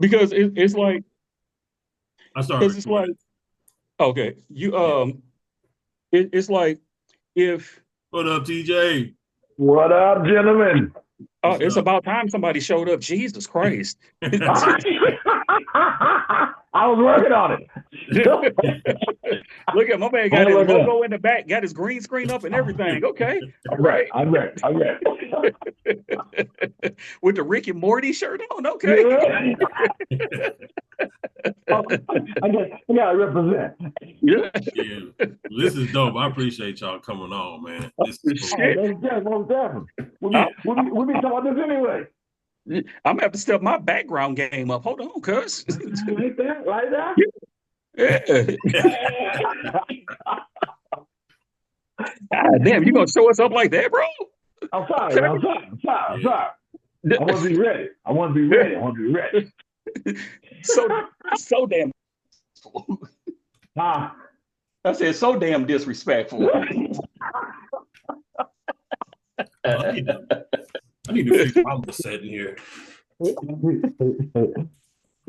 because it's like I'm sorry. because it's like okay, Yeah. it's like if What up, TJ? What up, gentlemen? What's it's up? about time somebody showed up. Jesus Christ. I was working on it. Look at my man I got was his working on logo in the back, got his green screen up and everything. Okay, all I'm ready. right. I'm ready. I'm ready. With the Rick and Morty shirt on. Okay. Yeah. I gotta represent. Yeah. Yeah, this is dope. I appreciate y'all coming on, man. This is cool. Oh, Shit. most definitely, most definitely. We I'm, be, we be, we be talking about this anyway. I'm gonna have to step my background game up. Hold on, cuz. Like that, like that. Yeah. God damn, you gonna show us up like that, bro? I'm sorry. I'm sorry. I'm sorry. I'm Yeah. sorry. I want to be ready. I want to be ready. I want to be ready. So damn. Huh? I said so damn disrespectful. I need to fix my little setting here.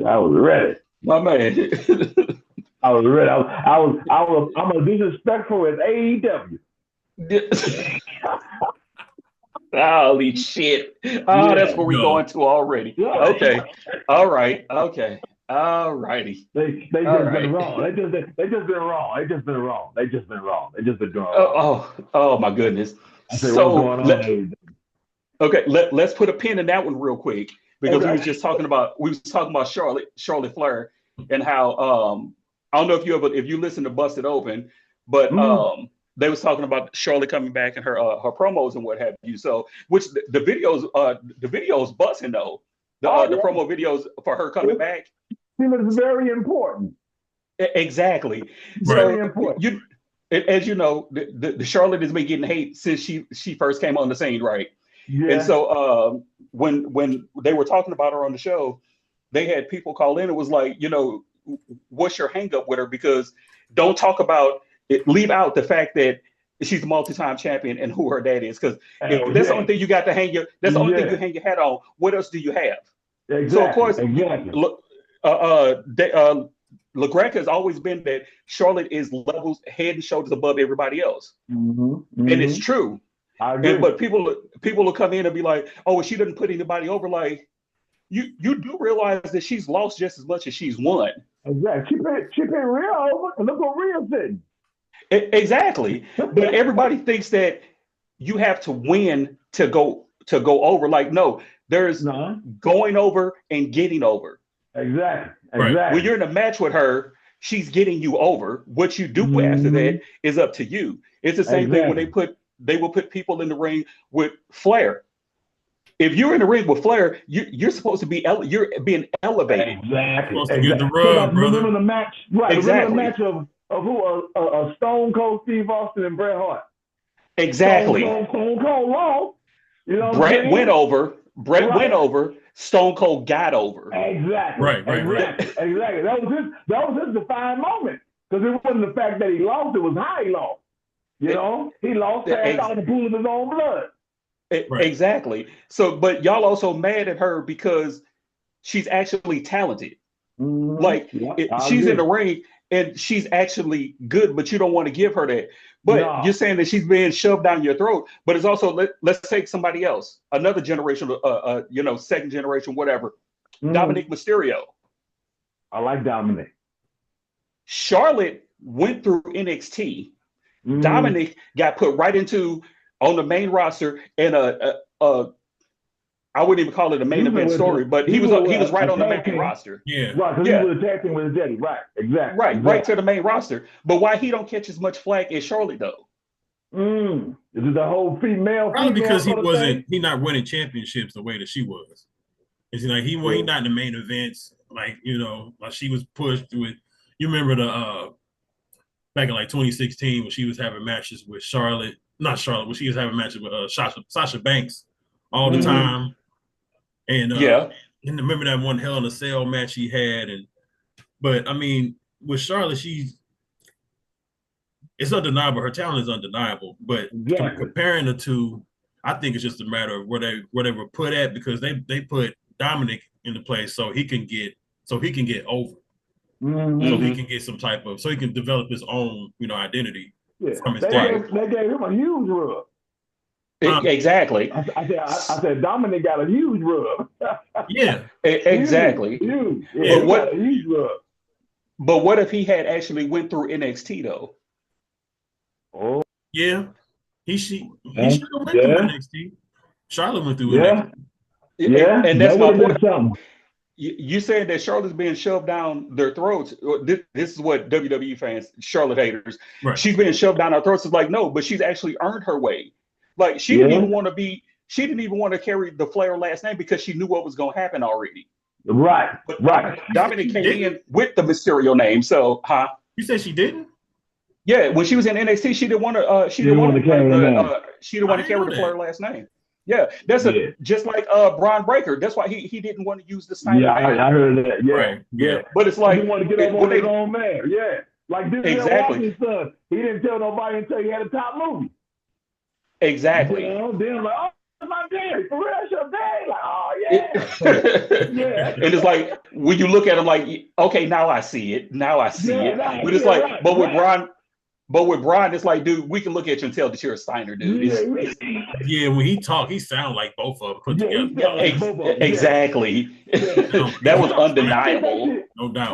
I was ready. My man. I was ready. I'm a disrespectful as AEW. Holy shit. Oh, that's where we No. going to already. Yeah. Okay. All right. Okay. All righty. They All just been right. wrong. They just been wrong. They just been wrong. They just been wrong. They just been doing Oh, wrong. oh my goodness. I said, what's So going on? AEW? okay, let's put a pin in that one real quick because Okay. we was talking about Charlotte Flair and how I don't know if you listen to Busted Open, but Mm. they was talking about Charlotte coming back and her promos and what have you. So which the videos busting though. Oh The yeah. promo videos for her coming back. It's very important. Exactly. Right. Very So important. you as you know, the Charlotte has been getting hate since she first came on the scene, right? And Yeah. so when they were talking about her on the show, they had people call in. It was like, what's your hang up with her? Because don't talk about it, leave out the fact that she's a multi-time champion and who her dad is. Because if Oh that's the yeah. only thing you got to that's the only thing you Yeah. hang your hat on. What else do you have? So of Exactly. course, Exactly. look, they, LaGreca has always been that Charlotte is levels head and shoulders above everybody else, Mm-hmm. and it's Mm-hmm. true. I agree. But people will come in and be like, "Oh, well, she doesn't put anybody over." Like you do realize that she's lost just as much as she's won. Exactly. She paid Rhea over, and look what Rhea said. Exactly. But everybody thinks that you have to win to go over. Like no, there's No. going over and getting over. Exactly. Right. When Exactly. you're in a match with her, she's getting you over. What you do after Mm-hmm. that is up to you. It's the same thing when Exactly. they will put people in the ring with Flair. If you're in the ring with Flair, you're supposed to be you're being elevated. Exactly. Supposed to get the Exactly. rub, Remember brother. the match? Right. Remember the Exactly. match of who? Stone Cold Steve Austin and Bret Hart. Exactly. Stone Cold lost. You know what I'm Brett went saying? over. Brett went Right. over. Stone Cold got over. Exactly. Right, right, right. Exactly. Exactly. That was his defining moment. Because it wasn't the fact that he lost, it was how he lost. You know? He lost fast out of the pool of his own blood. Right. Exactly. So, but y'all also mad at her because she's actually talented. Mm-hmm. Like Yeah, I she's in agree. the ring and she's actually good, but you don't want to give her that. But you're No. saying that she's being shoved down your throat. But it's also let's take somebody else, another generation, second generation, whatever. Mm. Dominic Mysterio. I like Dominic. Charlotte went through NXT. Mm. Dominic got put right into on the main roster in a I wouldn't even call it a He main was event story, but he was he was a right on the tag main team. roster. Yeah. Right, because he Yeah, was a tag team with his daddy. Right. Exactly. right to Exactly. the main roster. But why he don't catch as much flack as Charlotte though? This is the whole female Probably because he sort of thing. not winning championships the way that she was. It's like he not in the main events, like like she was pushed with. You remember the back in like 2016 when she was having matches with Charlotte, not Charlotte, when she was having matches with Sasha Banks all the Mm-hmm. time, and Yeah, remember that one Hell in a Cell match she had, but I mean with Charlotte, it's undeniable. Her talent is undeniable, but Exactly. comparing the two, I think it's just a matter of where they were put at because they put Dominic in the place so he can get so he can get over. Mm-hmm. So he can get some type of, so he can develop his own, identity from his they dad. gave him a huge rub. Exactly. I said Dominic got a huge rub. Yeah. Exactly. Huge. Yeah, But he got a huge rub. But what if he had actually went through NXT though? Oh. Yeah. He should have went through NXT. Charlotte went through NXT. Yeah. And that's my point. Something. You saying that Charlotte's being shoved down their throats. This is what WWE fans, Charlotte haters, right. She's being shoved down our throats. It's like, no, but she's actually earned her way. Like she didn't even want to carry the Flair last name because she knew what was going to happen already. Right. But Dominic came in with the Mysterio name. So, You said she didn't? Yeah, when she was in NXT, she didn't want to. She didn't want to carry the Flair last name. Yeah, that's just like Braun Breaker. That's why he didn't want to use the Steiner name. I heard that. Yeah, right. Yeah. But it's like he wanted to get over on his own man. Yeah, like this. Exactly. Son. He didn't tell nobody until he had a top movie. Exactly. Then like, oh, that's my daddy. For real, that's your daddy. Like, oh yeah. Yeah. And it's like when you look at him, like, okay, now I see it. Right, but it's like, but with Braun, it's like, dude, we can look at you and tell that you're a Steiner, dude. Yeah, when he talk, he sounds like both of them put together. Exactly. That was undeniable. No doubt.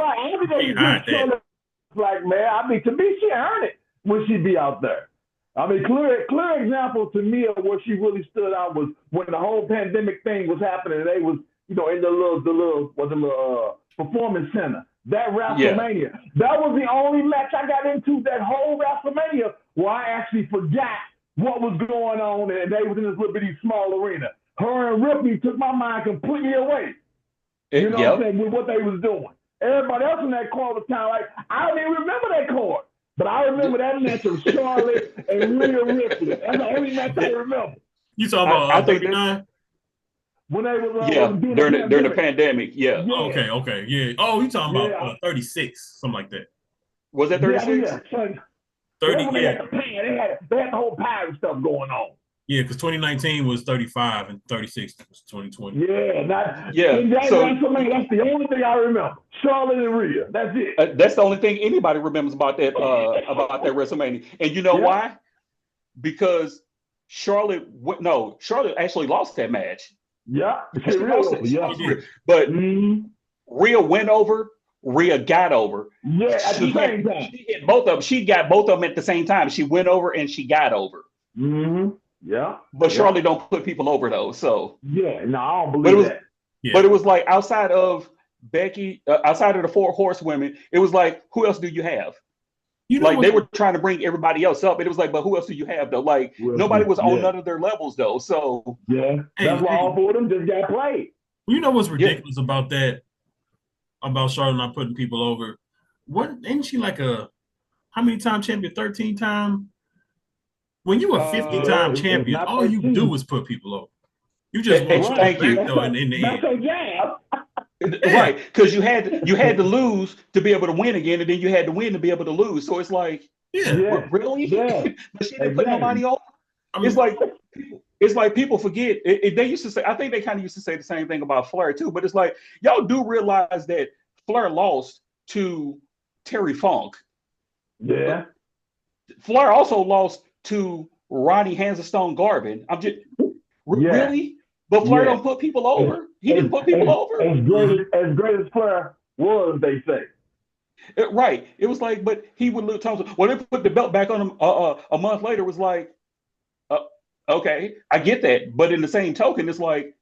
Like, man, to me, she earned it when she be out there. I mean, clear example to me of where she really stood out was when the whole pandemic thing was happening. And they was, in the little performance center. That WrestleMania. Yeah. That was the only match I got into that whole WrestleMania where I actually forgot what was going on, and they was in this little bitty small arena. Her and Ripley took my mind completely away. You know what I'm saying? With what they was doing. Everybody else in that court was kind of like, I don't even remember that court. But I remember that match of Charlotte and Rhea Ripley. That's the only match I remember. You talking about 39? When they was during the pandemic, yeah. Okay, yeah. Oh, you talking about 36, something like that. Was that 36? Yeah. 30, yeah. They had the whole pirate stuff going on. Yeah, because 2019 was 35 and 36 was 2020. Yeah, so that's the only thing I remember. Charlotte and Rhea. That's it. That's the only thing anybody remembers about that WrestleMania. And you know why? Because Charlotte actually lost that match. Yeah, she lost it. But Rhea went over. Rhea got over. Yeah, at the same time. She hit both of them. She got both of them at the same time. She went over and she got over. Mm-hmm. Yeah. But Charlotte don't put people over though. So I don't believe that. But it was like outside of Becky, outside of the 4 horsewomen, it was like, who else do you have? They were trying to bring everybody else up, and it was like, but who else do you have though? Like nobody was on none of their levels though. So that's why all 4 of them just got played. You know what's ridiculous about that? About Charlotte not putting people over. Ain't she like how many time champion? 13 time. When you a 50-time champion, all you do is put people over. You just want thank you. In the end. Right, because you had to lose to be able to win again, and then you had to win to be able to lose. So it's like, really? But she didn't put nobody over. I mean, it's like people forget. They used to say, I think they kind of used to say the same thing about Flair too. But it's like, y'all do realize that Flair lost to Terry Funk. Yeah. Flair also lost to Ronnie Hands of Stone Garvin. I'm just really, but Flair don't put people over. He didn't put people over. As great as Flair was, they say. Right. It was like, but he would lose times. When they put the belt back on him a month later, it was like, okay, I get that. But in the same token, it's like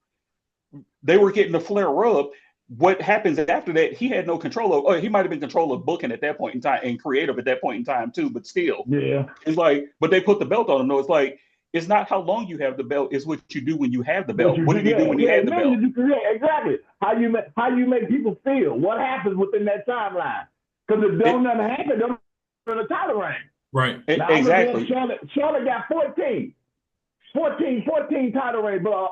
they were getting the Flair rub. What happens after that, he had no control of. He might have been control of booking at that point in time and creative at that point in time too, but still. Yeah. It's like, but they put the belt on him. No, it's like, it's not how long you have the belt, it's what you do when you have the belt. What did you do when you had the belt? Exactly. How you make people feel. What happens within that timeline? Because if don't nothing happen, they're in the title reign. Right. Now, exactly. Charlotte got 14 title reigns, but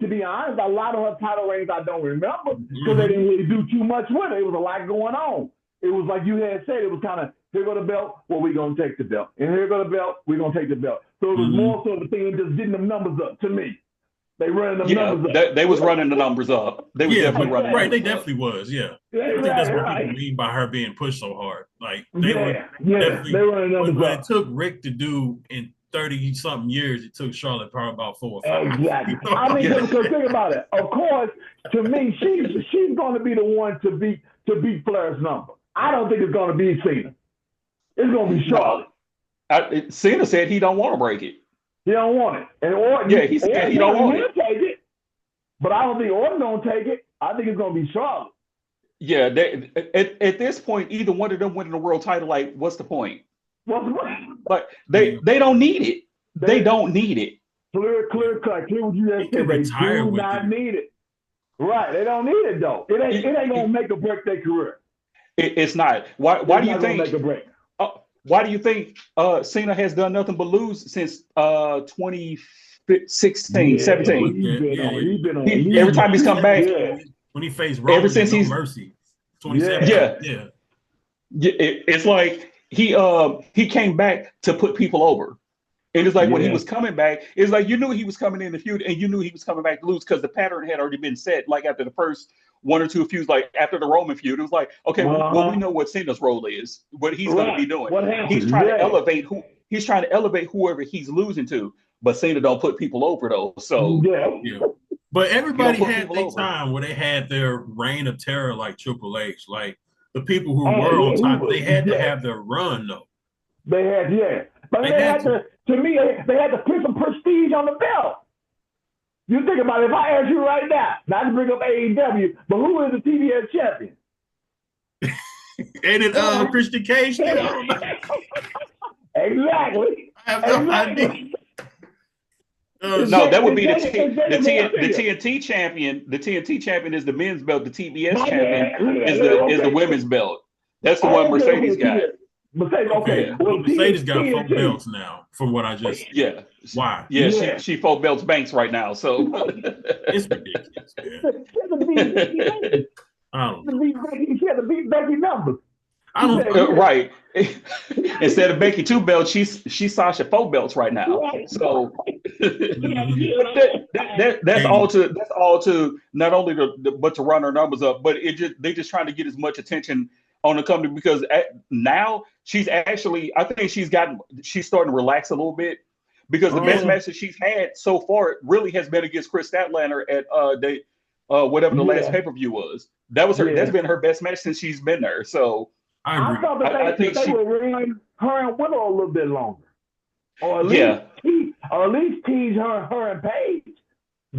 to be honest, a lot of her title reigns I don't remember because they didn't really do too much with it. It was a lot going on. It was like you had said, it was kind of, here go the belt, well, we're going to take the belt. And here go the belt, we're going to take the belt. So it was more so the thing of just getting them numbers up to me. They running the numbers up. They was running the numbers up. They was definitely running. Right, they definitely was. Yeah, I think that's what people mean by her being pushed so hard. Like they were definitely. They running numbers what up. It took Rick to do in 30-something years. It took Charlotte probably about 4 or 5. Exactly. I mean, because think about it. Of course, to me, she's going to be the one to beat Flair's number. I don't think it's going to be Cena. It's going to be Charlotte. Cena said he don't want to break it. He don't want it. And he said he don't want it. Take it. But I don't think Orton don't take it. I think it's going to be Charlotte. Yeah, at this point, either one of them winning the world title, like, what's the point? But they don't need it. They don't need it. Clear what you just said. They do not need it. Right. They don't need it, though. It ain't going to make or break their career. It's not. Why do you think? Make a break. Why do you think Cena has done nothing but lose since 2016, 17? Every time he's come back. When he faced Roman, ever since he's Mercy. 2017. It's like he came back to put people over. And it's like when he was coming back, it's like you knew he was coming in the feud and you knew he was coming back to lose because the pattern had already been set. Like after the first 1 or 2 feuds, like after the Roman feud, it was like, okay, well, we know what Cena's role is, what he's going to be doing. He's trying to elevate whoever he's losing to, but Cena don't put people over though. So But everybody had their time where they had their reign of terror, like Triple H, like the people who were on top. They had to have their run though. They had, but they had to. To me, they had to put some prestige on the belt. You think about it. If I ask you right now, not to bring up AEW, but who is the TBS champion? Ain't it Christian Cage still? Exactly. I have no idea. No, that would be the TNT champion. The TNT champion is the men's belt. The TBS champion is the women's belt. That's the one Mercedes got. Mercedes, Mercedes got 4 belts now, from what I just. Why? Yeah, she 4 belts banks right now. So it's ridiculous, man. I don't know. She had to beat Becky numbers. I don't right. Instead of Becky 2 belts, she's Sasha 4 belts right now. So that's all to not only but to run her numbers up, but they just trying to get as much attention on the company because now she's actually, I think she's starting to relax a little bit because the best match that she's had so far really has been against Chris Statlander at whatever the last pay-per-view was. That was her. That's been her best match since she's been there. So I thought that they were running her and Willow a little bit longer, or at least tease her and Paige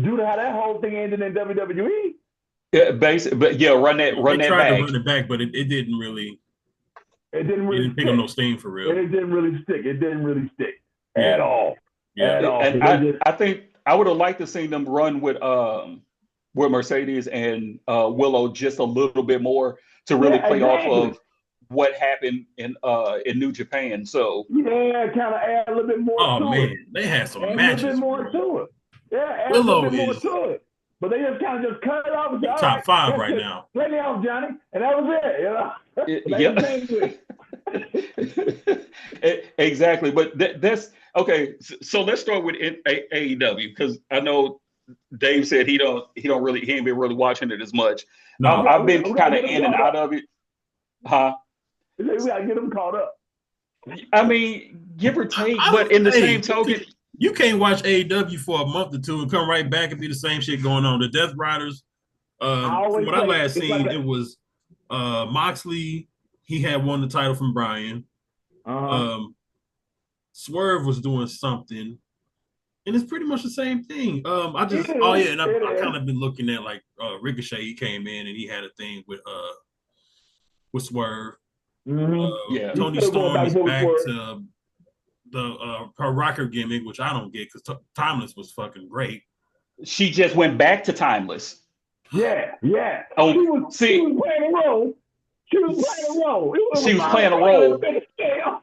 due to how that whole thing ended in WWE. Yeah, but run that tried back. To run it back, but it didn't really. It didn't pick up no steam for real. It didn't really stick. It didn't really stick at all. Yeah. At all. And I think I would have liked to see them run with Mercedes and Willow just a little bit more to really play off of what happened in New Japan. So kind of add a little bit more. Oh man, they had some matches. A little bit more to it. Add Willow a little bit more to it. But they just kind of cut it off. Top 5 right now. Play me off, Johnny, and that was it. Exactly. But that's okay. So let's start with AEW because I know Dave said he ain't been really watching it as much. No, I've been kind of in and out of it. Huh? We gotta get them caught up. I mean, give or take, but in the same token. You can't watch AEW for a month or 2 and come right back and be the same shit going on. The Death Riders, from what I last seen, it was Moxley. He had won the title from Bryan. Swerve was doing something, and it's pretty much the same thing. I've kind of been looking at like Ricochet. He came in and he had a thing with Swerve. Tony Storm is back to her rocker gimmick, which I don't get because Timeless was fucking great. She just went back to Timeless. Yeah. Oh, she was playing a role. She was playing a role.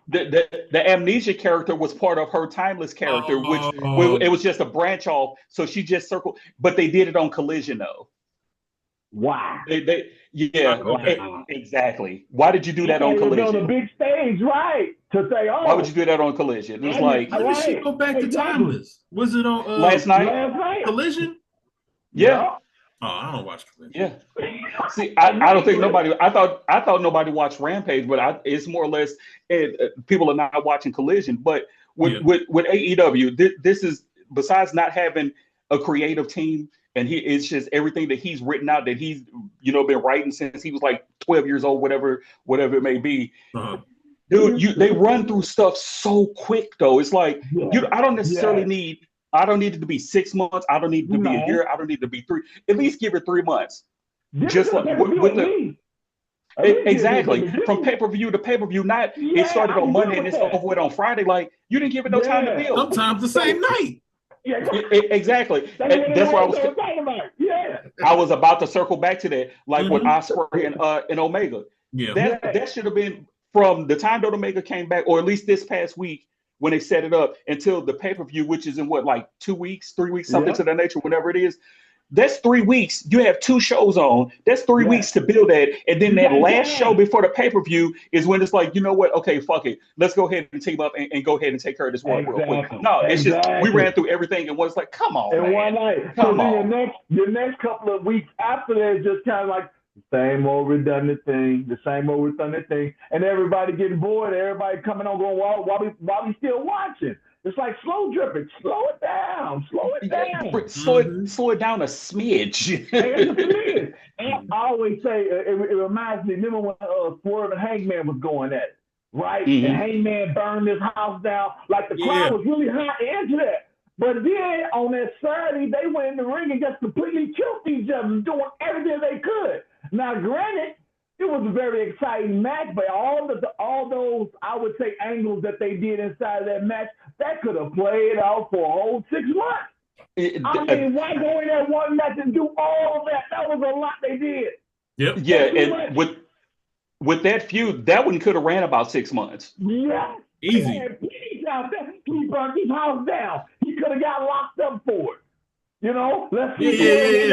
The amnesia character was part of her Timeless character, which it was just a branch off. So she just circled, but they did it on Collision though. Wow. Yeah, Okay. exactly. Why did you do that on On the Collision? big stage, right? To say, Why would you do that on Collision? It was like How did she go back to Timeless? Was it on last night. last night. Collision? Yeah, Oh, I don't watch Collision. yeah. See, I don't think nobody. I thought nobody watched Rampage, but it's more or less people are not watching Collision. But with AEW, this is besides not having a creative team, and it's just everything that he's written out that he's been writing since he was like 12 years old, whatever it may be. Dude, they run through stuff so quick though. It's like I don't necessarily need. I don't need it to be 6 months. I don't need it to be a year. I don't need it to be 3. At least give it 3 months. Just like with the exactly from pay-per-view to pay-per-view. Not it started on Monday and it's over with on Friday. Like you didn't give it no time to build. Sometimes the same night. Exactly. That's why I was. I was about to circle back to that, like with Osprey and Omega. That should have been from the time that Omega came back, or at least this past week when they set it up until the pay-per-view, which is in what, like 2 weeks, 3 weeks, something to that nature, whatever it is. That's 3 weeks. You have 2 shows on. That's 3 weeks to build that. And then that last show before the pay-per-view is when it's like, you know what? Okay, fuck it. Let's go ahead and team up and go ahead and take care of this work real quick. No, it's just we ran through everything and was like, come on, in man. one night. Come on. Your next couple of weeks after that is just kind of like the same old redundant thing, and everybody getting bored, everybody coming on going, why we still watching? It's like slow dripping. Slow it down. Slow it down a smidge. And I always say, it reminds me, remember when Swerve and Hangman was going at it, right? And Hangman burned his house down. Like the crowd was really hot into that. But then on that Saturday, they went in the ring and just completely killed each other, doing everything they could. Now, granted, it was a very exciting match, but all those, I would say, angles that they did inside of that match, that could have played out for a whole 6 months. Why go in that one match and do all that? That was a lot they did. Yep. Yeah, and with that feud, that one could have ran about 6 months. Yeah. Easy. He burned his house down. He could have got locked up for it. Let's see.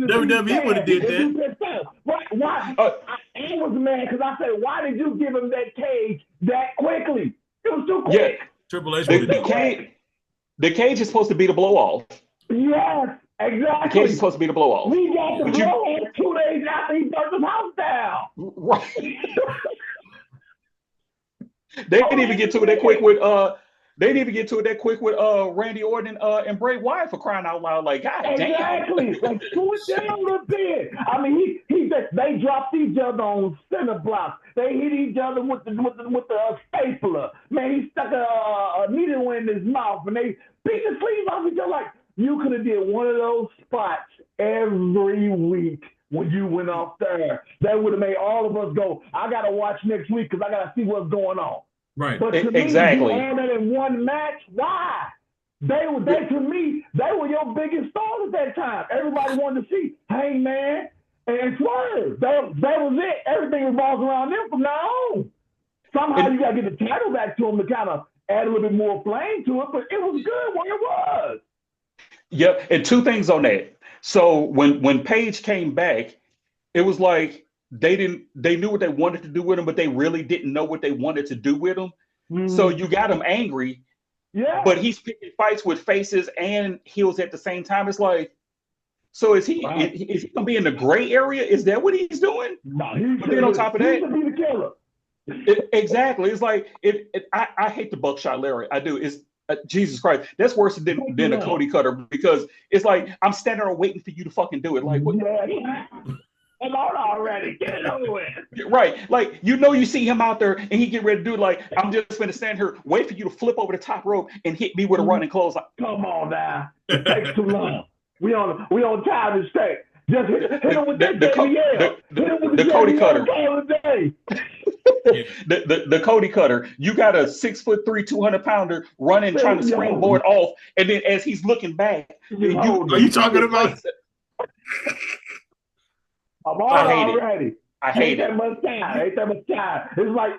WWE would have did that. Why? I was mad because I said, why did you give him that cage that quickly? It was too quick. Yeah. Triple H would have did that. The cage is supposed to be the blow off. Yes, exactly. The cage is supposed to be the blow off. We got the blow off 2 days after he burned his house down. Right. They didn't even get to it that quick with Randy Orton and Bray Wyatt, for crying out loud. Like, God damn. Exactly. Like, slow it down a little bit. I mean, they dropped each other on center blocks. They hit each other with the stapler. Man, he stuck a needle in his mouth, and they beat the sleeves off each other. Like, you could have did one of those spots every week when you went off there. That would have made all of us go, I got to watch next week because I got to see what's going on. Right. But to exactly. me, you all that in one match, why? To me, they were your biggest stars at that time. Everybody wanted to see Hangman and Swerve. That was it. Everything revolves around them from now on. Somehow you got to get the title back to them to kind of add a little bit more flame to it, but it was good when it was. Yep. And 2 things on that. So when Paige came back, it was like they knew what they wanted to do with him, but they really didn't know what they wanted to do with him. So you got him angry. Yeah. But he's picking fights with faces and heels at the same time. It's like, so is he gonna be in the gray area? Is that what he's doing? No, but then on top of that, he's gonna be the killer. Exactly. It's like I hate the buckshot Larry. I do. It's Jesus Christ. That's worse than a Cody Cutter, because it's like I'm standing there waiting for you to fucking do it. Like what? I'm out already. Get it over with. Right. Like, you see him out there and he get ready to do it. Like, I'm just going to stand here, wait for you to flip over the top rope and hit me with a running clothesline. Come on now. It takes too long. We on time to stay. Just hit him with the Cody Cutter. The Cody Cutter. You got a 6'3", 200-pounder running, trying to springboard off. And then as he's looking back, are you talking about? I'm already. I hate that it. much time. Ain't that much time. It's like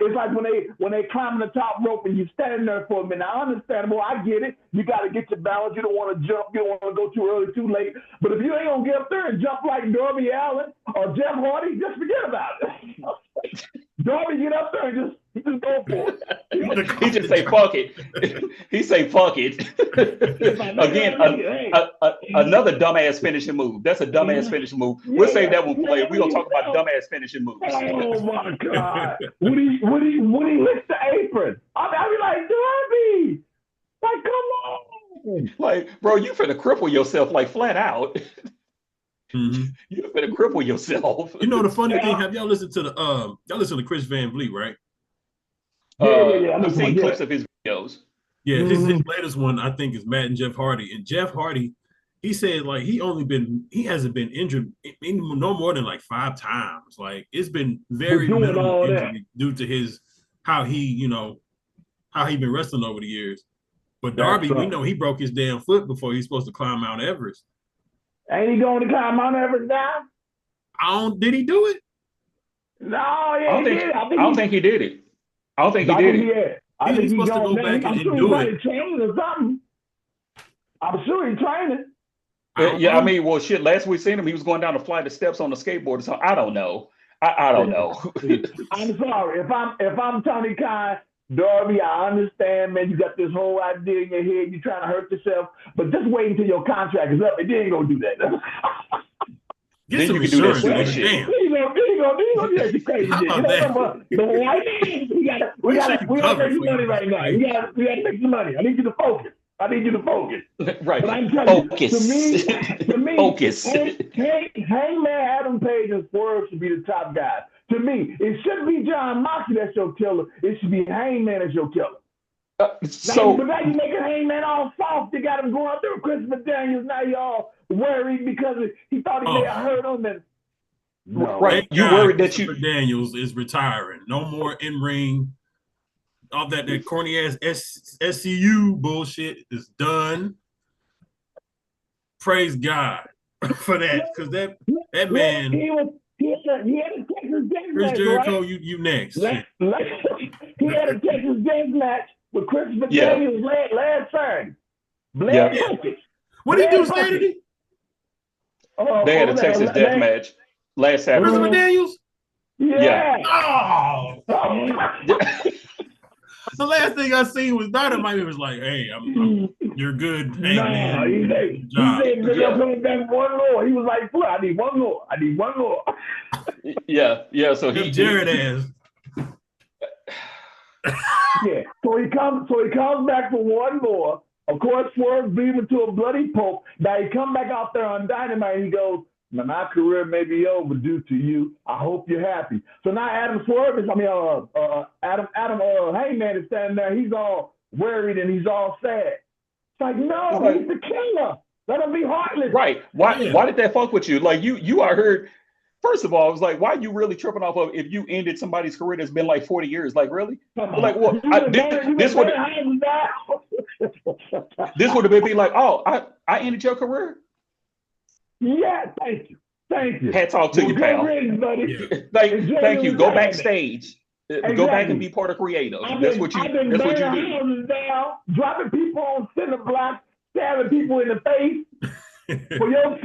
when they climbing the top rope and you standing there for a minute. I understand, boy. I get it. You got to get your balance. You don't want to jump. You don't want to go too early, too late. But if you ain't gonna get up there and jump like Darby Allin or Jeff Hardy, just forget about it. Darby get up there and just go for it. He just say fuck it. He say fuck it. Again, another dumbass finishing move. That's a dumbass finishing move. We'll save that one for later. We're gonna talk about dumbass finishing moves. Oh my God! When he licks the apron, I'll be like, Darby, like, come on, like, bro, you finna cripple yourself like flat out. Mm-hmm. You finna cripple yourself. You know the funny thing? Have y'all listened to Chris Van Vliet, right? Yeah. I've seen clips of his videos. Yeah, his latest one I think is Matt and Jeff Hardy. And Jeff Hardy, he said like he hasn't been injured no more than like 5 times. Like it's been very minimal injury due to how he been wrestling over the years. But Darby, we know he broke his damn foot before he's supposed to climb Mount Everest. Ain't he going to climb Mount Everest now? Did he do it? No, I don't think he did it. I don't think he did it. I think he's supposed to go back and do it. Training or something. I'm sure he's training. I mean, well, shit. Last we seen him, he was going down a flight of steps on the skateboard. So I don't know. I don't know. I'm sorry if I'm Tony Khan, Darby. I understand, man. You got this whole idea in your head. You're trying to hurt yourself, but just wait until your contract is up, and then go do that. Get some insurance. Damn. You know, you crazy. How about that? The white man, we gotta make some money right now. We gotta make some money. I need you to focus. Right. But I'm telling you, to me, focus. Hangman Adam Page and Swerve should be the top guys. To me, it shouldn't be John Moxley that's your killer. It should be Hangman that's your killer. But now you making Hangman all soft. You got him going out there with Christopher Daniels. Now you all worried because he thought he may have hurt him. And no. Right, you worried that Christopher Daniels is retiring. No more in ring. All that corny ass SCU bullshit is done. Praise God for that, because that man. He had a Texas death Chris match, Jericho, right? you next. He had a Texas death match with Christopher Daniels last Saturday. What did he do Saturday? They had a Texas death match last Saturday. Christopher Daniels? Yeah. Oh. The last thing I seen was Dynamite. It was like, hey, you're good. Hey, man. He said, coming back one more. He was like, I need one more. Yeah. So he Jared ass. Yeah. So he comes back for one more. Of course, Swerve beat him to a bloody pulp. Now he come back out there on Dynamite and he goes, my career may be over due to you. I hope you're happy. So now Adam Heyman is standing there. He's all worried and he's all sad. It's like, no, he's the killer. Let him be heartless. Right. Why did that fuck with you? Like you are heard. First of all, I was like, why are you really tripping off of if you ended somebody's career that's been like 40 years? Like, really? Like, what? This would have been like, oh, I ended your career? Yeah, thank you. Hats off to you, pal. Buddy. Thank you. Go backstage. Exactly. Go back and be part of creative. That's what you do. Down, dropping people on center blocks, stabbing people in the face. For your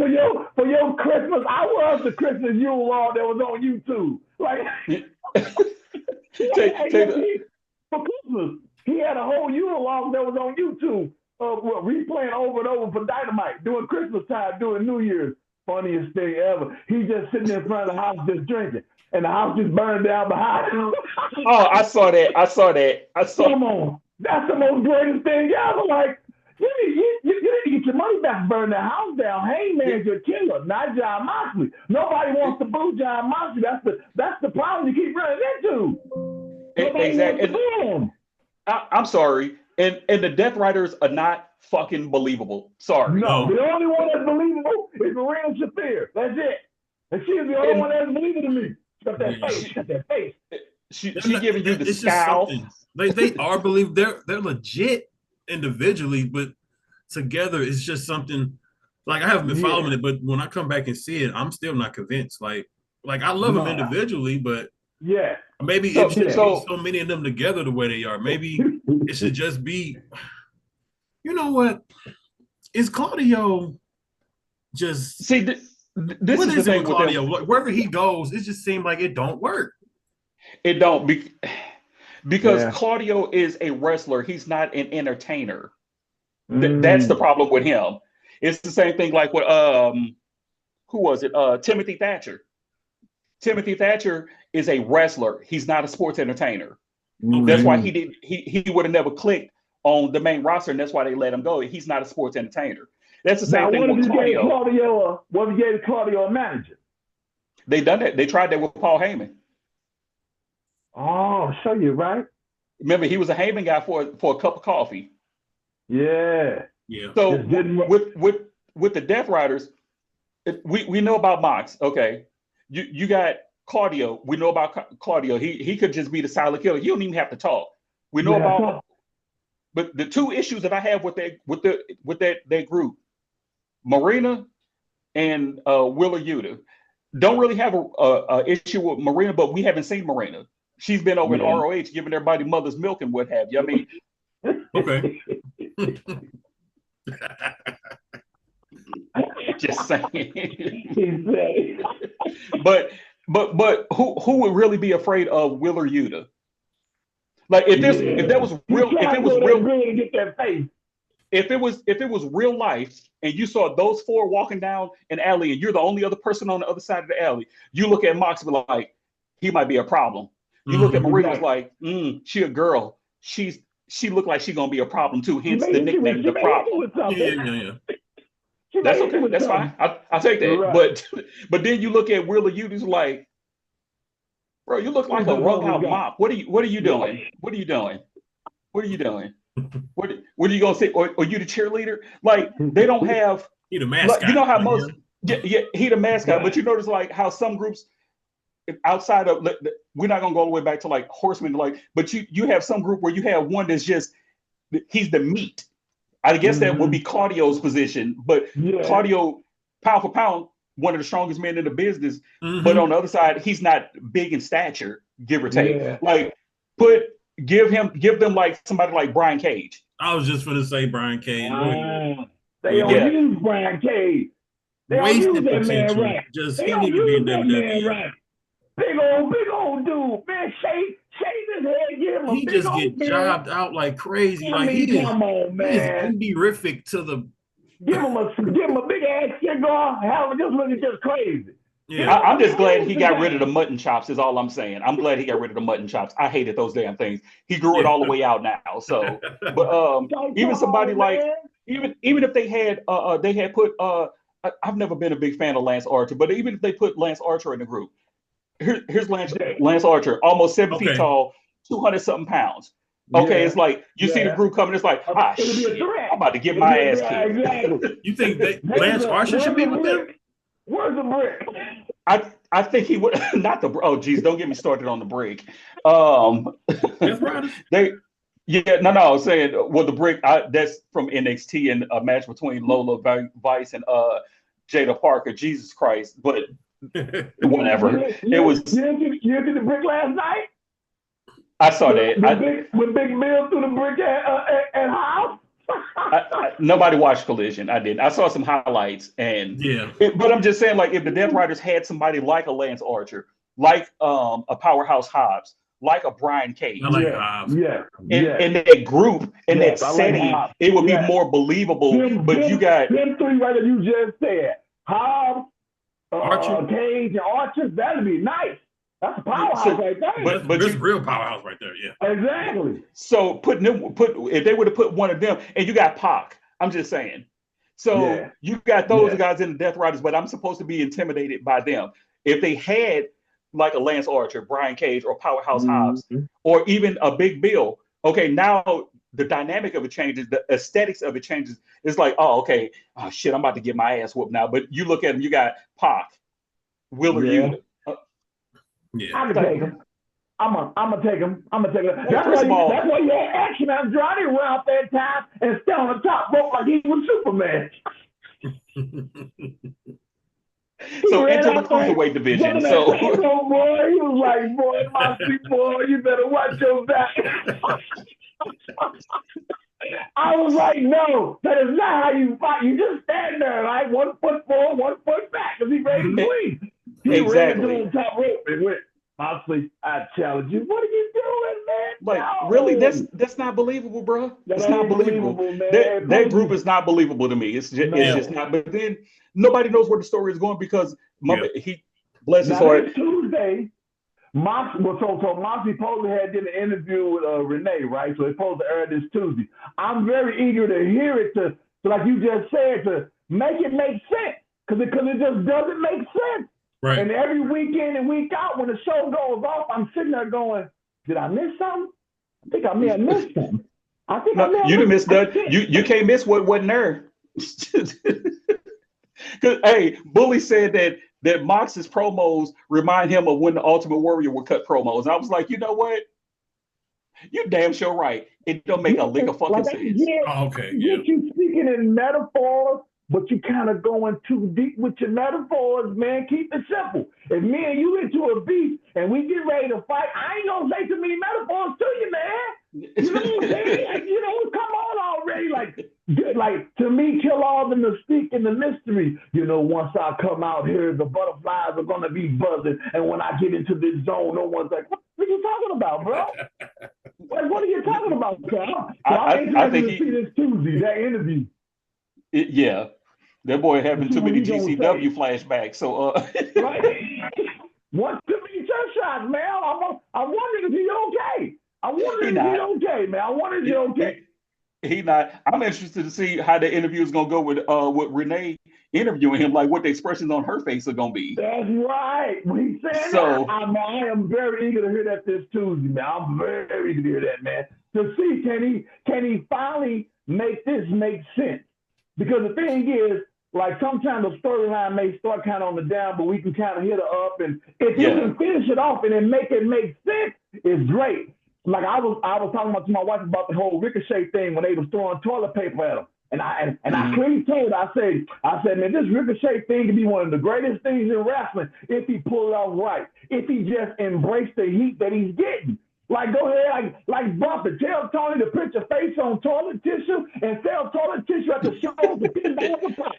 Christmas, I was the Christmas Yule log that was on YouTube. Like for Christmas, he had a whole Yule log that was on YouTube. Replaying over and over for Dynamite, doing Christmas time, doing New Year's. Funniest thing ever. He's just sitting in front of the house just drinking, and the house just burned down behind him. Oh, I saw that. Come on. That's the most greatest thing ever. Like, you need to get your money back, burn the house down. Heyman's your killer, not John Moxley. Nobody wants to boo John Moxley. That's the problem you keep running into. Exactly. I'm sorry. And the Death Riders are not fucking believable. Sorry. No, the only one that's believable is Marina Shafir. That's it. And she is the only one that's believable to me. She got that face. She giving you the scowl. They are believable. They're legit individually, but together it's just something. Like, I haven't been following it, but when I come back and see it, I'm still not convinced. Like, Like I love them individually, but maybe it shouldn't be so many of them together the way they are. Maybe it should just be. You know what? Is Claudio just see? This what is the thing with Claudio. them. Wherever he goes, it just seems like it don't work. It don't because Claudio is a wrestler. He's not an entertainer. That's the problem with him. It's the same thing like with who was it? Timothy Thatcher. Timothy Thatcher is a wrestler. He's not a sports entertainer. That's why he would have never clicked on the main roster, and that's why they let him go. He's not a sports entertainer. That's the same thing with Claudio. What if you gave Claudio a manager? They done that. They tried that with Paul Heyman. Oh, show you right. Remember, he was a Heyman guy for a cup of coffee. Yeah. So with the Death Riders, we know about Mox. Okay, you got Claudio. We know about Claudio. He could just be the silent killer. You don't even have to talk. We know about. But the two issues that I have with that group, Marina and Willa Yuta, don't really have a issue with Marina, but we haven't seen Marina. She's been over in ROH giving everybody mother's milk and what have you. I mean, okay. Just saying. but who would really be afraid of Willa Yuta? Like if it was real life and you saw those four walking down an alley and you're the only other person on the other side of the alley, you look at Mox and be like, he might be a problem. You look at Marina, it's like, she a girl. She looked like she's gonna be a problem too. Hence the nickname, the problem. That's okay. That's fine. I'll take that. Right. But then you look at Willa Yuta, like, bro, you look like a wrung out mop. What are you doing? What are you doing? What are you doing? What are you gonna say? Or you the cheerleader? Like they don't have. He the mascot. Like, you know how most. Yeah, he the mascot. But you notice like how some groups outside of, we're not gonna go all the way back to like Horsemen, like, but you have some group where you have one that's just he's the meat. I guess that would be Claudio's position, but Claudio, pound for pound, one of the strongest men in the business. But on the other side, he's not big in stature, give or take. Like give them like somebody like Brian Cage. I was just gonna say Brian Cage. They don't use Brian Cage. They don't use that man right. Just he need to be in WWE. Right. Big old dude, man. Shave his head, give him a he big just old get jobbed out like crazy. Like come on, man. He's horrific to the. Give him a big ass cigar. Have him just looking just crazy. Yeah. I'm just glad he got rid of the mutton chops. Is all I'm saying. I'm glad he got rid of the mutton chops. I hated those damn things. He grew it all the way out now. So, but even somebody like even if they had put I've never been a big fan of Lance Archer, but even if they put Lance Archer in the group. Here's Lance Archer, almost 7 feet tall, 200-something pounds. Okay, it's like you see the group coming, it's like, shit, I'm about to get my ass kicked. Exactly. You think that Lance Archer should be with them? Where's the brick? I think he would not the. Oh, geez, don't get me started on the brick. I was saying, well, the brick that's from NXT and a match between Lola Vice and Jada Parker. Jesus Christ, but. Whatever. It was. You did the brick last night? I saw that. When Big Bill threw the brick at House? Nobody watched Collision. I didn't. I saw some highlights, and but I'm just saying, like, if the Death Riders had somebody like a Lance Archer, like a Powerhouse Hobbs, like a Brian Cage, in that group, in that setting, it would be more believable. But you got them three right that you just said, Hobbs. Archer, Cage, and Archer, that'd be nice. That's a powerhouse right there. But it's real powerhouse right there, Exactly. So if they would have put one of them, and you got Pac, I'm just saying. So you got those guys in the Death Riders, but I'm supposed to be intimidated by them. If they had like a Lance Archer, Brian Cage, or Powerhouse Hobbs, or even a Big Bill, okay, now the dynamic of it changes, the aesthetics of it changes. It's like, oh shit, I'm about to get my ass whooped now. But you look at them, you got Pac, Willa Yuta. I can take him. I'm gonna take him. That's why you had Action Andrade went out that time and stand on the top rope like he was Superman. So enter the cruiserweight division. So boy, he was like, boy, Moxie, boy, you better watch your back. I was like, no, that is not how you fight. You just stand there, right? 1 foot forward, 1 foot back, because he's ready to swing. He exactly. ran to the top rope and went, Moxley, I challenge you. What are you doing, man? Like, no. really? That's not believable, bro. That's not believable. Man. That group is not believable to me. It's just not. But then nobody knows where the story is going because he bless his heart. Tuesday, Moxley supposedly had did an interview with Renee, right? So it's supposed to air this Tuesday. I'm very eager to hear it to like you just said, to make it make sense. Because it just doesn't make sense. Right. And every week in and week out, when the show goes off, I'm sitting there going, did I miss something? I think I may have missed something. You didn't miss that. You can't miss what wasn't there. Because hey, Bully said that Mox's promos remind him of when the Ultimate Warrior would cut promos. And I was like, you know what? You damn sure right. It don't make a lick of fucking sense. You speaking in metaphors, but you kind of going too deep with your metaphors, man. Keep it simple. If me and you into a beef and we get ready to fight, I ain't gonna say too many metaphors to you, man. You know what I'm saying? Come on already. Like to me, kill all the mystique and the mystery. Once I come out here, the butterflies are gonna be buzzing, and when I get into this zone, no one's like, "What are you talking about, bro? What are you talking about, bro?" I'm interested to see this Tuesday, that interview. Yeah. That boy having too many GCW flashbacks. So right. What too many chest shots, man. I'm wondering if he's okay. I'm wondering if he's okay, man. I wonder if he's okay. He not. I'm interested to see how the interview is gonna go with Renee interviewing him, like what the expressions on her face are gonna be. That's right. When he said that, I am very eager to hear that this Tuesday, man. I'm very eager to hear that, man. To see can he finally make this make sense? Because the thing is, like sometimes the storyline may start kind of on the down, but we can kind of hit her up, and if you can finish it off and then make it make sense, it's great. Like I was talking to my wife about the whole Ricochet thing when they was throwing toilet paper at him, and I clearly told her, I said, man, this Ricochet thing could be one of the greatest things in wrestling if he pull it off right, if he just embrace the heat that he's getting. Like, go ahead, like Buffett, tell Tony to put your face on toilet tissue and sell toilet tissue at the show for $50 a pop.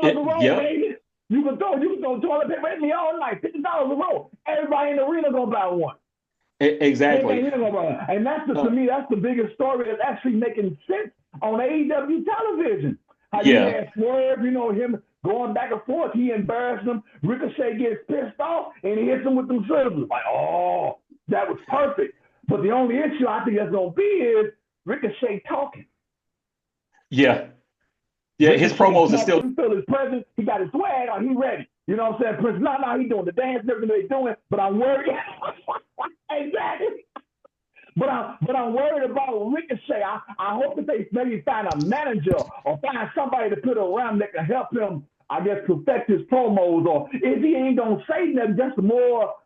$50 a roll, baby. You can throw toilet paper at me all night, $50 a roll. Everybody in the arena gonna buy one. Exactly. And that's to me, that's the biggest story that's actually making sense on AEW television. How you had Swerve, him going back and forth, he embarrassed him. Ricochet gets pissed off and he hits him with them scissors. Like, oh, that was perfect. But the only issue I think that's gonna be is Ricochet talking. Yeah. Yeah, his promos are still. He feel his presence. He got his swag. Or he ready. You know what I'm saying? Prince, no, he doing the dance, everything they doing. But I'm worried. Exactly. But I'm worried about Ricochet. I hope that they maybe find a manager or find somebody to put around that can help him, I guess, perfect his promos. Or if he ain't gonna say nothing, just more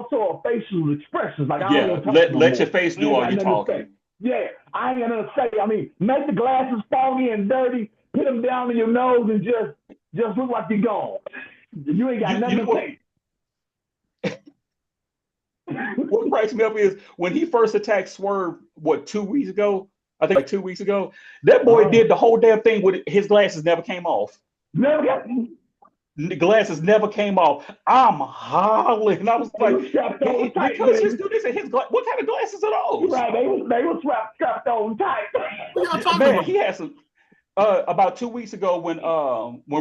sort of facial expressions. Like let your face do all your talking. Yeah, I ain't gonna say. I mean, make the glasses foggy and dirty. Put them down in your nose and just look like you're gone. You ain't got nothing to say. What cracks me up is when he first attacked Swerve, 2 weeks ago? I think like 2 weeks ago. That boy did the whole damn thing with his glasses never came off. The glasses never came off. I'm hollering. I was like, because his dude said what kind of glasses are those? Right, they were strapped on tight. Man, he had some. About 2 weeks ago, when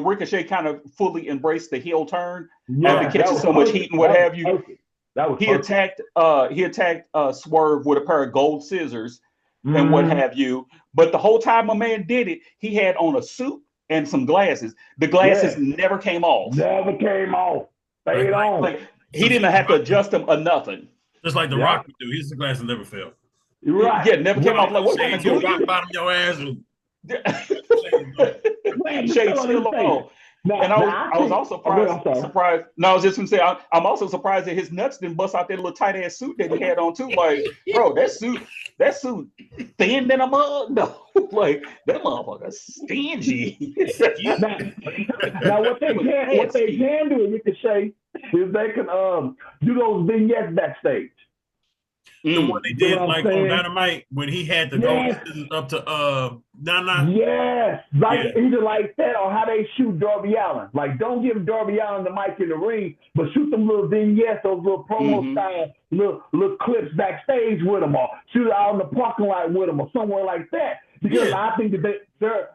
Ricochet kind of fully embraced the heel turn after catching so much heat and what have you, he attacked Swerve with a pair of gold scissors and what have you. But the whole time a man did it, he had on a suit and some glasses. The glasses never came off. Never came off. Stayed on. Like he didn't have to adjust them or nothing. Just like the Rock would do. His glasses never fell. Right. Yeah, never came off. Like what kind of rock bottom your ass? Shade still on. And I was also surprised. No, I was just gonna say I'm also surprised that his nuts didn't bust out that little tight ass suit that he had on too. Like, bro, that suit thin than a mug. No, like that motherfucker stingy. now what they can do, Ricochet, is they can do those vignettes backstage. The one they did like on Dynamite when he had to go up to Nana. Yes, either like that or how they shoot Darby Allin. Like, don't give Darby Allin the mic in the ring, but shoot them little vignettes, those little promo style little clips backstage with them, or shoot it out in the parking lot with them, or somewhere like that. Because I think that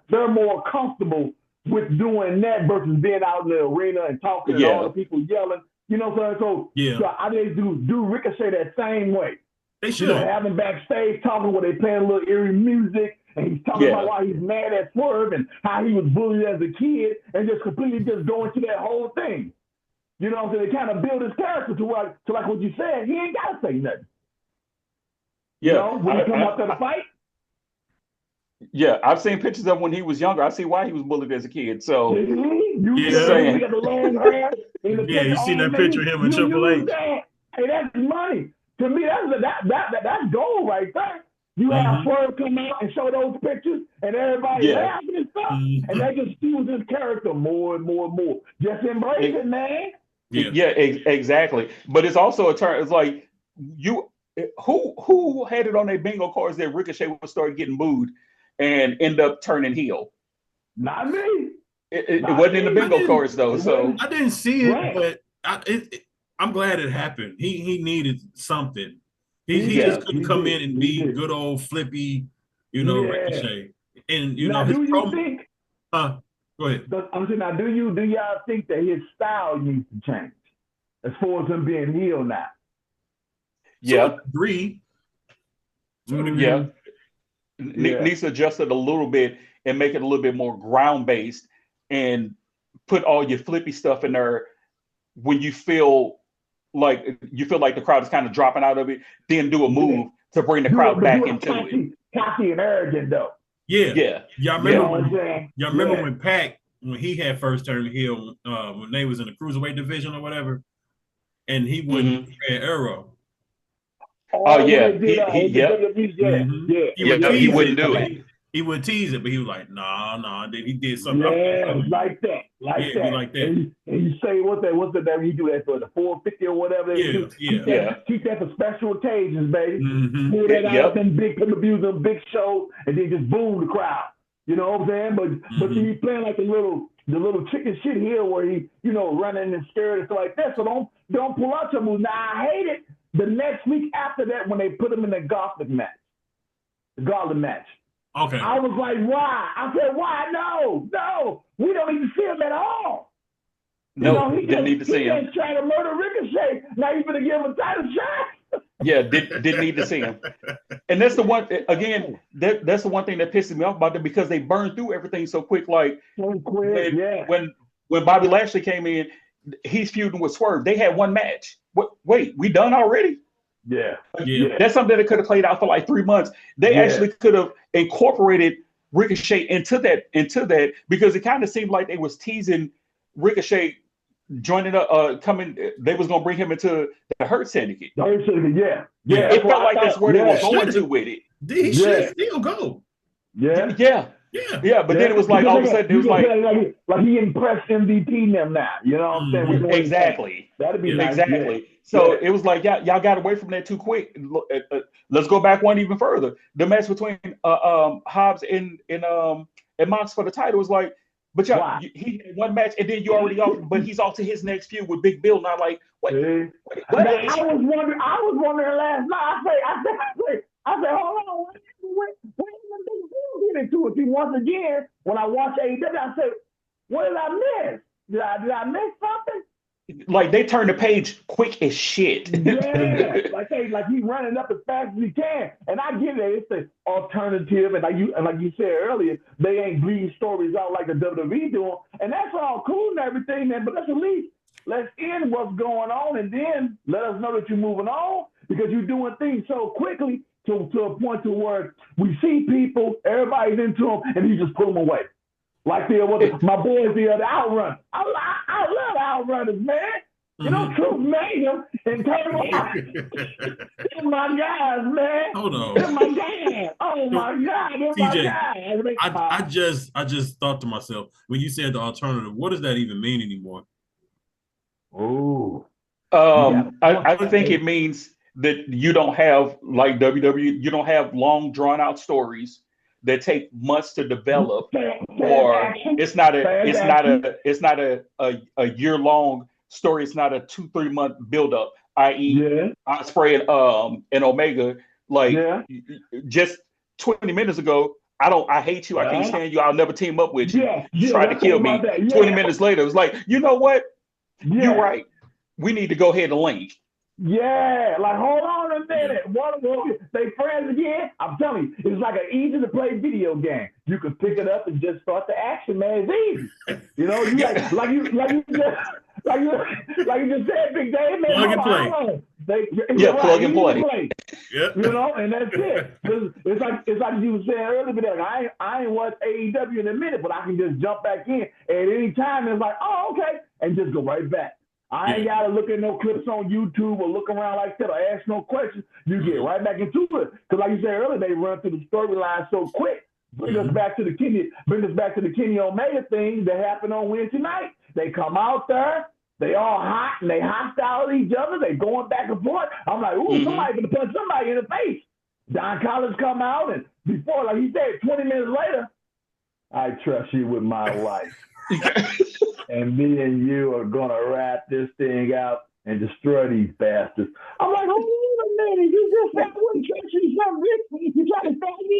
they're more comfortable with doing that versus being out in the arena and talking and all the people yelling. You know what I'm saying? So I think do Ricochet that same way. They should have him backstage talking where they playing a little eerie music, and he's talking about why he's mad at Swerve and how he was bullied as a kid, and just completely just going through that whole thing. You know, so they kind of build his character to like what you said. He ain't got to say nothing. Yeah, you know, when he come up to the fight. Yeah, I've seen pictures of when he was younger. I see why he was bullied as a kid. So he got the long hair. You seen that picture of him in Triple H? Hey, that's money. To me, that's gold right there. You have Swerve come out and show those pictures, and everybody laughing and stuff, and they just use his character more and more and more. Just embrace it, man. Yeah, exactly. But it's also a turn. It's like who had it on their bingo cards that Ricochet would start getting booed and end up turning heel? Not me. It wasn't in the bingo cards though. So I didn't see it, but I'm glad it happened. He needed something. He just couldn't come in and be good old flippy, Ricochet. And now, his do you think? Go ahead. I'm saying now, do y'all think that his style needs to change as far as him being heel now? Yeah. Agree. Yeah. Needs to adjust it a little bit and make it a little bit more ground based, and put all your flippy stuff in there when you feel like the crowd is kind of dropping out of it, then do a move to bring the crowd back into it. Cocky and arrogant though. Yeah. Y'all remember when Pac, when he had first turned heel, when they was in the cruiserweight division or whatever, and he wouldn't had Arrow. Oh yeah, he wouldn't do it. He would tease it, but he was like, nah. Then he did something. Like that. And you say what's that? That he do that for the 450 or whatever. Keep that for special occasions, baby. Pull that out in big pay-per-views and big shows, and then just boom the crowd. You know what I'm saying? But he's playing like the little chicken shit here where he running and scared and stuff like that. So don't pull out your moves. Now I hate it. The next week after that, when they put him in the gauntlet match. Okay. I was like, why? I said, why? No, we don't need to see him at all. No, didn't need to see him. He's trying to murder Ricochet. Now you're going to give him a title shot. Yeah, didn't need to see him. And that's the one, again, that's the one thing that pisses me off about them, because they burned through everything so quick. Like, when Bobby Lashley came in, he's feuding with Swerve. They had one match. Wait, we done already? Yeah. That's something that could have played out for like 3 months. They actually could have incorporated Ricochet into that, because it kind of seemed like they was teasing Ricochet joining coming. They was gonna bring him into the Hurt Syndicate. Yeah. It felt like that's where they were going to with it. He should still go. Yeah, but then it was like all of a sudden it was like he impressed MVP and them now. You know what I'm saying? Exactly. That'd be nice. Exactly. So it was like y'all got away from that too quick. Let's go back one even further. The match between Hobbs and Mox for the title was like, but he had one match and then you already off, but he's off to his next feud with Big Bill. Not like what? I was wondering last night. I said, hold on, when did Big Bill get into it? See, once again, when I watch AEW, I said, what did I miss? Did I miss something? Like they turn the page quick as shit. like he's running up as fast as he can, and I get it. It's an alternative, and like you said earlier, they ain't bleeding stories out like the WWE doing, and that's all cool and everything, man. But let's end what's going on, and then let us know that you're moving on, because you're doing things so quickly to a point to where we see people, everybody's into them, and you just pull them away. Like my boys the Outrun. I love Outrunners, man. You know, Truth made them and turned them out. They're my guys, man. Hold on. They're my guys. Oh my God, they're TJ, my guys. I just thought to myself, when you said the alternative, what does that even mean anymore? Oh. I think it means that you don't have, like WWE, you don't have long drawn out stories that take months to develop, or it's not a year long story. It's not a 2-3 month build up, i.e. Ospreay and Omega, like just 20 minutes ago. I hate you. I can't stand you. I'll never team up with you. You tried to kill me. 20 minutes later, it was like, you know what? You're right. We need to go ahead and link. Yeah, like hold on a minute. One of them, they friends again. I'm telling you, it's like an easy to play video game. You can pick it up and just start the action, man. It's easy. You know, you like you just said, Big Dave, man. Plug and play. Plug and play. Yep. You know, and that's it. It's like you were saying earlier, but I ain't watched AEW in a minute, but I can just jump back in at any time. And it's like, oh, okay, and just go right back. I ain't got to look at no clips on YouTube or look around like that or ask no questions. You get right back into it. Because like you said earlier, they run through the storyline so quick. Bring us back to the Kenny Omega thing that happened on Wednesday night. They come out there. They all hot and they hostile at each other. They going back and forth. I'm like, ooh, somebody gonna punch somebody in the face. Don Collins come out, and before, like he said, 20 minutes later, I trust you with my life. And me and you are going to wrap this thing out and destroy these bastards. I'm like, hold on a minute. You just said I wouldn't trust you something. You trying to stab me?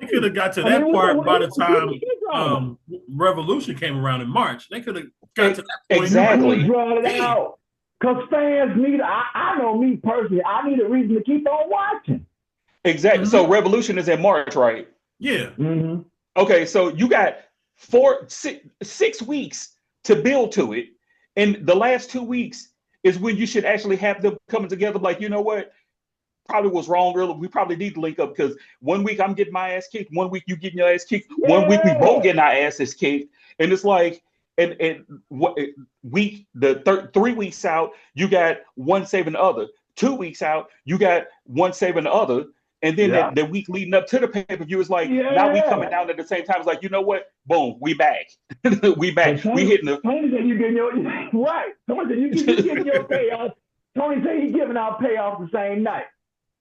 They could have got to that part by the time Revolution came around in March. They could have got to that point. Exactly. Draw it out. Because fans need, I know me personally, I need a reason to keep on watching. Exactly. So Revolution is in March, right? Yeah. Okay, so you got 6 weeks to build to it. And the last 2 weeks is when you should actually have them coming together. Like, you know what? Probably was wrong earlier. We probably need to link up because 1 week I'm getting my ass kicked. 1 week you getting your ass kicked. 1 week we both getting our asses kicked. And it's like, and 3 weeks out, you got one saving the other. 2 weeks out, you got one saving the other. And then the week leading up to the pay-per-view is like, now we coming down at the same time. It's like, you know what? Boom, we back. We back. We hitting the... Tony said you getting your... Right. Tony said you getting your payoff. Tony said he giving out payoff the same night.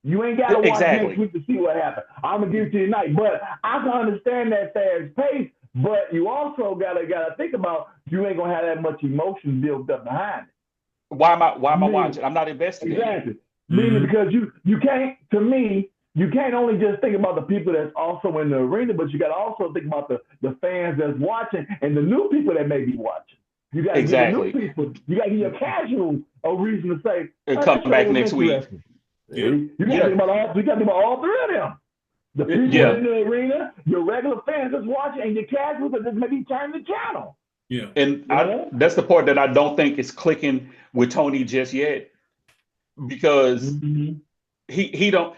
You ain't got to watch next week to see what happened. I'm going to give it to you tonight. But I can understand that fast pace, but you also got to think about you ain't going to have that much emotion built up behind it. Why am I watching? I'm not invested. Exactly. Meaning because you can't, to me, you can't only just think about the people that's also in the arena, but you got to also think about the fans that's watching and the new people that may be watching. You got to give the new people, you got to give your casual a reason to say, come back next week. You got to think about all three of them. The people in the arena, your regular fans that's watching, and your casuals that just maybe turn the channel. Yeah. And that's the part that I don't think is clicking with Tony just yet, because he don't.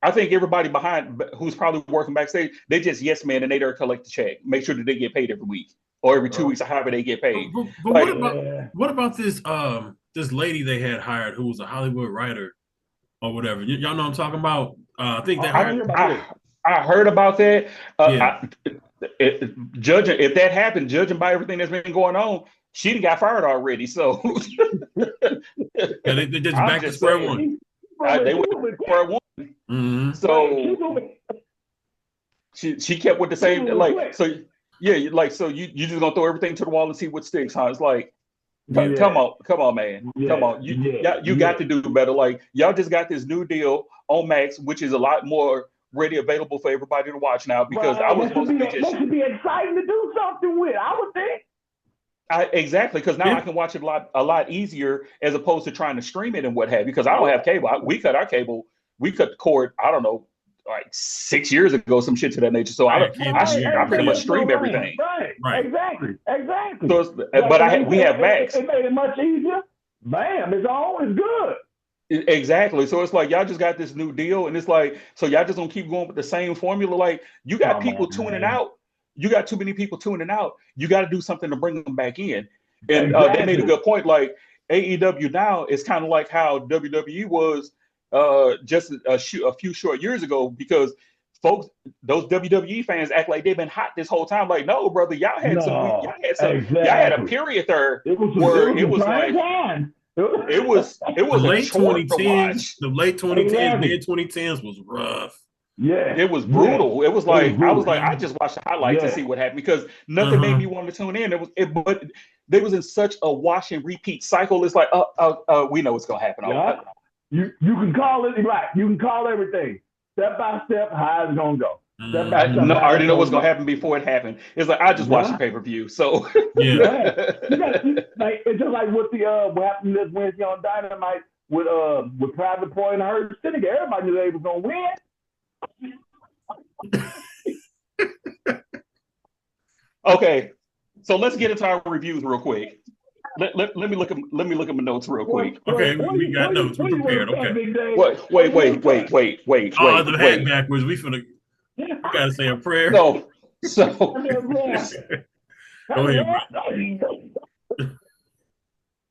I think everybody behind who's probably working backstage, they just yes man, and they there to collect the check, make sure that they get paid every week or every 2 weeks, or however they get paid. But what about this this lady they had hired who was a Hollywood writer or whatever? Y'all know what I'm talking about? I think they hired. I heard about that. Judging if that happened, judging by everything that's been going on, she done got fired already. So they just back to square one. They went to square one. So she kept with the same so you just gonna throw everything to the wall and see what sticks, huh? It's like come on, man. Come on. You got to do better. Like y'all just got this new deal on Max, which is a lot more ready available for everybody to watch now, because I was supposed to be that should be exciting to do something with, I would think. Exactly, because now I can watch it a lot easier as opposed to trying to stream it and what have you. Because I don't have cable. We cut our cable. We cut the cord. I don't know, like 6 years ago, some shit to that nature. So I pretty much stream everything. Right. Exactly. So, we have Max. It made it much easier. Bam! It's always good. Exactly. So it's like y'all just got this new deal, and it's like, so y'all just gonna keep going with the same formula. Like you got people tuning out you got too many people tuning out. You got to do something to bring them back in. And Exactly. they made a good point. Like AEW now is kind of like how WWE was just a few short years ago, because folks, those WWE fans act like they've been hot this whole time. Like, no, brother, y'all had a period there where it was like it was the a late chore to 2010s, watch. the late 2010s, mid 2010s was rough. Yeah, it was brutal. It was like I was like, Yeah. I just watched the highlights to see what happened, because nothing made me want to tune in. But they was in such a wash and repeat cycle. It's like, we know what's gonna happen. Yeah. You can call it right. You can call everything step by step how it's gonna go. Step by step, I already know what's gonna happen before it happened. It's like I just watched the pay-per-view. So like it's just like with the what happened this Wednesday on Dynamite with Private Party and Hurt Syndicate. Everybody knew they was gonna win. Okay, so let's get into our reviews real quick. Let me look at my notes real quick. Okay, we got notes. We're prepared. Okay. Wait. Oh, the hat backwards. We gotta say a prayer. No. So go ahead,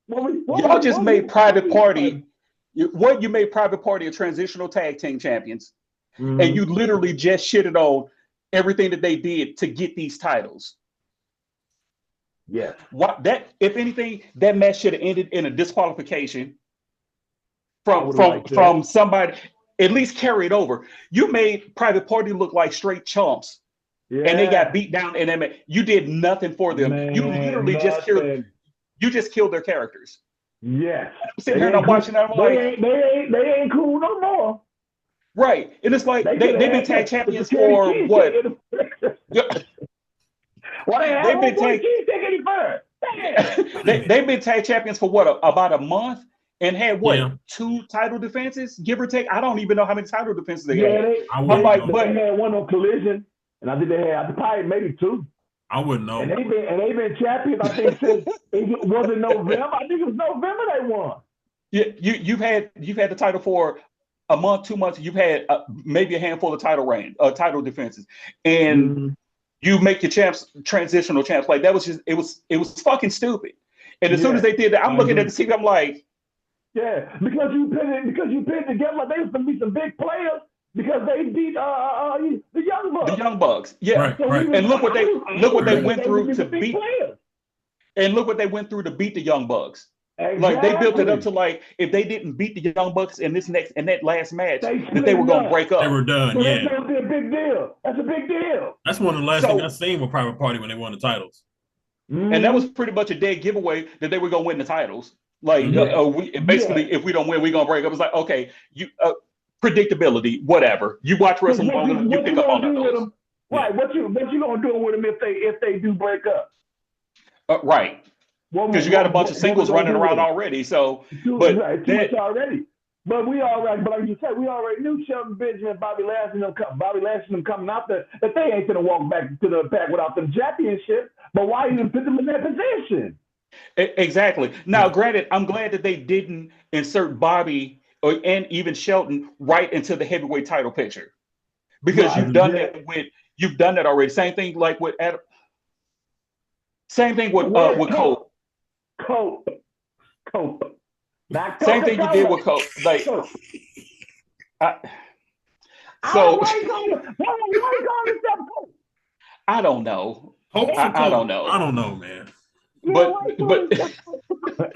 y'all just made Private Party. You made Private Party a transitional tag team champions, and you literally just shitted on everything that they did to get these titles. Yeah. If anything, that match should have ended in a disqualification from somebody. At least carry it over. You made Private Party look like straight chumps, and they got beat down. And you did nothing for them. You literally just killed their characters. Yes. I'm sitting here and I'm watching that. I'm like, they ain't cool no more. Right, and it's like they've been tag champions for what? They've been tag champions for what, about a month, and had what, 2 title defenses, give or take. I don't even know how many title defenses they had. They had one on Collision, and I think they had probably maybe 2. I wouldn't know. And they've been champions, I think, since it wasn't November. I think it was November they won. Yeah, you've had the title for a month, 2 months. You've had maybe a handful of title defenses, and you make your champs transitional champs. Like, that was just it was fucking stupid. And as soon as they did that, I'm looking at the TV, I'm like, yeah, because you put it together like they was gonna be some big players, because they beat the Young Bucks. The Young Bucks, yeah. Right, so right. And look what they went through to beat. Players. And look what they went through to beat the Young Bucks. Exactly. Like, they built it up to, like, if they didn't beat the Young Bucks in that last match, that they were gonna break up. They were done. Yeah, that's gonna be a big deal. That's a big deal. That's one of the last things I seen with Private Party when they won the titles. And that was pretty much a dead giveaway that they were gonna win the titles. Like, if we don't win, we're gonna break up. It's like, okay, predictability, whatever. You watch wrestling long enough, you pick up on those. Right. What you gonna do with them if they do break up? Right. Because you got a bunch of singles running around already. So, too much already. But we already, but like you said, we already knew Shelton Benjamin, Bobby Lashley, them coming out there, that they ain't gonna walk back to the back without them championships. But why even put them in that position? Exactly. Now, granted, I'm glad that they didn't insert Bobby and even Shelton right into the heavyweight title picture, because you've done that already. Same thing like with Adam. Same thing with Cole. Cope. Same thing you did with Cope. Like, so why you calling yourself Cope? I don't know. I don't know. I don't know, man. But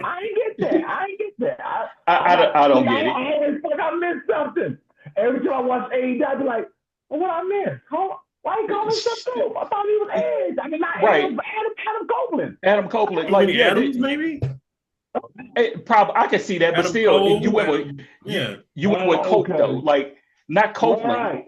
I ain't get that. I don't get it. I always feel like I missed something. Every time I watch AEW, I be like, well, what I missed? Why you calling himself Cope? I thought he was Edge. I mean, not Adam Copeland. Adam Copeland. Like, Adams, maybe? Probably, I can see that, but Adam still, Cole, you went with Cope though, like, not Copeland,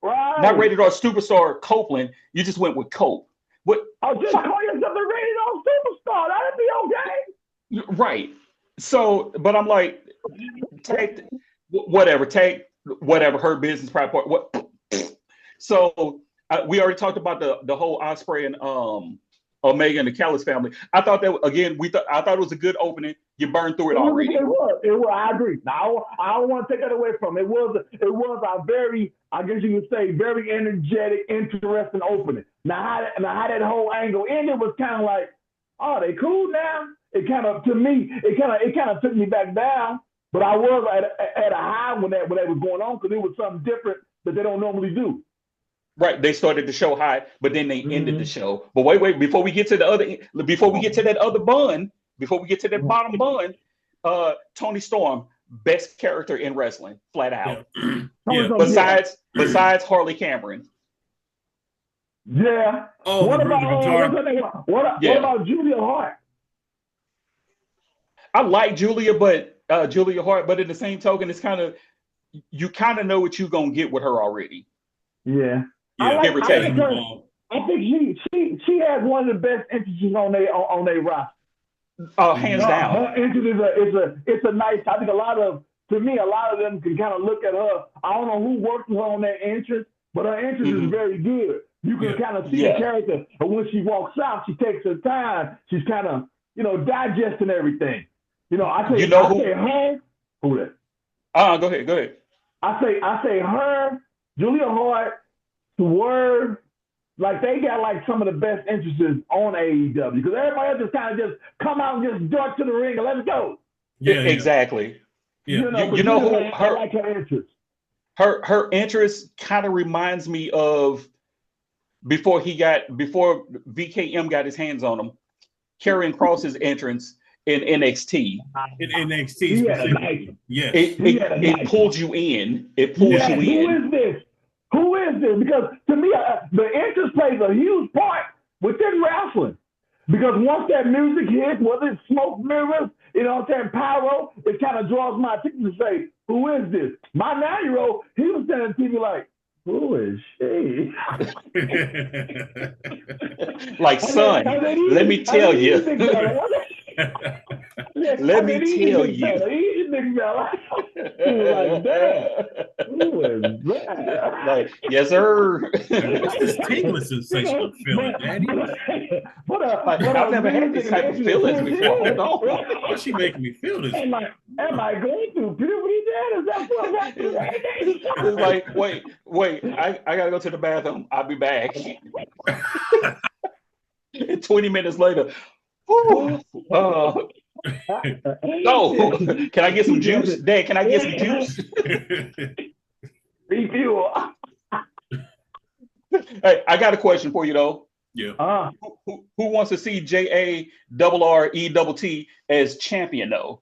right? Not Rated R Superstar Copeland. You just went with Cope. What? I'll just call yourself the Rated R Superstar. That'd be okay. Right. So, but I'm like, take whatever, her business part. What? So we already talked about the whole Ospreay and Omega and the Callis family. I thought that again. I thought it was a good opening. You burned through it already. It was. I agree. Now I don't want to take that away from it. It was a very, I guess you could say, very energetic, interesting opening. Now how that whole angle ended was kind of like, oh, they cool now. It kind of, to me, it kind of took me back down. But I was at a high when that was going on because it was something different that they don't normally do. Right, they started the show high, but then they ended the show. But wait, before we get to that other bun, before we get to that bottom bun, Tony Storm, best character in wrestling, flat out. Yeah. Besides Harley Cameron. Yeah. Oh, what about Julia Hart? I like Julia Hart, but in the same token, it's kind of, you kind of know what you're gonna get with her already. Yeah. Yeah, I think she has one of the best entrances on their roster. Hands down. Her entrance is a nice. I think a lot of them can kind of look at her. I don't know who worked with her on that entrance, but her entrance is very good. You can kind of see the character, but when she walks out, she takes her time. She's kind of digesting everything. I say her. Who that? Go ahead. I say her, Julia Hart, Swerve, like they got like some of the best entrances on AEW because everybody else just kind of just come out and just dart to the ring and let's go. Yeah, exactly. Yeah. I like her entrance. Her entrance kind of reminds me of before VKM got his hands on him, Karrion Kross's entrance in NXT. In NXT specifically. Yes. It pulls you in. It pulls you in. Who is this? Because to me, the entrance plays a huge part within wrestling. Because once that music hits, whether it's smoke mirrors, pyro, it kind of draws my attention to say, who is this? My 9-year-old, he was standing at TV like, who is she? Like, son, let me tell you. Let me tell you. Easy big fella. Like, damn. Who is that? Like, yes, sir. What's this tingling sensation I'm feeling, Daddy? I've never had this type of feelings before. Hold on. Why's she making me feel this? Am I going through puberty, Dad? Is that what I'm actually? It's like, wait, I gotta go to the bathroom. I'll be back. 20 minutes later. No, can I get some juice? Dad, can I get some juice? Refuel. Hey, I got a question for you though. Yeah. Who wants to see JARRETT as champion though?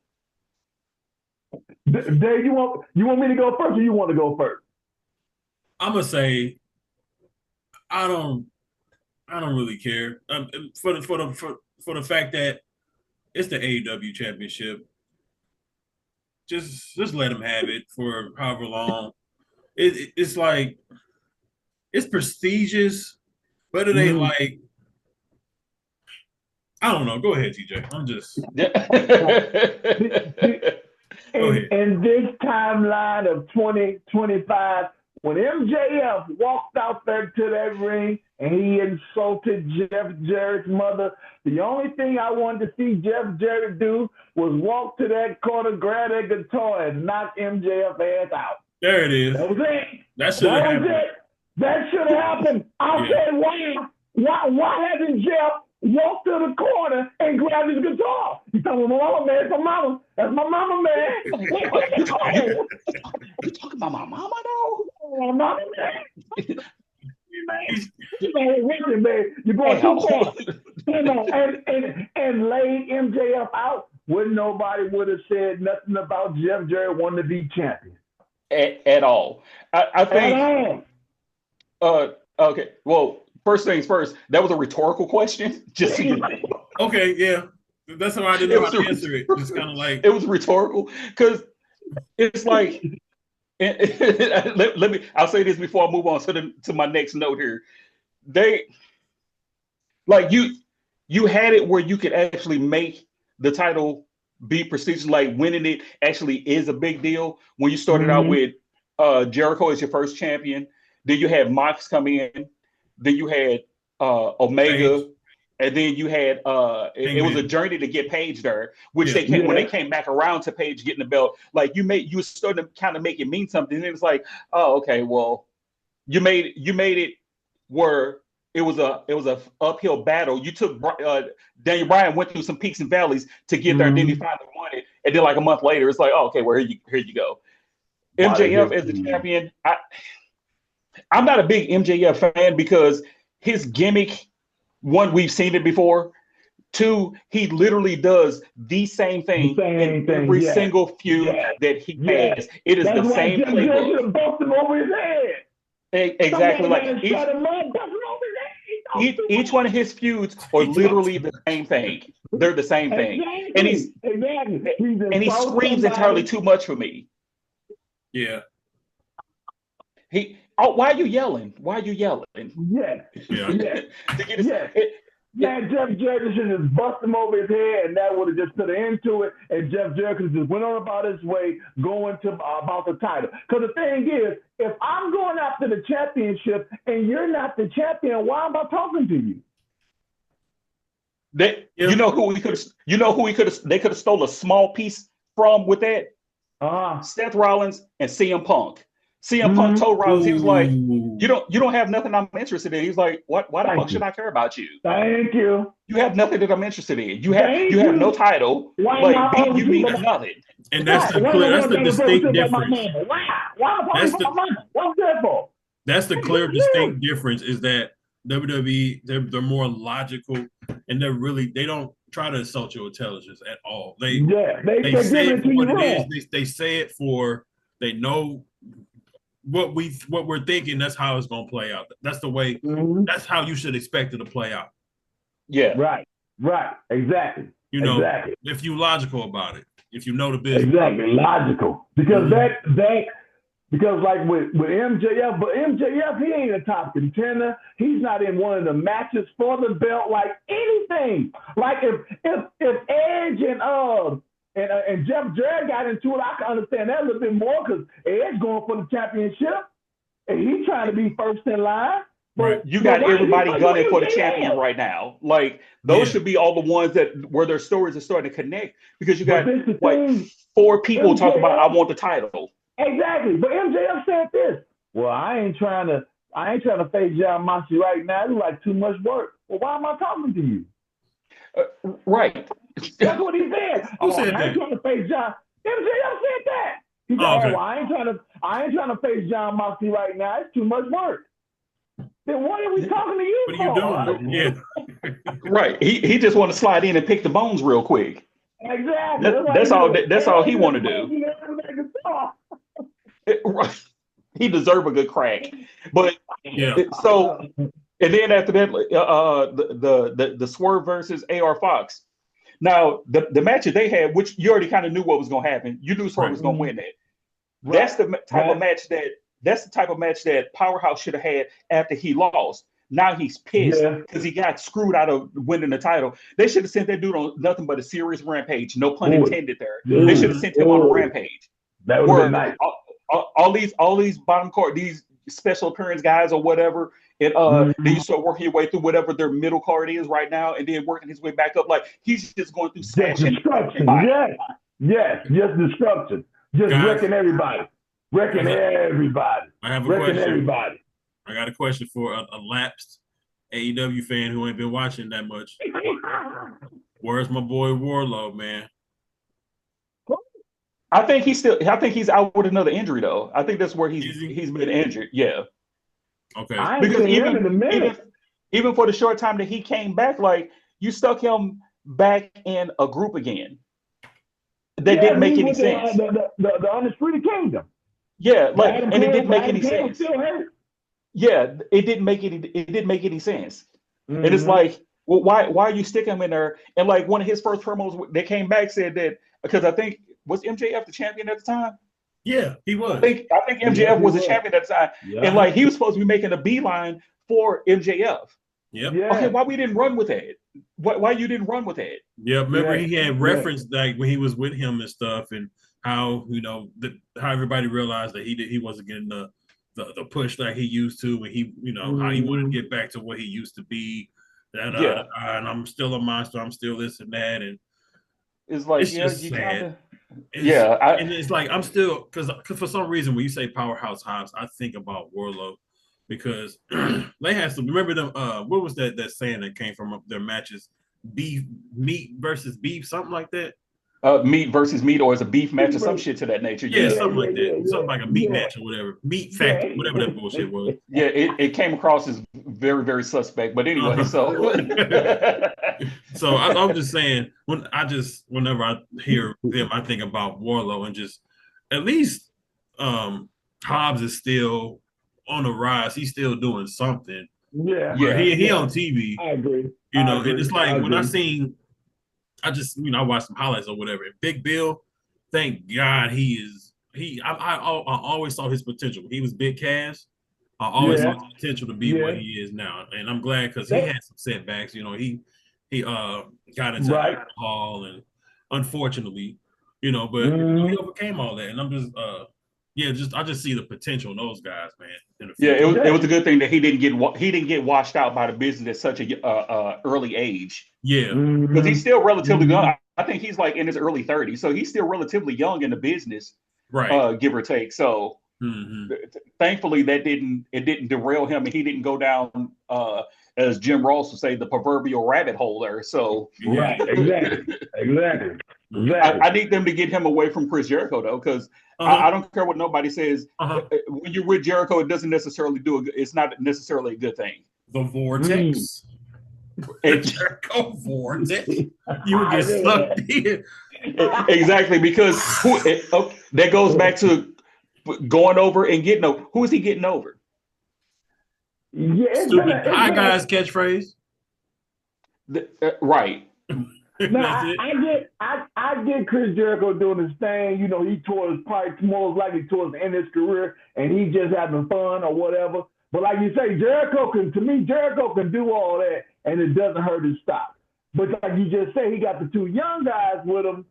Dave, you want me to go first, or you want to go first? I'm gonna say I don't really care for the fact that it's the AEW championship. Just let them have it for however long. It's like it's prestigious, but it ain't like, I don't know. Go ahead, TJ. I'm just in this timeline of 2025, when MJF walked out there to that ring and he insulted Jeff Jarrett's mother, the only thing I wanted to see Jeff Jarrett do was walk to that corner, grab that guitar, and knock MJF ass out. There it is. That was it. That should have happened. That should have happened. I said, why hasn't Jeff walked to the corner and grabbed his guitar? You talking about my mama, man? It's my mama. That's my mama, man. You talking about my mama though? My mama, man. Man, you're going too far. And laid MJF out when nobody would have said nothing about Jeff Jarrett wanting to be champion. At all. I think. Okay. Well, first things first. That was a rhetorical question. Just okay. Yeah. That's how I didn't know how to answer it. Just kind of like it was rhetorical because it's like. Let me. I'll say this before I move on to my next note here. They like you had it where you could actually make the title be prestigious. Like winning it actually is a big deal. When you started out with Jericho as your first champion, then you had Mox come in, then you had Omega, And then you had it was a journey to get Paige there, which they came when they came back around to Paige getting the belt. Like you were starting to kind of make it mean something. And it was like, oh, okay, well, you made it where it was a uphill battle. You took Daniel Bryan went through some peaks and valleys to get there, and then he finally won it. And then like a month later, it's like, oh, okay, well here you go. MJF as the champion. I'm not a big MJF fan because his gimmick. One, we've seen it before. Two, he literally does the same thing in every single feud that he has. It is the same playbook. Bust him over his head. Exactly. Like each one of his feuds are literally the same thing. They're the same thing. And he screams entirely too much for me. Yeah. Why are you yelling? Why are you yelling? Jeff Jarrett should just bust him over his head, and that would have just put an end to it. And Jeff Jarrett just went on about his way, going to about the title. Because the thing is, if I'm going after the championship and you're not the champion, why am I talking to you? You know who they could have stole a small piece from with that? Seth Rollins and CM Punk. CM Punk told Rollins, he was like, you don't have nothing I'm interested in. He's like, why the fuck should I care about you? Thank you. You have nothing that I'm interested in. You have no title. You mean nothing. And that's the distinct difference. Why what's that for? That's the clear distinct difference is that WWE, they're more logical and they don't try to insult your intelligence at all. They say it for what it is. They say it for they know what we're thinking. That's how it's gonna play out. That's the way. That's how you should expect it to play out. Yeah. Right. Exactly. If you logical about it, if you know the business. Exactly. Logical. Because because like with MJF, but MJF, he ain't a top contender. He's not in one of the matches for the belt, like anything. Like if Edge and Jeff Jarrett got into it, I can understand that a little bit more because Edge going for the championship and he's trying to be first in line. But you got everybody gunning for the champion right now. Like those should be all the ones where their stories are starting to connect because you got four people talking about I want the title. Exactly. But MJF said this. Well, I ain't trying to face John Moxley right now. It's like too much work. Well, why am I talking to you? Right. That's what he said. Who said I ain't trying to face John. MJF said that. He said, well, I ain't trying to face John Moxley right now. It's too much work. Then what are we talking to you for? What are you doing? Yeah. Right. He just want to slide in and pick the bones real quick. Exactly. That's all he want to do. He deserve a good crack. But so and then after that, the Swerve versus AR Fox. Now the match that they had, which you already kind of knew what was going to happen. You knew Swerve was going to win that. Right. That's the type of match that Powerhouse should have had after he lost. Now he's pissed because he got screwed out of winning the title. They should have sent that dude on nothing but a serious rampage. No pun intended there. They should have sent him on a rampage. That would be nice. All these bottom card, these special appearance guys or whatever, and then you start working your way through whatever their middle card is right now, and then working his way back up. Like he's just going through destruction. Yes, just destruction. Just wrecking everybody. Everybody. I have a question. I got a question for a lapsed AEW fan who ain't been watching that much. Where's my boy Warlow, man? I think he's out with another injury though. I think that's where he's been injured. Yeah. Okay. Because even for the short time that he came back, like you stuck him back in a group again. That didn't make any sense. The Undisputed Kingdom. Yeah, like and it didn't make any sense. Yeah, it didn't make any sense. And it's like, well, why are you sticking him in there? And like one of his first promos, they came back said that because I think was MJF the champion at the time. Yeah, he was. I think MJF was the champion at the time, and like he was supposed to be making a beeline for MJF. Yep. Yeah. Okay, why we didn't run with that? Why you didn't run with that? Yeah, remember he had referenced like when he was with him and stuff, and how how everybody realized that he wasn't getting the push like he used to, and he how he wanted to get back to what he used to be, And I'm still a monster. I'm still this and that, and it's like, it's yeah, just you sad. kind of, And it's like I'm still because for some reason when you say Powerhouse Hobbs, I think about Warlow because they had some. Remember them? What was that saying that came from their matches? Meat versus beef, something like that. meat versus meat, or it's a beef match or some shit to that nature. Yeah, Yeah, something like that. Something like a meat match or whatever. Meat factory, whatever that bullshit was. yeah. It came across as very, very suspect. But anyway, so So I'm just saying whenever I hear them, I think about Warlow and just at least Hobbs is still on the rise. He's still doing something. Yeah, But he on TV. I agree. And it's like when I watched some highlights or whatever. And Big Bill, thank God I always saw his potential. He was big cash. I always saw his potential to be what he is now, and I'm glad because he had some setbacks. He got into alcohol and unfortunately, but he overcame all that, and I'm just I just see the potential in those guys, man. it was a good thing that he didn't get washed out by the business at such a early age. Yeah, because he's still relatively young. I think he's like in his early 30s, so he's still relatively young in the business, right? Give or take. So. Thankfully, that didn't derail him, and he didn't go down, as Jim Ross would say, the proverbial rabbit hole there. So, exactly. I need them to get him away from Chris Jericho though, because I don't care what nobody says. When you're with Jericho, it doesn't necessarily it's not necessarily a good thing. The vortex. The Jericho vortex. You would get sucked in. Exactly, because that goes back to going over and getting over. Who is he getting over? Yeah, stupid hi guys catchphrase. Right. No, I get Chris Jericho doing his thing. He probably most likely towards the end of his career, and he just having fun or whatever. But like you say, Jericho can do all that, and it doesn't hurt his stop. But like you just said, he got the two young guys with him.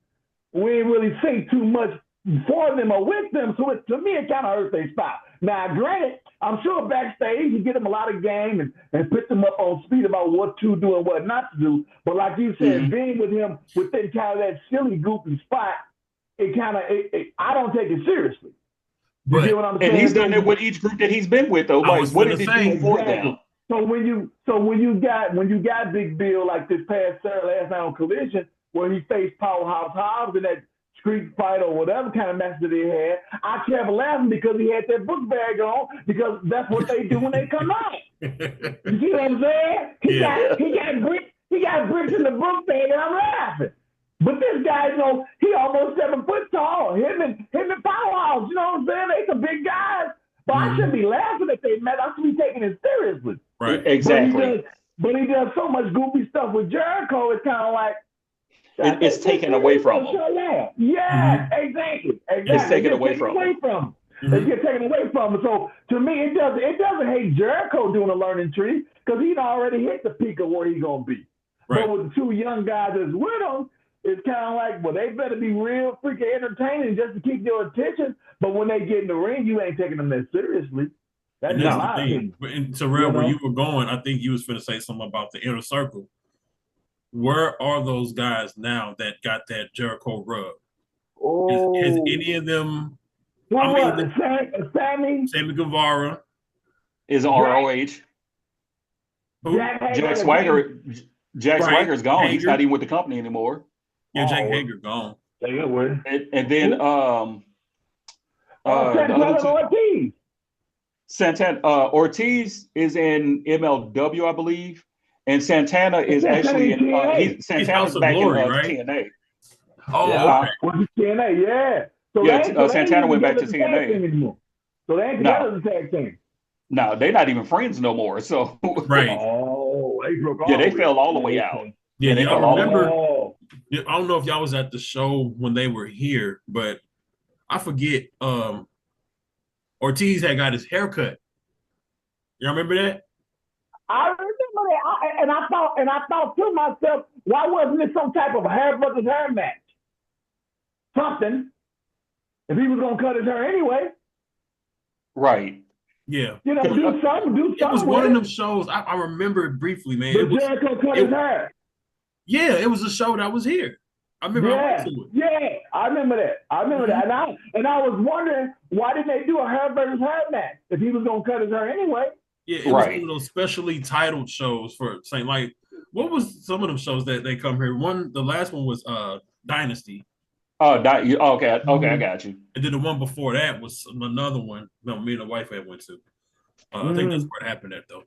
We ain't really say too much for them or with them, so to me it kind of hurts their stop. Now, granted, I'm sure backstage you get them a lot of game and put them up on speed about what to do and what not to do. But like you said, being with him within kind of that silly, goofy spot, I don't take it seriously. You get what I'm saying? And he's done it with each group that he's been with, though. Like, what did he do for them? So when you got Big Bill like this past Saturday last night on Collision, where he faced Powerhouse Hobbs in that street fight or whatever kind of match that he had, I kept laughing because he had that book bag on, because that's what they do when they come out. You see what I'm saying? He got bricks in the book bag, and I'm laughing. But this guy, he almost 7 foot tall. Him and Powerhouse, you know what I'm saying? They some big guys. But I shouldn't be laughing if they met. I should be taking it seriously. Right. Exactly. But he does so much goofy stuff with Jericho. It's kind of like it's taken away from him. Yeah, exactly. It's taken away from him. They get taken away from him. So to me, it doesn't hate Jericho doing a learning tree, because he'd already hit the peak of where he's gonna be. Right. But with the two young guys that's with him, it's kind of like, well, they better be real freaking entertaining just to keep your attention. But when they get in the ring, you ain't taking them that seriously. That's just my opinion. And Tarrell, where you were going, I think you was going to say something about the inner circle. Where are those guys now that got that Jericho rub? Has any of them? Sammy Guevara is ROH. Jack Swagger. Jack Swagger's gone. Hager. He's not even with the company anymore. Yeah, Jack Hager gone. And then Ortiz. Santana Ortiz is in MLW, I believe, and Santana is actually in Santana's back in TNA. Oh, okay. TNA, yeah. So Santana went back to TNA. So they ain't together as a tag team. No, they're not even friends no more. So right. They broke off. Yeah, they fell all the way out. Yeah, they fell all the way out. I don't know if y'all was at the show when they were here, but I forget. Ortiz had got his hair cut. Y'all remember that? I remember that, and I thought to myself, why wasn't it some type of hair versus hair match? Something. If he was gonna cut his hair anyway. Right. Yeah. You know, do something. It was one of them shows. I remember it briefly, man. But Jericho cut his hair. Yeah, it was a show that was here. I remember I went to it. Yeah, I remember that. And I was wondering, why didn't they do a hair versus hair match if he was gonna cut his hair anyway? Yeah, it was one of those specially titled shows for saying, like, what was some of them shows that they come here? The last one was Dynasty. Okay, I got you. And then the one before that was another one. No, me and the wife had went to. I think that's where it happened at though.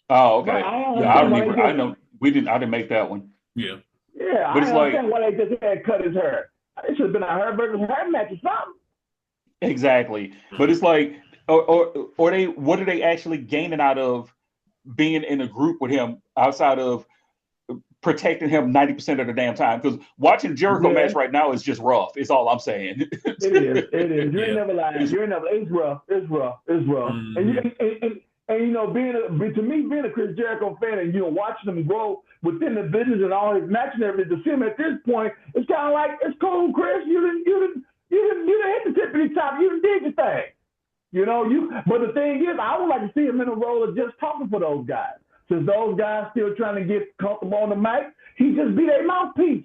Oh, okay. I know I didn't make that one. Yeah. Yeah, but I don't understand why they just had cut his hair. It should have been a hair versus hair match or something. Exactly. But it's like, or what are they actually gaining out of being in a group with him outside of protecting him 90% of the damn time? Because watching Jericho match right now is just rough. It's all I'm saying. It is. You ain't never lying. It's rough. Mm-hmm. And you know, being a Chris Jericho fan and, you know, watching him grow within the business and all his matches and everything, to see him at this point, it's kind of like, it's cool, Chris. You didn't hit the tip of the top. You didn't did your thing. You know, but the thing is, I would like to see him in a role of just talking for those guys. Since those guys still trying to get comfortable on the mic, he just be their mouthpiece.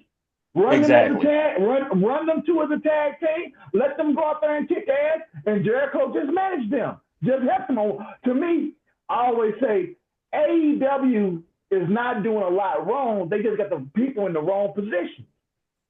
Run them to as a tag team, let them go out there and kick ass, and Jericho just manage them. Just help them. To me, I always say AEW is not doing a lot wrong. They just got the people in the wrong position.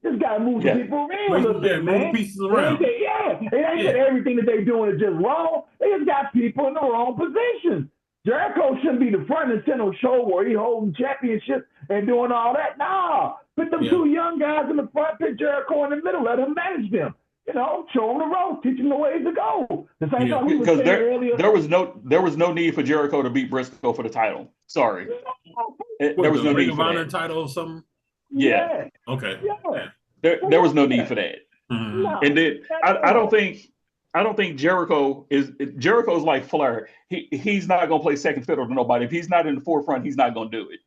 Just got to move the people around a little bit, man. Move pieces around. It ain't that everything that they're doing is just wrong. They just got people in the wrong positions. Jericho shouldn't be the front and center show where he holding championships and doing all that. Nah, put them two young guys in the front, put Jericho in the middle, let him manage them. You know, show them the ropes, teach them the ways to go. The same thing we were saying earlier. There was no need for Jericho to beat Briscoe for the title. Sorry, there was no need for that. Title or something. Yeah. Okay. Yeah. There was no need for that. Mm-hmm. No, and then I don't think Jericho's like Flair. He's not gonna play second fiddle to nobody. If he's not in the forefront, he's not gonna do it.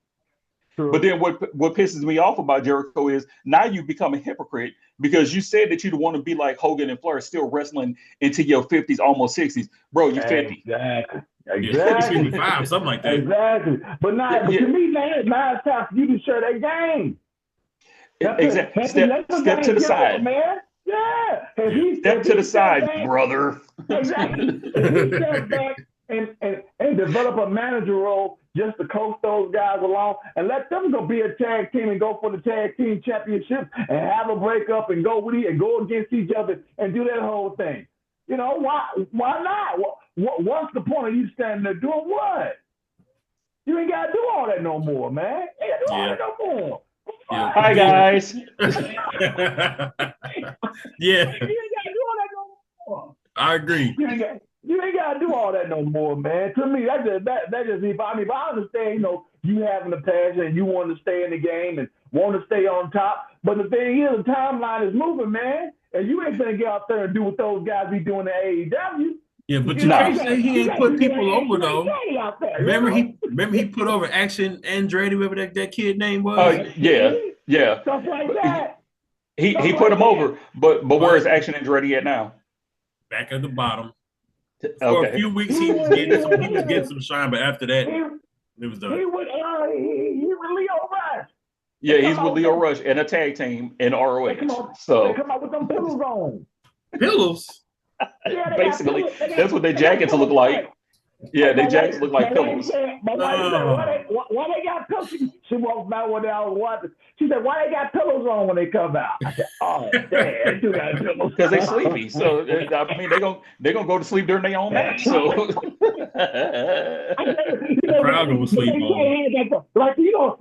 True. But then what pisses me off about Jericho is now you become a hypocrite because you said that you'd want to be like Hogan and Flair, still wrestling into your 50s, almost 60s. Bro, you're 50. Exactly. 55, something like that. Exactly. But to me, now it's time for you to share that game. Exactly. Step to the side. Man. Yeah. Step to the side, brother. Exactly. If he step back and develop a manager role just to coach those guys along and let them go be a tag team and go for the tag team championship and have a breakup and go against each other and do that whole thing. You know, why not? What's the point of you standing there doing what? You ain't got to do all that no more, man. You ain't got to do all that no more. Yeah. Hi, guys. Yeah. You ain't got to do all that no more. I agree. You ain't got to do all that no more, man. To me, that just I understand, you know, you having the passion and you want to stay in the game and want to stay on top. But the thing is, the timeline is moving, man. And you ain't going to get out there and do what those guys be doing at AEW. Yeah, but you can't say he ain't put people over, though. Remember he put over Action Andretti, whatever that kid name was? Yeah. Stuff like that. He put him over, but where is Action Andretti at now? Back at the bottom. For a few weeks, he was getting some shine, but after that, it was done. He with Leo Rush. Yeah, he's with Leo Rush and a tag team in ROH. They So come out with them pillows on. Pillows? Yeah, basically, that's what their jackets look like. Yeah, their jackets look like pillows. My wife said, why they got pillows? She walked by one day I was watching. She said, why they got pillows on when they come out? I said, oh, damn, they do got pillows. Because they sleepy. So, I mean, they're gonna go to sleep during their own match. So. The crowd gonna sleep on. Like, you know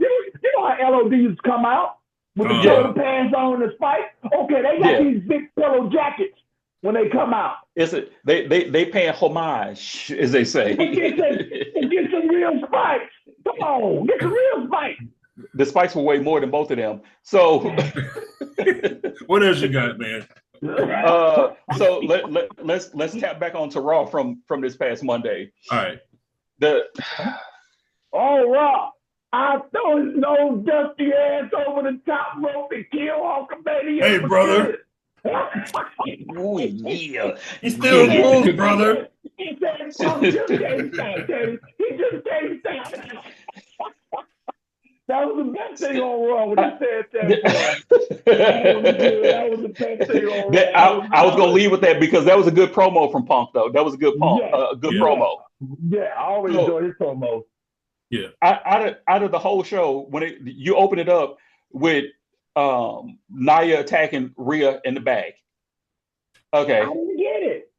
how LODs come out with the shoulder pads on the spike? Okay, they got these big pillow jackets when they come out. They paying homage, as they say. Get some real spikes. Come on, get some real spikes. The spikes will weigh more than both of them. So, what else you got, man? So let's tap back onto Raw from this past Monday. All right. Raw. I throw his no dusty ass over the top rope and kill Hulkamania. Hey, brother. Oh yeah, he's still cool, brother. He said, Punk just can't stop, Teddy. He just can't stop. That was the best thing on Raw when he said that. That was good. That was the best thing on Raw. I was gonna leave with that because that was a good promo from Punk, though. That was a good promo. Yeah, I always enjoy his promos. Yeah. Out of the whole show, when you open it up with Nia attacking Rhea in the back. Okay. I didn't get it.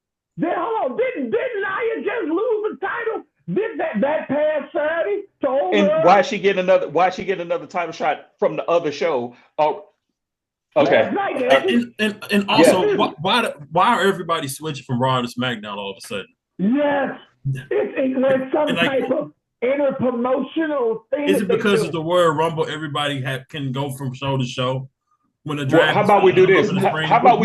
Hold on. Didn't Nia just lose the title? Did that past Saturday to over? And why she get another title shot from the other show? Oh, okay. And also, why are everybody switching from Raw to SmackDown all of a sudden? Yes, it's some type of interpromotional thing. Is it because of the word Rumble? Everybody can go from show to show. When the how about we do this? How about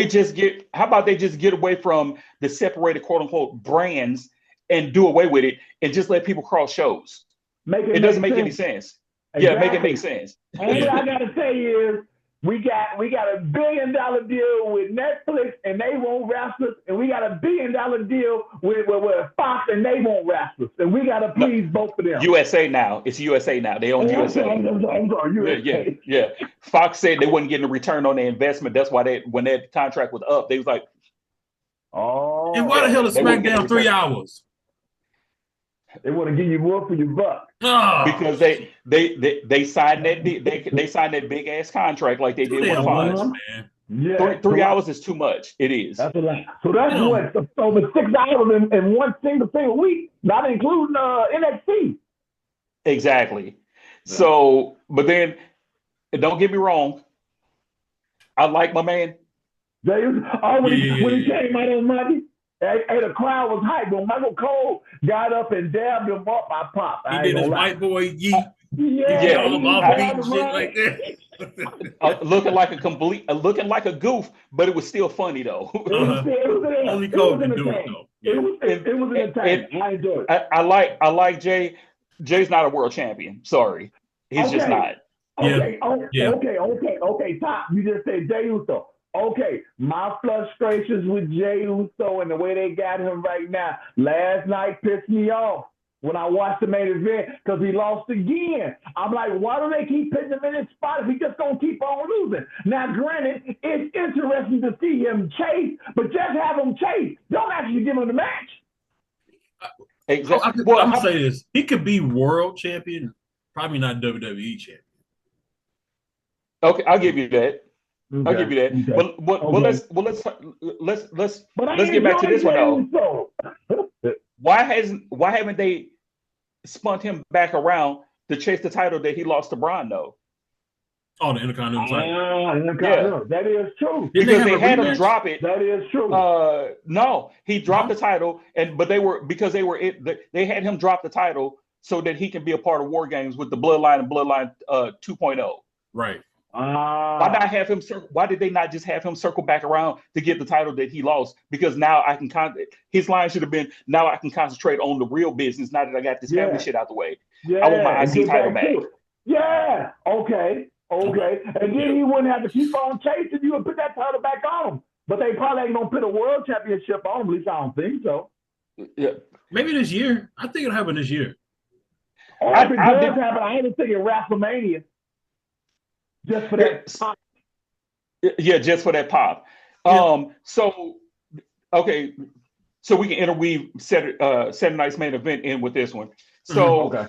they just get away from the separated quote unquote brands and do away with it and just let people cross shows? It doesn't make any sense. Exactly. Yeah, make it make sense. All I gotta say is we got $1 billion deal with Netflix and they won't wrestle us, and we got $1 billion deal with Fox and they won't wrestle us, and we gotta please both of them. USA now. It's USA now. They own USA. I'm sorry, USA. Yeah. Fox said they wasn't getting a return on their investment. That's why when that contract was up, they was like, "Oh." And why the hell is SmackDown 3 hours? They want to give you more for your buck. Because they signed that they signed that big ass contract like they did with Fox. Man. Yeah, 3 hours is too much. It is. That's a lot. So that's what over 6 hours in one single week, not including NXT. Exactly. Yeah. So, but then don't get me wrong. I like my man. When he came out on Monday. Hey, the crowd was hyped. When Michael Cole got up and dabbed him up, I popped. He did his white boy yeet. Like that. Looking like a goof, but it was still funny though. Only Cole can do it though. It was entertaining. I enjoyed it. I like Jay. Jay's not a world champion. Sorry, he's just not. Okay. Top. You just said Jey Uso. Okay, my frustrations with Jey Uso and the way they got him right now last night pissed me off when I watched the main event because he lost again. I'm like, why do they keep putting him in this spot if he just gonna keep on losing? Now, granted, it's interesting to see him chase, but just have him chase. Don't actually give him the match. Exactly. Well, I'm gonna say this: he could be world champion, probably not WWE champion. Okay, I'll give you that. Okay. I'll give you that. Okay. Let's get back to this one though. Why haven't they spun him back around to chase the title that he lost to Braun though? Oh, the Intercontinental title. That is true. Because they had him drop it. That is true. No, he dropped the title, they had him drop the title so that he can be a part of War Games with the Bloodline and Bloodline 2.0. Right. Why did they not just have him circle back around to get the title that he lost? Because now his line should have been, now I can concentrate on the real business now that I got this family shit out the way. I want my IC title back. Yeah. Okay. And then he wouldn't have to keep on chasing you and put that title back on him. But they probably ain't gonna put a world championship on him. At least I don't think so. Yeah. Maybe this year. I think it'll happen this year. Or if it does happen, I ain't thinking WrestleMania. Just for that pop. Yeah, just for that pop. Yeah. So we can interweave Saturday Night's main event in with this one. So,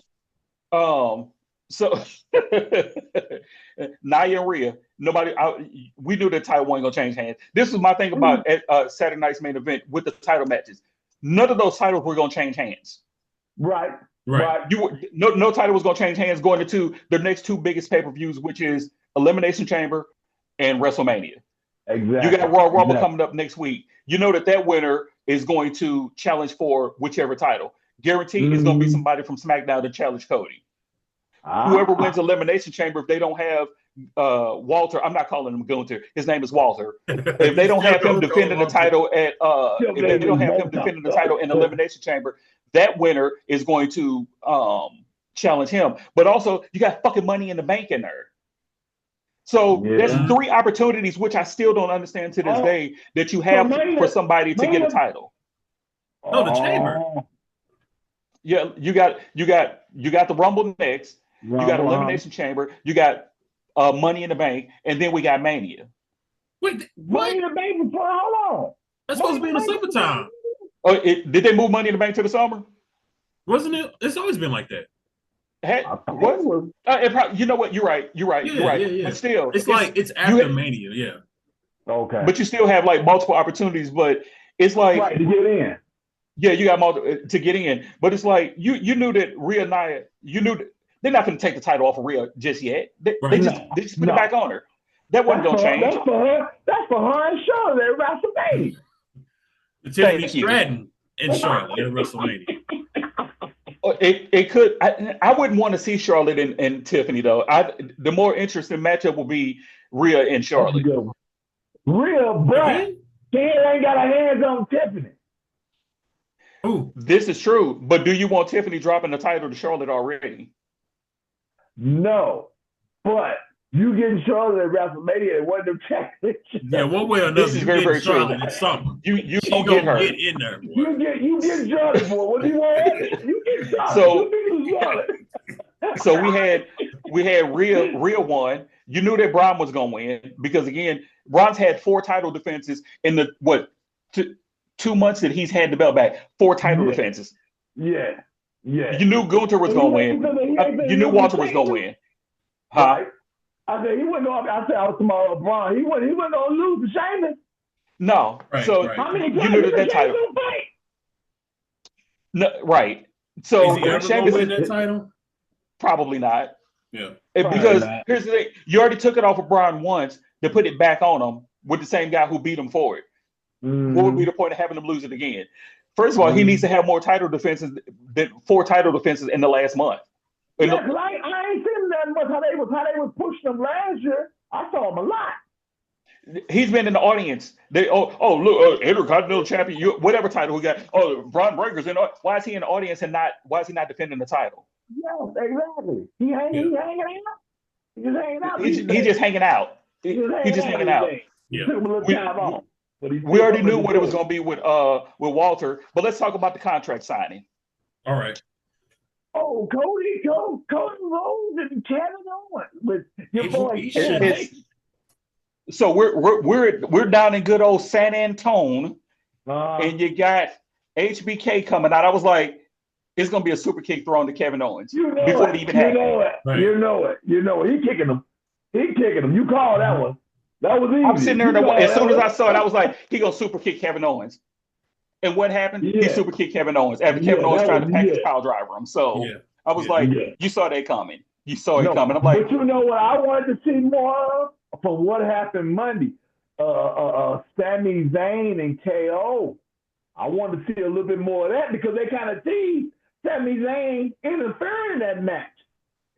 Nia and Rhea, we knew the title wasn't gonna change hands. This was my thing about Saturday Night's main event with the title matches. None of those titles were gonna change hands. Right. No title was gonna change hands going into the next two biggest pay-per-views, which is Elimination Chamber and WrestleMania. Exactly. You got Royal Rumble coming up next week. You know that winner is going to challenge for whichever title. Guaranteed it's going to be somebody from SmackDown to challenge Cody. Whoever wins Elimination Chamber, if they don't have Walter, I'm not calling him Gunther. His name is Walter. If they don't have him defending the title in Elimination Chamber, that winner is going to challenge him. But also, you got fucking Money in the Bank in there. So there's 3 opportunities, which I still don't understand to this day, that you have for somebody to get a title. No, the chamber. Yeah, you got the Rumble next. You got Elimination Chamber. You got Money in the Bank, and then we got Mania. Wait, what? Money in the Bank for how long? That's supposed to be in the summertime. Oh, did they move Money in the Bank to the summer? Wasn't it? It's always been like that. You know what? You're right. You're right. Yeah. But still, it's after Mania. Yeah. Okay. But you still have like multiple opportunities. But it's like right to get in. Yeah, you got multiple to get in. But it's like you knew that Rhea Nia. You knew that they're not going to take the title off of Rhea just yet. They just put it back on her. That wasn't going to change. That's for her. That's for her and Charlotte at WrestleMania. Tiffany Stratton and Charlotte at WrestleMania. It could. I wouldn't want to see Charlotte and Tiffany though. The more interesting matchup will be Rhea and Charlotte. Rhea, but she ain't got her hands on Tiffany. Ooh. This is true, but do you want Tiffany dropping the title to Charlotte already? No, but you getting Charlotte at WrestleMania and one of them championships. Yeah, one way or another. This is very, very true. It's something. You don't get her. Get in there. Boy. You get Charlotte for what do you want? You get Charlotte. So we had Rhea won. You knew that Braun was gonna win because again, Braun's had 4 title defenses in the 2 months that he's had the belt back. 4 title defenses. Yeah. You knew Gunther was gonna win. You knew Walter was gonna win. Huh? I said he wasn't going. I said I was tomorrow Braun. He wasn't gonna lose to Sheamus. No. Right, so right. How many you knew that title. No, right. So is he ever gonna win that title? Probably not. Yeah. Because here's the thing: you already took it off of Braun once to put it back on him with the same guy who beat him for it. Mm-hmm. What would be the point of having him lose it again? First of all, he needs to have more title defenses than 4 title defenses in the last month. Yeah, because I ain't seen that much how they was pushing him last year. I saw him a lot. He's been in the audience. Look, Intercontinental Champion, whatever title he got. Oh, Braun Breaker's in. Why is he in the audience and why is he not defending the title? Yeah, exactly. He hanging out. He's just hanging out. He's just hanging out. He's just hanging out. Yeah. Took him a little time off. We already knew what it was going to be with Walter, but let's talk about the contract signing. All right. Oh, Cody Rhodes and Kevin Owens with your boy. So we're down in good old San Antone, and you got HBK coming out. I was like, it's going to be a super kick thrown to Kevin Owens before it even happened. You know it. He kicking him. You call that one. That was easy. I'm sitting there, as soon as I saw it, I was like, he gonna super kick Kevin Owens. And what happened? He super kicked Kevin Owens after Kevin Owens tried to package power driver him. So I was like, you saw that coming. You saw it coming. I'm like, but you know what I wanted to see more of from what happened Monday? Sami Zayn and KO. I wanted to see a little bit more of that because they kind of teased Sami Zayn interfering in that match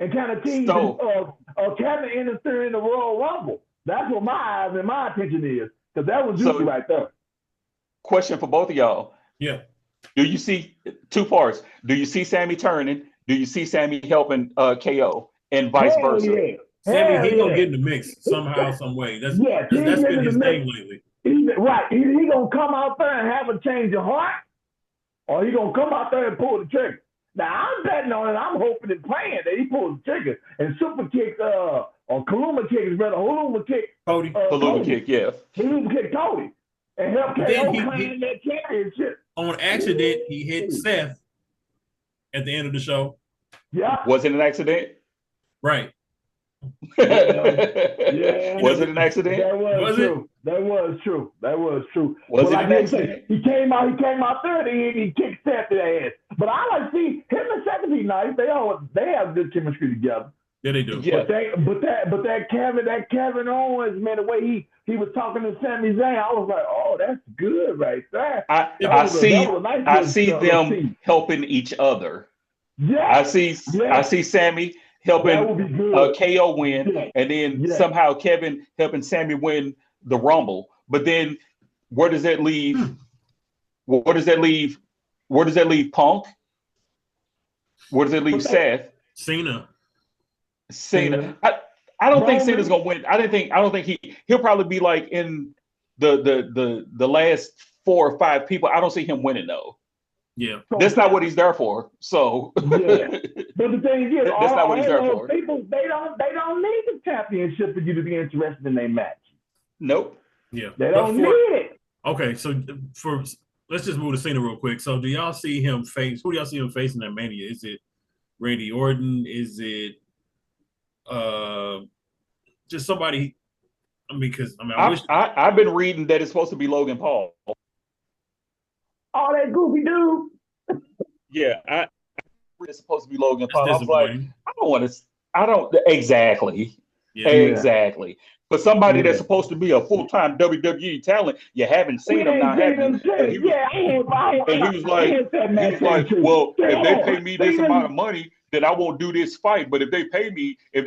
and kind of teased Kevin interfering in the Royal Rumble. That's what my eyes and my attention is, because that was juicy right there. Question for both of y'all. Yeah. Do you see 2 parts? Do you see Sami turning? Do you see Sami helping KO and vice versa? Yeah. Sami, he gonna get in the mix somehow, some way. That's been his thing lately. He gonna come out there and have a change of heart, or he gonna come out there and pull the trigger. Now I'm betting on it. I'm hoping and praying that he pulls the trigger and super kick or Kaluma kick is better. Haluma kick Cody. Haluma kick, yeah. Haluma kick Cody and help KO claim that championship. On accident, he hit Seth at the end of the show. Yeah. Was it an accident? Right. Yeah. Was it an accident? That was true. That was true. Was it an accident? He came out there and he kicked Seth to the ass. But I like to see him and Seth be nice. They have good chemistry together. Yeah, they do. Yeah. But that Kevin Owens, man, the way he was talking to Sami Zayn, I was like, oh, that's good right there. I see them helping each other. Yeah. I see Sami helping KO win, and then somehow Kevin helping Sami win the Rumble. But then where does that leave? Where does that leave Punk? Where does it leave Seth? Cena. I don't think Cena's gonna win. I don't think he'll probably be like in the last 4 or 5 people. I don't see him winning though. Yeah. So That's not what he's there for. So yeah. But the thing is, that's not what he's there for. people they don't need the championship for you to be interested in their match. Nope. Yeah. They don't need it. Okay, so let's just move to Cena real quick. So do y'all see him face? Who do y'all see him facing at Mania? Is it Randy Orton? Is it just somebody? I mean, because I've been reading that it's supposed to be Logan Paul. Oh, that goofy dude. Yeah, it's supposed to be Logan Paul. I was like, I don't exactly. Yeah. Exactly. But somebody that's supposed to be a full-time WWE talent, you haven't seen him now, have you? And he was like, well, if they pay me this amount of money, then I won't do this fight. But if they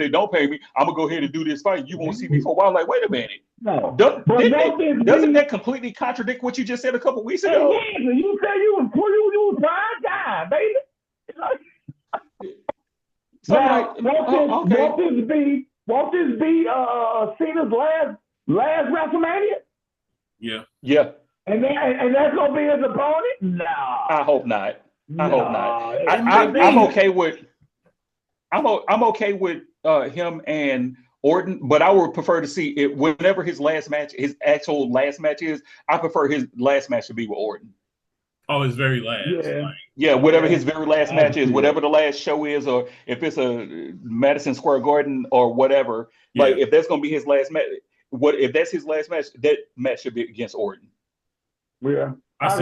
don't pay me, I'm gonna go ahead and do this fight. You won't see me for a while. Like, wait a minute. No. Doesn't that completely contradict what you just said a couple weeks ago? Exactly. You said you was prime time, baby. Won't this be Cena's last WrestleMania? Yeah. Yeah. And that's gonna be his opponent? No. I hope not. I'm okay with him and Orton, but I would prefer to see it whenever his actual last match is. I prefer his last match to be with Orton. Oh, his very last. Yeah, whatever his very last match is, whatever the last show is, or if it's a Madison Square Garden or whatever. Yeah. Like if that's gonna be his last match, if that's his last match, that match should be against Orton. Yeah. I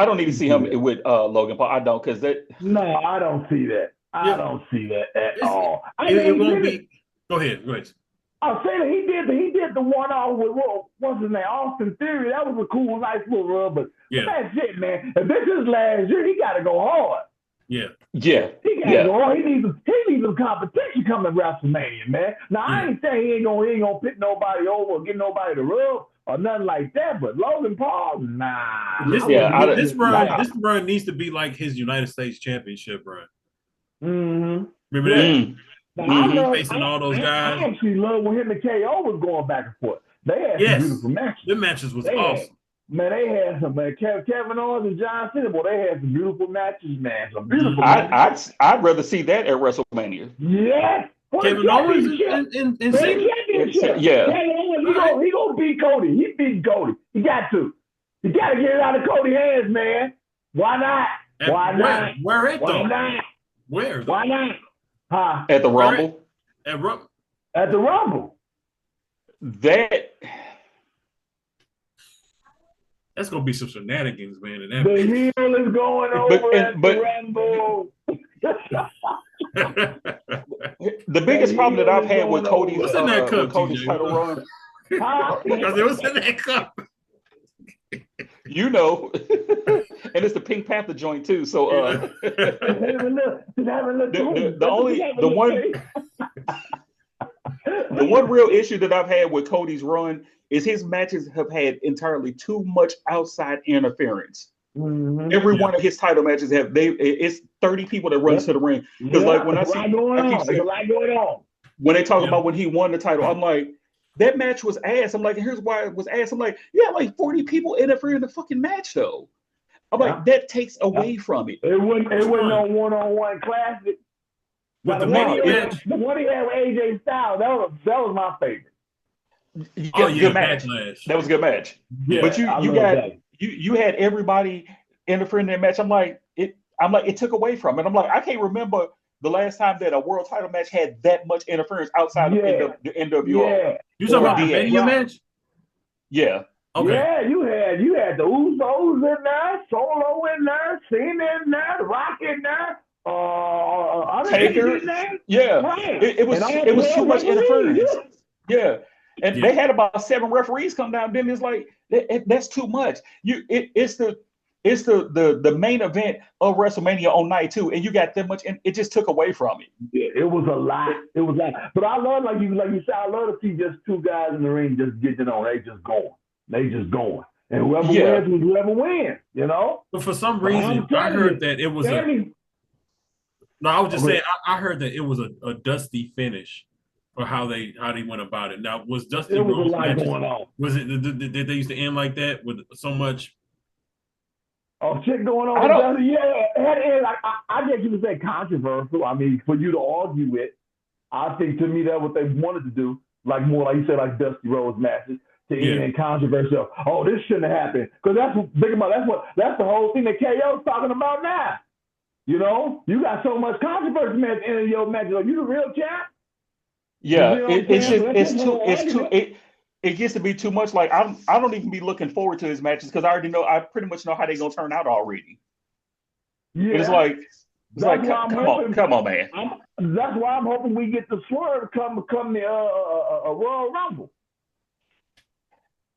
don't need to see him with Logan Paul. I don't, because that. No, I don't see that. I don't see that at all. It won't be. Go ahead. I'll say that he did the one off with what's his name, Austin Theory. That was a cool, nice little rub. But that's it, man. If this is last year, he got to go hard. Yeah. He got to go hard. He needs some competition coming to WrestleMania, man. Now I ain't saying he ain't gonna pick nobody over or get nobody to rub or nothing like that. But Logan Paul, nah. This run needs to be like his United States Championship run. Mm-hmm. Remember that? Now, facing all those guys. I actually love when him and KO was going back and forth. They had some beautiful matches. The matches was awesome. They had some, man. Kevin Owens and John Cena, boy, they had some beautiful matches, man. Some beautiful matches. I'd rather see that at WrestleMania. Yes. Kevin Owens and Cena. Yeah. Kevin Owens, he gonna beat Cody. He beat Cody. He got to. You got to get it out of Cody's hands, man. Why not? Why not? Where it though? Why not? Where? Why not? Huh? At the Rumble? At the Rumble. That's gonna be some shenanigans, man. The heel is going over at the Rumble. The biggest problem that I've had with Cody's title run. What's in that cup? You know, and it's the Pink Panther joint too. So the one real issue that I've had with Cody's run is his matches have had entirely too much outside interference. Mm-hmm. Every one of his title matches it's 30 people that run to the ring. Because like when there's a lot going on. When they talk about when he won the title, I'm like, that match was ass. I'm like, here's why it was ass. I'm like, you had like 40 people interfere in the fucking match though. I'm like, that takes away from it. It wasn't no one-on-one classic. But the one he had with AJ Styles, that was my favorite. Good match. That was a good match. Yeah, but you had everybody interfering in that match. I'm like, it took away from it. I'm like, I can't remember the last time that a world title match had that much interference outside of the NWO. Yeah. You talking about the Mania match? Yeah. Okay. Yeah, you had the Usos in there, Solo in there, Cena in there, The Rock in there, Taker. Yeah. Right. It was too much interference. Yeah. And they had about 7 referees come down. Then it's like that's too much. It's the main event of WrestleMania on night 2, and you got that much, and it just took away from it. Yeah, it was a lot. But I love, like you said, I love to see just 2 guys in the ring just getting on. They just going. And whoever wins, whoever wins, you know? But for some reason, I heard that it was I was just saying, I heard that it was a dusty finish for how they went about it. Now, was Dusty Rhodes a lot going on? Was it, did they used to end like that with so much? Oh, shit going on. I don't. Yeah, I guess you would say controversial. I mean, for you to argue it, I think to me that's what they wanted to do. Like more like you said, like Dusty Rhodes matches to end in controversial. Oh, this shouldn't have happened. Because that's the whole thing that KO's talking about now. You know, you got so much controversy man, at the end of your match. Like, you the real champ. Yeah, You know it gets to be too much. Like I don't even be looking forward to his matches because I pretty much know how they're gonna turn out already. Yeah. It's like come on, man. That's why I'm hoping we get the Swerve come the Royal Rumble.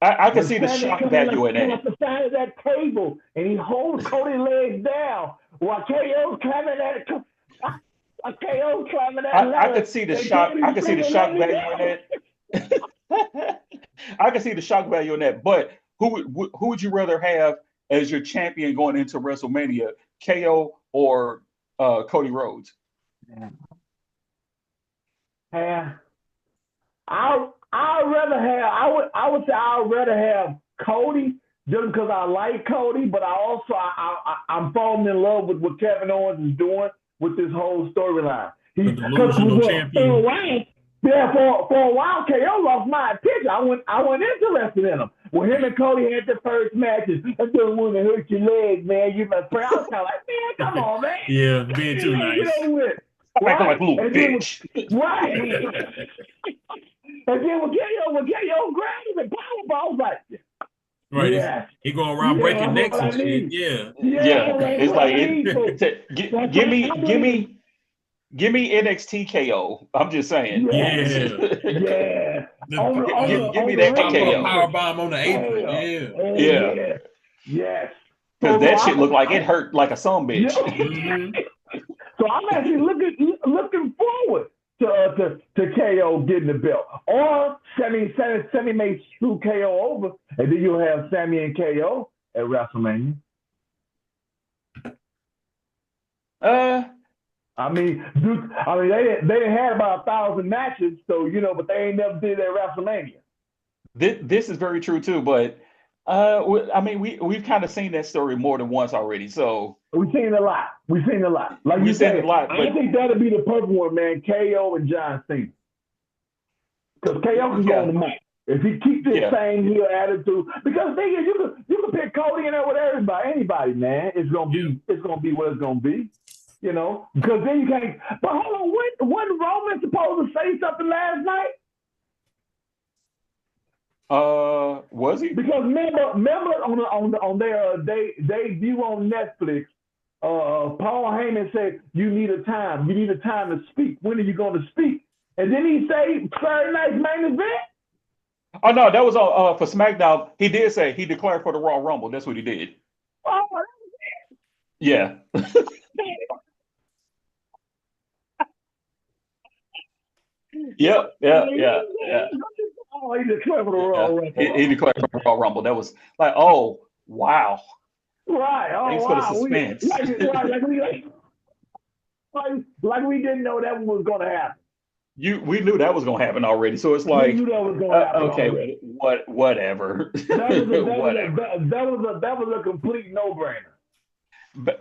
I can see the shock value in at the side of that table, and he holds Cody's legs down while KO's climbing at it. KO's climbing at I could see the shock. I can see the shock value in that. I can see the shock value in that. But who would you rather have as your champion going into WrestleMania, KO or Cody Rhodes? I would say I'd rather have Cody just because I like Cody, but I'm falling in love with what Kevin Owens is doing with this whole storyline. He's a delusional champion. For a while, KO lost my attention. I wasn't interested in him. When him and Cody had the first matches, I don't want to hurt your leg, man. You my friend. I was kind of like, man, come on, man. Yeah, being too nice. Get over it. Like a little bitch. Right. And then when KO grabbed him and powerball, I was like, right, yeah. He going around breaking necks and shit. Yeah. It's like give me NXT KO. I'm just saying. Yeah. Give me that KO. Power bomb on the apron. Yeah. Yes. Because that shit looked like it hurt like a son bitch. So I'm actually looking forward to KO getting the belt. Or Sammy may screw KO over, and then you'll have Sammy and KO at WrestleMania. I mean, they didn't have about 1,000 matches, so but they ain't never did it at WrestleMania. This is very true too, but I mean, we've kind of seen that story more than once already. So we've seen it a lot. Like you said, I think that'll be the perfect one, man. KO and John Cena, because KO can go on the mic if he keeps this same heel attitude. Because thing is, you can pick Cody in there with anybody, man. It's gonna be what it's gonna be. Because then you can't. But hold on, wasn't Roman supposed to say something last night? Was he? Because remember on their debut on Netflix, Paul Heyman said you need a time to speak. When are you going to speak? And then he say Saturday night's main event. Oh no, that was for SmackDown. He did say he declared for the Royal Rumble. That's what he did. Oh, that was it. Yeah. Yeah. Oh, he declared for the Royal Rumble. He declared for the Royal Rumble. That was like, oh wow. Right. Oh, thanks wow. for the suspense. Like we didn't know that was going to happen. We knew that was going to happen already. So it's like, we knew that was going to happen okay, already. Whatever. That was a complete no-brainer.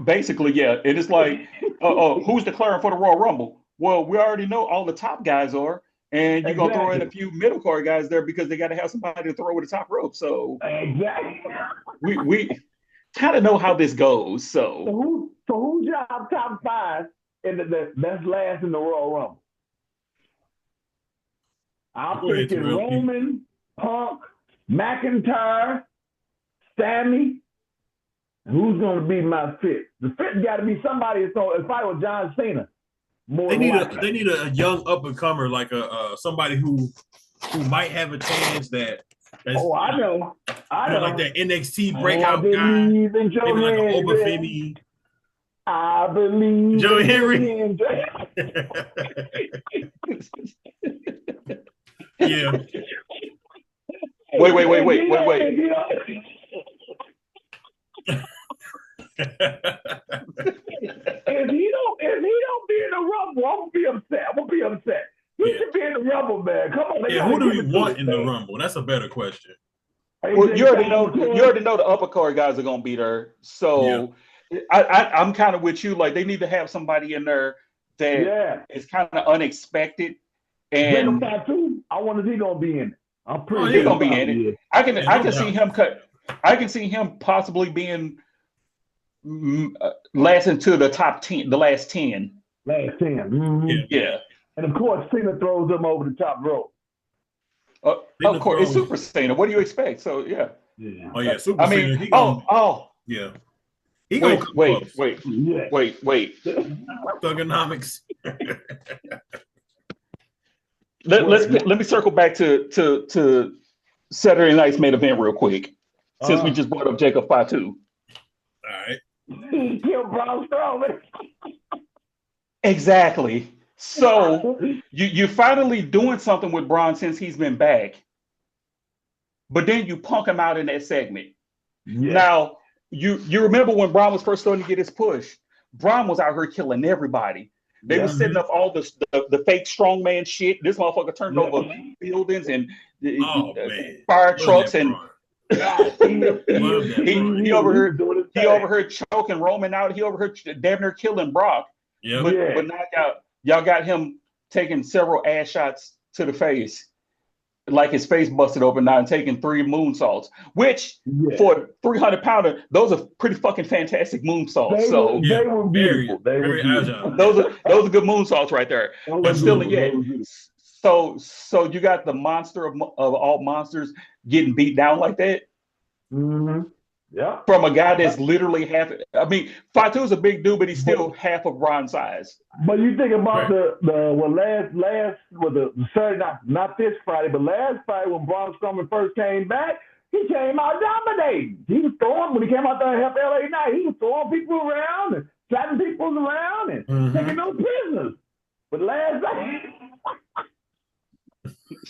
Basically, yeah. And it's like, who's declaring for the Royal Rumble? Well, we already know all the top guys are, and you're gonna throw in a few middle card guys there because they got to have somebody to throw over the top rope. So exactly, we kind of know how this goes. So who's your top five in that's last in the Royal Rumble? I'm thinking Roman, Punk, McIntyre, Sammy. Who's going to be my fifth? The fifth got to be somebody that's going to fight with John Cena. They need a young up and comer, like somebody who might have a chance I know like that NXT breakout guy, maybe like an Obafemi. I believe Joe Henry. Yeah. Wait. If he don't be in the Rumble, I'm gonna be upset. He should be in the Rumble, man. Come on. Yeah, who do we want in the Rumble? That's a better question. Well, you already know the upper card guys are gonna be there. So I'm kind of with you. Like they need to have somebody in there that is kind of unexpected. And I wonder if he's gonna be in it. I'm pretty sure he's gonna be in it. I can see him cut. I can see him possibly being last into the top 10, the last 10. Last 10. Mm-hmm. Yeah. And of course, Cena throws him over the top rope. Of course, it's Super Cena. What do you expect? So yeah. Oh yeah, Super Cena. Yeah. He wait. Thugonomics. Let me circle back to Saturday night's main event real quick, since we just brought up Jacob Fatu. All right. He killed Braun Strowman. Exactly. So you're finally doing something with Braun since he's been back, but then you punk him out in that segment. Yeah. Now you remember when Braun was first starting to get his push? Braun was out here killing everybody. They were setting up all the fake strongman shit. This motherfucker turned over buildings and fire trucks and he overheard choking Roman out. He overheard damn near killing Brock. But now y'all got him taking several ass shots to the face, like his face busted open now, and taking 3 moonsaults, which for a 300-pounder, those are pretty fucking fantastic moonsaults. They were beautiful. Very agile. Those are good moonsaults right there. But still, so you got the monster of all monsters getting beat down like that. Mm-hmm. Yeah. From a guy that's literally half. I mean, Fatu's a big dude, but he's still half of Braun's size. But you think about the Saturday, not this Friday, but last Friday when Braun Strowman first came back, he came out dominating. He was throwing, when he came out there and helped LA Knight, he was throwing people around and slapping people around and taking no prisoners. But last night.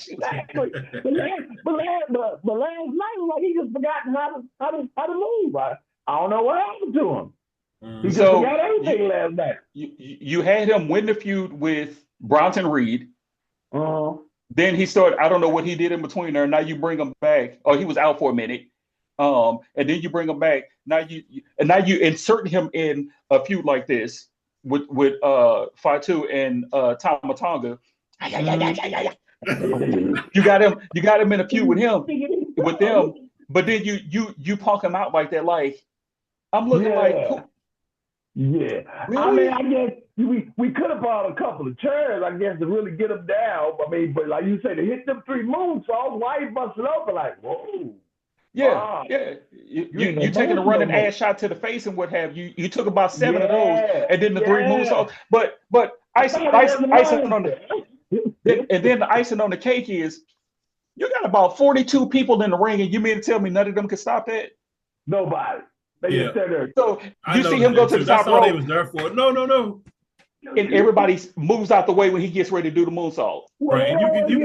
Exactly. But last night was like he just forgot how to move. I don't know what happened to him. He just forgot everything last night. You had him win the feud with Bronson Reed. Then he started. I don't know what he did in between there. Now you bring him back. Oh, he was out for a minute. And then you bring him back. Now you insert him in a feud like this with Fatu and Tama Tonga. You got him in a feud with them, but then you punk him out like that. Like I'm looking like, really? I mean, I guess we could have brought a couple of chairs, I guess, to really get him down. I mean, but like you say, to hit them 3 moonsaults, why he busted open like, whoa. Yeah. You taking a running ass shot to the face and what have you. You took about 7 of those, and then the 3 moonsaults. But icing on the. And then the icing on the cake is you got about 42 people in the ring, and you mean to tell me none of them can stop that? Nobody. They just stand there. So you see him go to the top rope. That's all they was there for. No. And everybody moves out the way when he gets ready to do the moonsault. Right, and you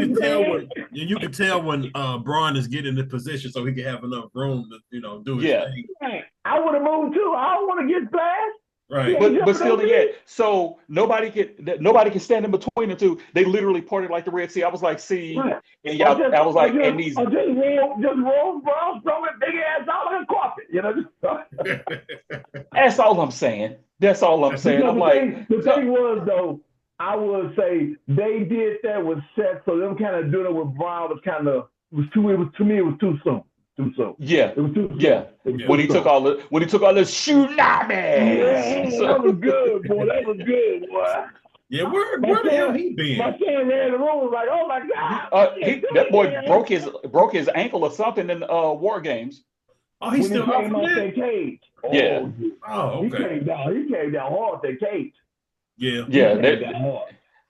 can tell when Braun is getting in position so he can have enough room to do his thing. I would have moved too. I don't want to get flashed. Right, but still, so nobody can stand in between the two. They literally parted like the Red Sea. I was like, and y'all, I was like, and these just roll Braun Strowman big ass out like a carpet, That's all I'm saying. I'm like, the thing was though, I would say they did that with Seth, so them kind of doing it with Braun was to me it was too soon. Yeah. It was too soon. When he took all the tsunamis. Yeah, that was good, boy. Yeah, where the hell he been? My son ran the room was like, oh my God. That boy broke his ankle or something in War Games. Oh, he's still came out that cage. Yeah. Oh, okay. He came down hard that cage. Yeah.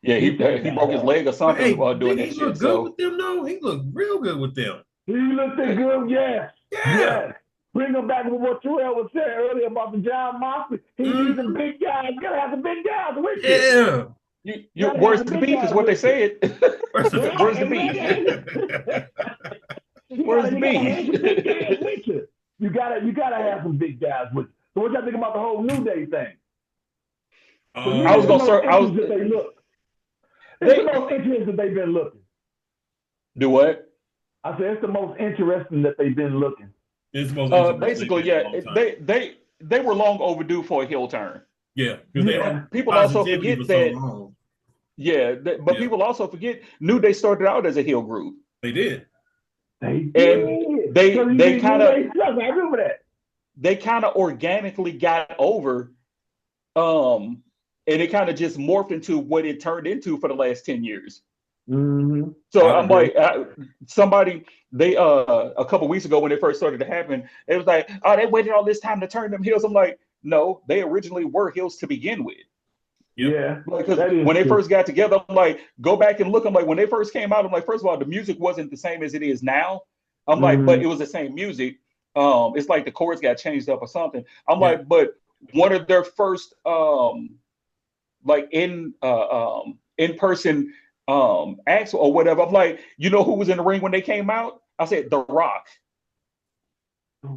He broke his leg or something while doing that shit. He looked good with them, though. He looked real good with them. He looked good, yeah. Bring him back with what Tarrell was saying earlier about the John Moxley. He needs some big guys. You gotta have some big guys with you. Yeah. Where's the beef is what they said. Where's the beef? Where's the beef? You gotta have some big guys with you. So what y'all think about the whole New Day thing? I was gonna start. It's no interest that they've been looking. Do what? I said it's the most interesting that they've been looking. It's the most interesting Basically, they've been in a yeah, long time. they were long overdue for a heel turn. Yeah, because they Yeah. were People also positivity forget for so that. long. Yeah, but Yeah. people also forget New Day started out as a heel group, They did. They and did. they kind of I remember that. they kind of organically got over, and it kind of just morphed into what it turned into for the last 10 years. Mm-hmm. So I'm like, somebody they a couple weeks ago when it first started to happen, it was like, oh, they waited all this time to turn them heels. I'm like, no, they originally were heels to begin with. Yep. Yeah, Because when they first got together, I'm like, go back and look. I'm like, when they first came out, I'm like, first of all, the music wasn't the same as it is now. I'm like, but it was the same music. It's like the chords got changed up or something. I'm like, but one of their first like in person acts or whatever. I'm like, you know who was in the ring when they came out? I said The Rock.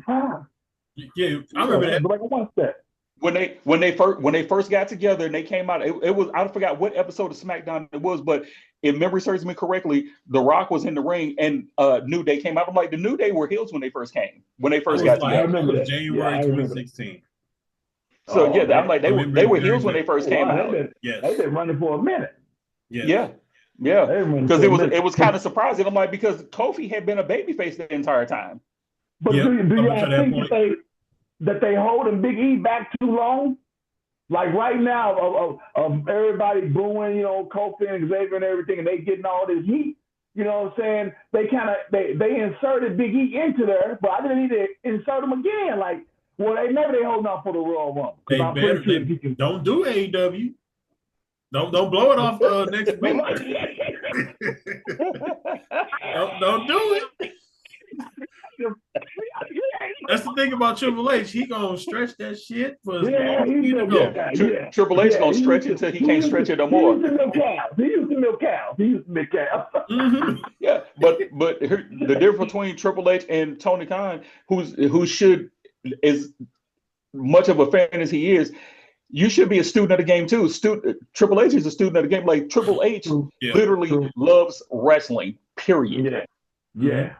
Wow. Yeah, I remember that. Like, what's that? When they first got together and they came out, it was, I forgot what episode of SmackDown it was, but if memory serves me correctly, The Rock was in the ring and New Day came out. I'm like, the New Day were heels when they first got together. I remember that. January 2016. So yeah, I'm like, they were heels when they first came out. They've been running for a minute. Yeah. Because it was kind of surprising. I'm like, because Kofi had been a babyface the entire time. But do y'all think that they holding Big E back too long? Like right now, of everybody booing, Kofi and Xavier and everything, and they getting all this heat. You know what I'm saying? They inserted Big E into there, but I didn't need to insert him again. Like, well, maybe they holding out for the Royal Rumble. Don't do AEW. Don't blow it off next week. don't do it. That's the thing about Triple H. He gonna stretch that shit for as long as he can go. Triple H gonna stretch it until he can't stretch it no more. He used to milk cows. Mm-hmm. Yeah, but the difference between Triple H and Tony Khan, who is much of a fan as he is, you should be a student of the game too. Triple H is a student of the game. Like Triple H literally loves wrestling. Period. Yeah.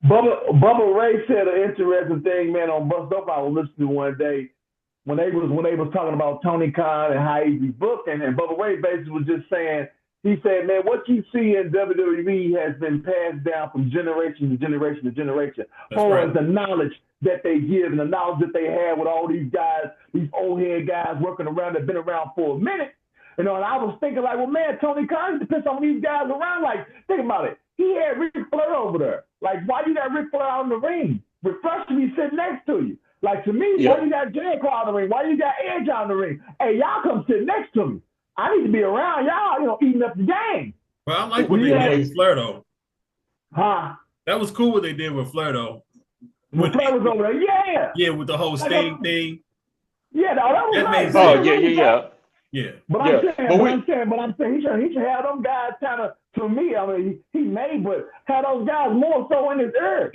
Bubba Ray said an interesting thing, man, on Bust Up I was listening to one day when they was talking about Tony Khan and how he's booking, and Bubba Ray basically was just saying, he said, man, what you see in WWE has been passed down from generation to generation to generation. The knowledge that they give and the knowledge that they have with all these guys, these old head guys working around that have been around for a minute. And I was thinking like, well, man, Tony Khan depends on these guys around. Like, think about it. He had Ric Flair over there. Like, why you got Ric Flair out in the ring? Ric Flair should be sitting next to you. Like, to me, why you got Jericho out in the ring? Why you got Edge out in the ring? Hey, y'all come sit next to me. I need to be around y'all, eating up the game. Well, I like what they did with Flair, though. Huh? That was cool what they did with Flair, though. When Flair was over there, yeah, with the whole Sting thing. Yeah, that was nice. Oh, yeah. But I'm saying he should have them guys kind of, to me, I mean, he may, but have those guys more so in his ear.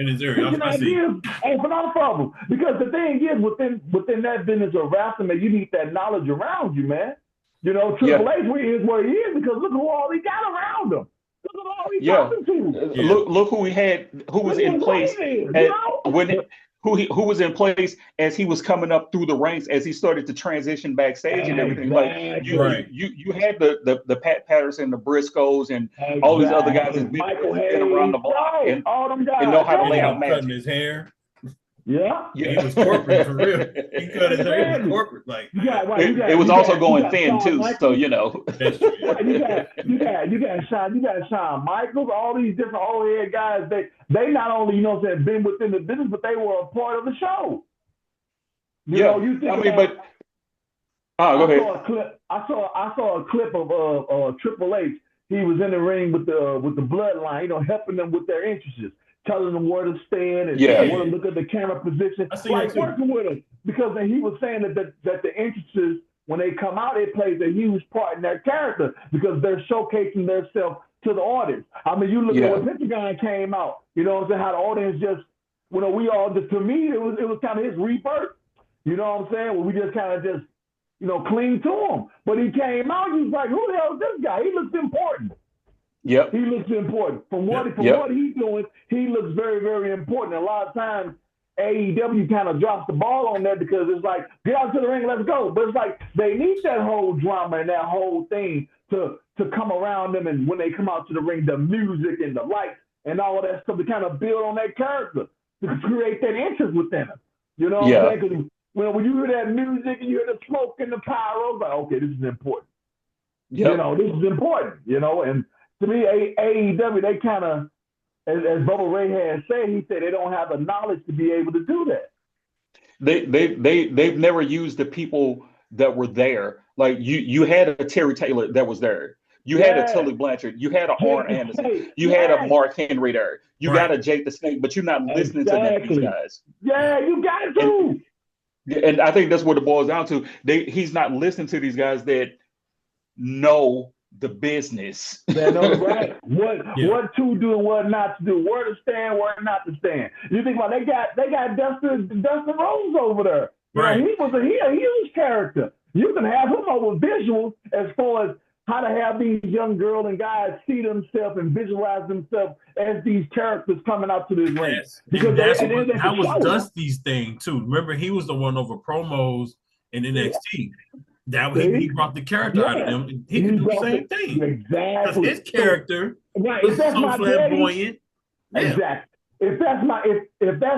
I see. Open up for them. Because the thing is, within that business of wrestling, you need that knowledge around you, man. Triple H is where he is because look who all he got around him. Look at all he talking to. Look who he had, who was in place who was in place as he was coming up through the ranks, as he started to transition backstage and everything. Like you had the Pat Patterson, the Briscoes, and all these other guys that been around the block and all them guys. And know how to lay out matches. Cutting his hair. Yeah. He was corporate for real. He cut his hair. He was corporate. Like it was also going thin too. So That's true. you got Shawn Michaels, all these different old head guys. They not only been within the business, but they were a part of the show. You think go ahead. I saw a clip of Triple H. He was in the ring with the bloodline, helping them with their interests, telling them where to stand and where to look at the camera position, like working with them. Because he was saying that the interests, when they come out, it plays a huge part in their character because they're showcasing themselves to the audience. I mean, you look at when Pentagon came out, how the audience just, we all just, to me, it was kind of his rebirth. You know what I'm saying? Well, we just kind of just, cling to him. But he came out, he was like, who the hell is this guy? He looks important. Yep. He looks important. From what he's doing, he looks very, very important. And a lot of times AEW kind of drops the ball on that because it's like, get out to the ring, let's go. But it's like they need that whole drama and that whole thing to come around them, and when they come out to the ring, the music and the lights and all of that stuff to kind of build on that character, to create that interest within them. You know what I'm saying? Because when you hear that music and you hear the smoke and the pyro, it's like, okay, this is important. Yep. You know, this is important, you know. And to me, AEW, they kind of, as Bubba Ray had said, he said they don't have the knowledge to be able to do that. They've never used the people that were there. Like you had a Terry Taylor that was there. You had a Tully Blanchard. You had a Arn Anderson. You had a Mark Henry there. You got a Jake the Snake, but you're not listening to these guys. Yeah, you got to. And I think that's what it boils down to. He's not listening to these guys that know the business. They know what to do and what not to do, where to stand, where not to stand. You think about they got Dustin Rhodes over there. Right. He was a huge character. You can have him over visuals as far as how to have these young girls and guys see themselves and visualize themselves as these characters coming out to this ring. Yes. Because that was Dusty's thing too. Remember, he was the one over promos in NXT. That he brought the character out of them. He could do the same thing. Exactly. Because his character is so flamboyant. Exactly. If that's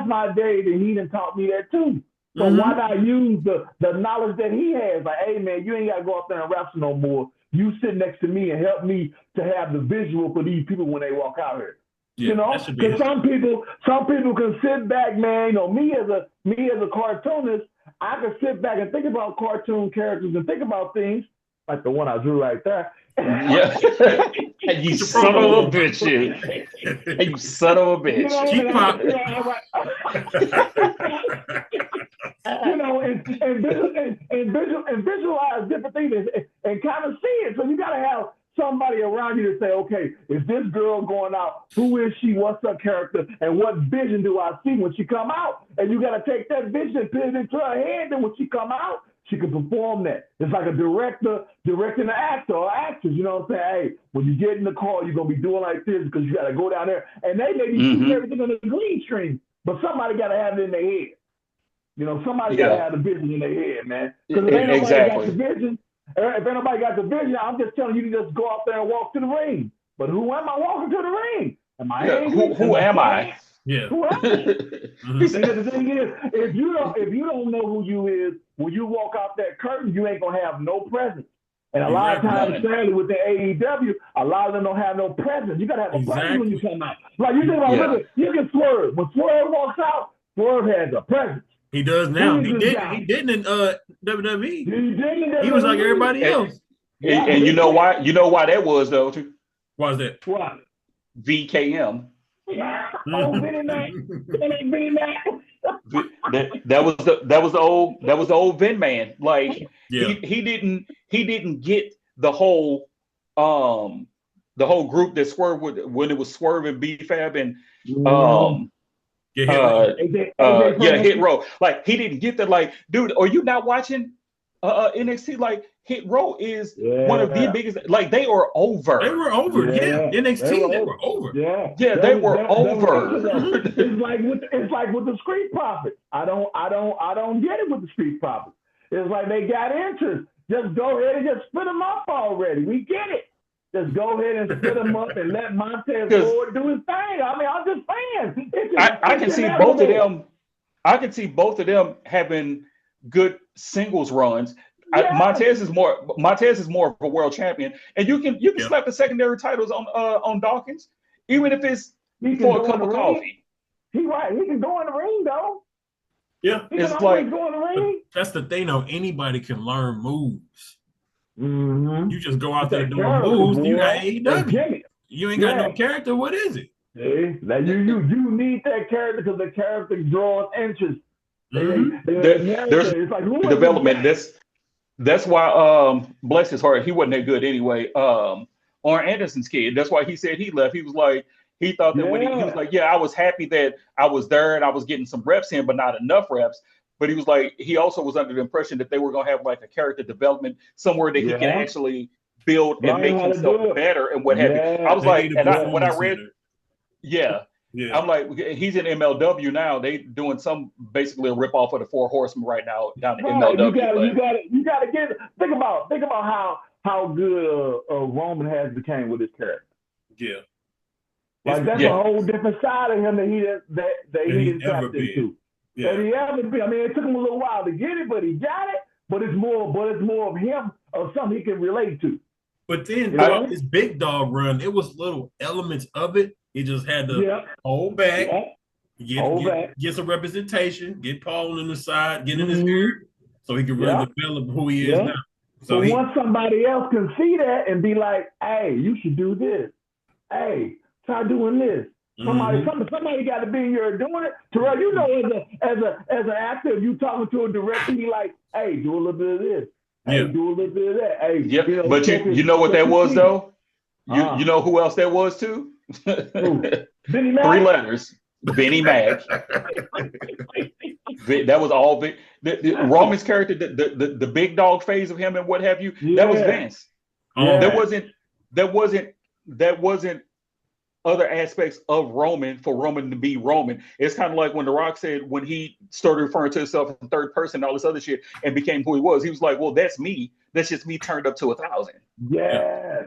my day, then he done taught me that too. So why not use the knowledge that he has? Like, hey man, you ain't gotta go up there and wrestle no more. You sit next to me and help me to have the visual for these people when they walk out here. Yeah, you know, because some people can sit back, man. You know, me as a cartoonist, I can sit back and think about cartoon characters and think about things like the one I drew right there. Yeah, you son of a bitch! You son of a bitch! You know, and visualize different things and kind of see it. So you got to have somebody around you to say, okay, is this girl going out? Who is she? What's her character? And what vision do I see when she come out? And you got to take that vision and put it into her head. And when she come out, she can perform that. It's like a director directing an actor or actress. You know what I'm saying? Hey, when you get in the car, you're going to be doing like this because you got to go down there. And they may be shooting everything on the green screen, but somebody got to have it in their head. You know, somebody got to have the vision in their head, man. Because if ain't nobody got the vision, if ain't nobody got the vision, I'm just telling you to just go out there and walk to the ring. But who am I walking to the ring? Am I angry? Who am I? Yeah. Who am I? Because the thing is, if you don't know who you is, when you walk out that curtain, you ain't gonna have no presence. And a lot of times, sadly, with the AEW, a lot of them don't have no presence. You gotta have a presence when you come out. Like you think about, look, you can Swerve. When Swerve walks out, Swerve has a presence. He does now. He didn't in WWE. He was like everybody else. And you know why? You know why that was though too? Why is that? Why? VKM. Oh, Vinny Mac. That was the old Vin man. Like he didn't get the whole group that Swerve with when it was Swerve and B-Fab and Hit Row. Like he didn't get that. Like, dude, are you not watching NXT? Like Hit Row is one of the biggest. Like they are over. They were over. Yeah. NXT. They were over. Yeah. They were over. It's like with the Street Profits. I don't get it with the Street Profits. It's like they got interest. Just go ahead and just split them up already. We get it. Just go ahead and split them up and let Montage Ford do his thing. I mean, I'm just saying. I can see both of them. I can see both of them having good singles runs. Yeah. Montez is more of a world champion, and you can slap the secondary titles on Dawkins, even if it's for a cup of coffee. He can go in the ring though. Yeah, it's like go in the ring. That's the thing though. Anybody can learn moves. Mm-hmm. You just go out there doing moves. You got AEW. You ain't got no character. What is it? See? Like you need that character because the character draws interest. There's like, development. That's why bless his heart, he wasn't that good anyway. Arn Anderson's kid. That's why he said he left. He was like, he thought that when he was like, I was happy that I was there and I was getting some reps in, but not enough reps. But he was like, he also was under the impression that they were gonna have like a character development somewhere that he can actually build and make himself better and what have you. I was like, and when I read, yeah. I'm like, he's in MLW now. They doing basically a rip off of the Four Horsemen right now down in MLW. You gotta get it. Think about how good Roman has became with his character. Yeah. Like that's a whole different side of him that he didn't tap into. Yeah. That he ever been. I mean, it took him a little while to get it, but he got it. But it's more of him, of something he can relate to. But then his big dog run, it was little elements of it. He just had to hold back, get some representation, get Paul on the side, get in his ear, so he can really develop who he is now. So once somebody else can see that and be like, "Hey, you should do this. Hey, try doing this." Somebody got to be here doing it. Tarrell, you know, as an actor, if you talking to a director, be like, "Hey, do a little bit of this. Hey, do a little bit of that." Hey, but you know what that was though? You know who else that was too? Benny Mac? 3 letters. Benny Mac. That was all Roman's character, the big dog phase of him and what have you. That was Vince. That wasn't other aspects of Roman for Roman to be Roman. It's kind of like when The Rock said when he started referring to himself in third person and all this other shit and became who he was. He was like, well, that's me. That's just me turned up to 1,000. Yeah.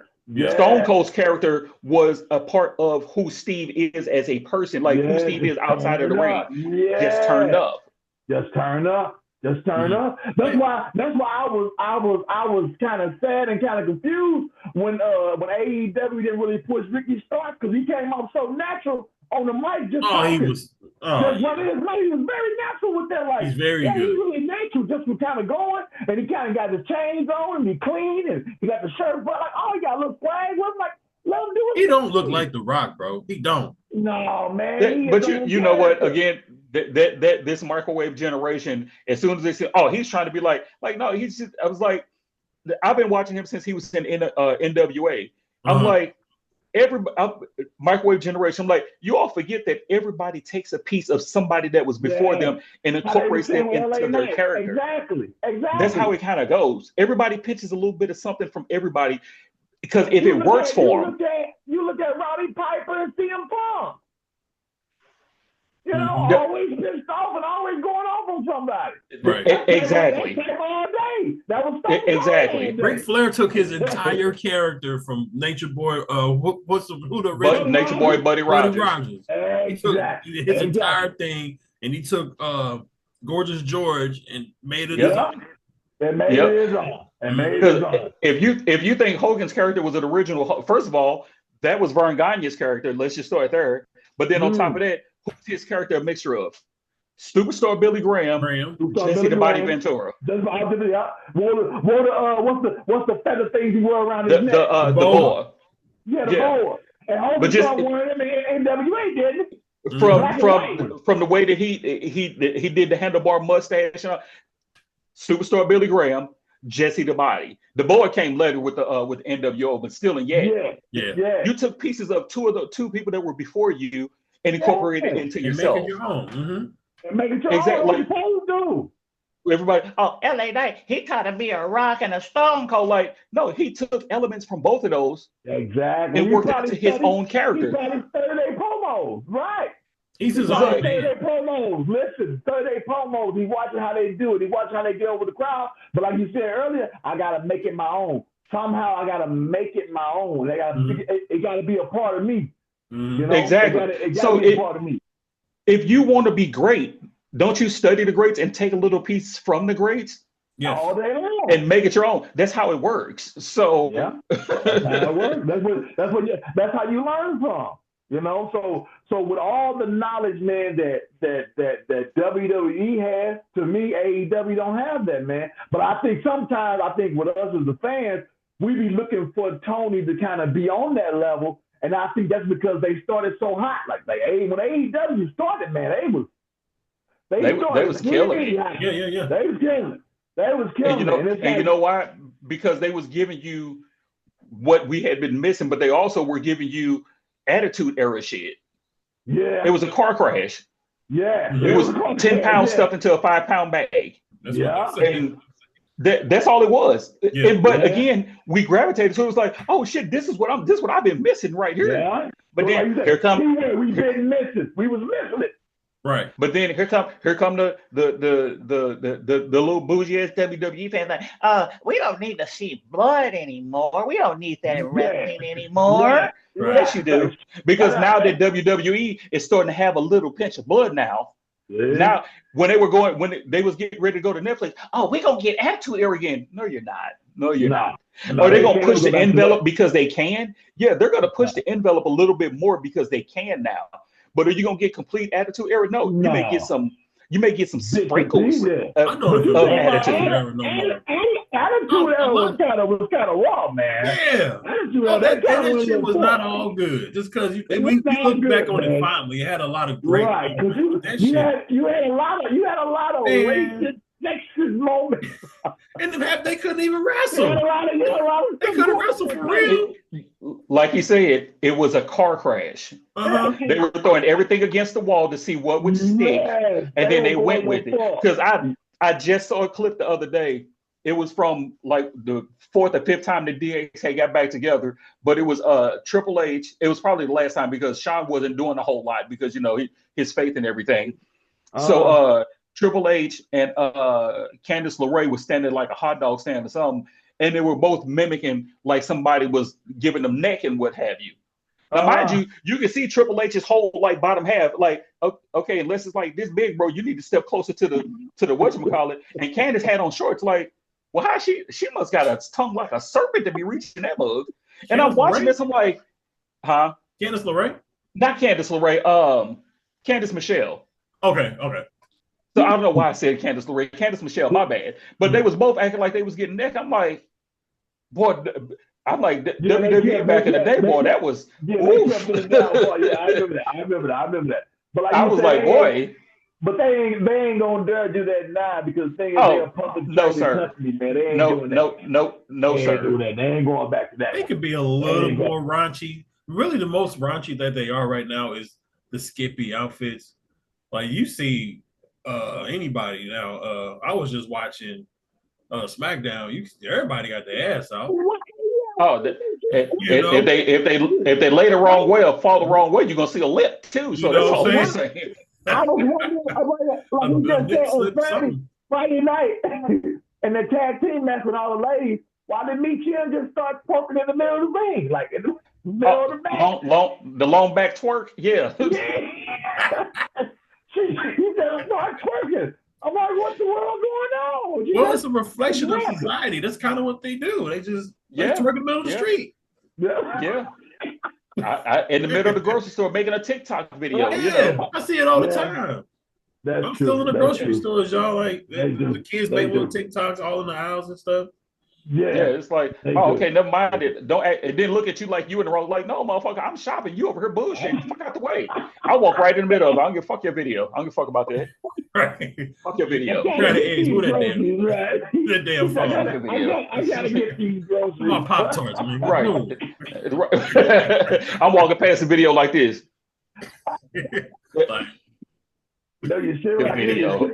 Stone Cold's character was a part of who Steve is as a person, like who Steve is outside of the ring. Just turned up. Just turn up. That's why I was kind of sad and kind of confused when AEW didn't really push Ricky Starks because he came off so natural on the mic. He was very natural with that. Like, he's very good. He's really natural, just was kind of going, and he kind of got the chains on and he clean, and he got the shirt, but like, he got a little flag. Wasn't like, let him do it. He don't look like The Rock, bro. He don't. No, man. But you know what? Again, that this microwave generation, as soon as they said, he's trying to be like no, he's just. I was like, I've been watching him since he was in NWA. I'm like, microwave generation. I'm like, you all forget that everybody takes a piece of somebody that was before them and incorporates them into their character. Exactly. That's how it kind of goes. Everybody pitches a little bit of something from everybody because if it works for them. You look at Roddy Piper and CM Punk. You know, always pissed off and always going off on somebody. Right. Exactly. All day. That was exactly. Ric Flair took his entire character from Nature Boy. Nature Boy Buddy Rogers. Exactly. He took his entire thing, and he took Gorgeous George and made it his own. And made it his own. If you think Hogan's character was an original, first of all, that was Vern Gagne's character. Let's just start there. But then on top of that, who's his character a mixture of? Superstar Billy Graham, Jesse the Body Ventura. What's the feather things he wore around his neck? The boa. Yeah, the boa. And Hogan started wearing them in NWA, didn't he? From the way that he did the handlebar mustache. Superstar Billy Graham, Jesse the Body. The boa came later with NWO, but still in you took pieces of two people that were before you and incorporated it into yourself. Make it your own. And make it your own. What you supposed to do? Everybody, LA Knight, he taught to be a Rock and a Stone Cold. Like, no, he took elements from both of those. Exactly. And worked into his own character. He started 30-day promos, right? He's his own 30-day promos. Listen, 30-day promos. He's watching how they do it. He's watching how they get over the crowd. But like you said earlier, I got to make it my own. Somehow I got to make it my own. It got to be a part of me. You know? Exactly. It gotta be a part of me. If you want to be great, don't you study the greats and take a little piece from the greats? Yes. All day long. And make it your own. That's how it works. So that's how it works. That's how you learn from. You know, so with all the knowledge, man, that WWE has, to me, AEW don't have that, man. But I think sometimes, with us as the fans, we be looking for Tony to kind of be on that level. And I think that's because they started so hot. Like when AEW started, man, they was killing it. Yeah. They was killing it. And you know why? Because they was giving you what we had been missing, but they also were giving you Attitude Era shit. Yeah. It was a car crash. Yeah. It was 10 pounds stuffed into a 5-pound bag. That's what I'm saying. That's all it was. Yeah. But again, we gravitated. So it was like, oh shit, this is what I've been missing right here. Yeah. But So then like here come we've been missing. We was missing it. Right. But then here come the little bougie ass WWE fans like, we don't need to see blood anymore. We don't need that in wrestling anymore. Right. Yes, you do. Because now that WWE is starting to have a little pinch of blood now. Yeah. Now, when they was getting ready to go to Netflix, oh, we're gonna get Attitude Era again. No, you're not. No, you're not. Are they gonna push the envelope because they can? Yeah, they're gonna push the envelope a little bit more because they can now. But are you gonna get complete Attitude Era? No. You may get some sprinkles of Attitude. Attitude Era was kind of raw, man. Yeah. That shit was not all good. Just because we look back on it fondly, it had a lot of great moments. You had a lot of racist, sexist moments. And they couldn't even wrestle. They couldn't wrestle for real. Like you said, it was a car crash. They were throwing everything against the wall to see what would stick, and then they went with it. Because I just saw a clip the other day. It was from like the 4th or 5th time the DX got back together, but it was Triple H. It was probably the last time because Shawn wasn't doing a whole lot because his faith and everything. So Triple H and Candice LeRae was standing like a hot dog stand or something, and they were both mimicking like somebody was giving them neck and what have you. Now, mind you can see Triple H's whole like bottom half, like okay, unless it's like this big, bro, you need to step closer to the whatchamacallit. And Candice had on shorts, like, well, how she must got a tongue like a serpent to be reaching that mug. And I'm watching this, I'm like, huh? Candice LeRae? Not Candice LeRae, Candice Michelle. Okay. So I don't know why I said Candice LeRae, Candice Michelle, my bad. But they was both acting like they was getting neck. I'm like, boy, WWE back in the day, boy, that was. I remember that. But like I was like, boy. But they ain't gonna dare do that now because they're a public company, man. They ain't doing that. No, sir. They ain't going back to that. They could be a little more raunchy. Really, the most raunchy that they are right now is the Skippy outfits. Like you see anybody now. I was just watching SmackDown. Everybody got their ass out. Oh, if they lay the wrong way or fall the wrong way, you're gonna see a lip too. So that's all I'm saying. I was wondering, like we just said on Friday night, and the tag team match with all the ladies. Why did Michelle just start twerking in the middle of the ring, like in the middle of the match? The long back twerk, yeah. She just started twerking. I'm like, what's the world going on? Well, it's a reflection of society. That's kind of what they do. They just twerk in the middle of the street. Yeah. I in the middle of the grocery store making a TikTok video. I see it all the time. I'm still in the grocery stores, y'all. Like the kids make little TikToks all in the aisles and stuff. Yeah, it's like, okay, never mind it. It didn't look at you like you in the wrong. Like, no, motherfucker, I'm shopping. You over here bullshit. Fuck out the way. I'll walk right in the middle of it. I don't give a fuck your video. I don't give a fuck about that. Right. Fuck your video. Who that damn phone? I gotta get these groceries. My Pop-Tarts, man. Right. I'm walking past the video like this. No, you should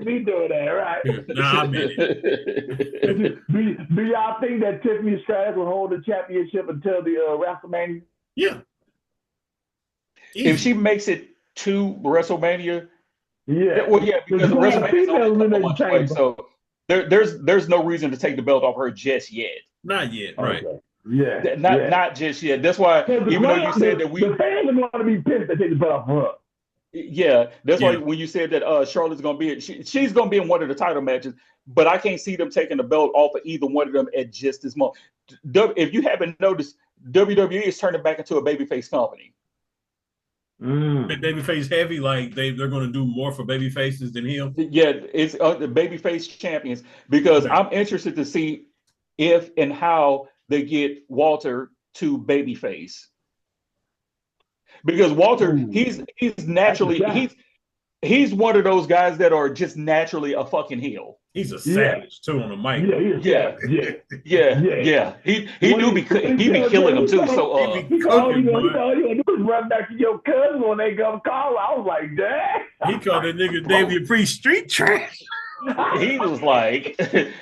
be doing that, right? Nah, I mean it. Do y'all think that Tiffany Stratton will hold the championship until the WrestleMania? Yeah. If she makes it to WrestleMania, because WrestleMania is only a couple months away, so there's no reason to take the belt off her just yet. Not yet, right? Okay. Not just yet. That's why, even though you said that the fans are going to be pissed to take the belt off her. Yeah, that's why when you said that Charlotte's going to be she's going to be in one of the title matches, but I can't see them taking the belt off of either one of them at just this moment. If you haven't noticed, WWE is turning back into a babyface company. Babyface heavy, like they're going to do more for babyfaces than him. Yeah, it's the babyface champions because I'm interested to see if and how they get Walter to babyface. Because Walter, he's naturally he's one of those guys that are just naturally a fucking heel. He's a savage too on the mic. Yeah. He be killing them too. So all you gonna do is run back to your cousin when they come call. I was like, dang. He called that nigga Davey Priest street trash. He was like,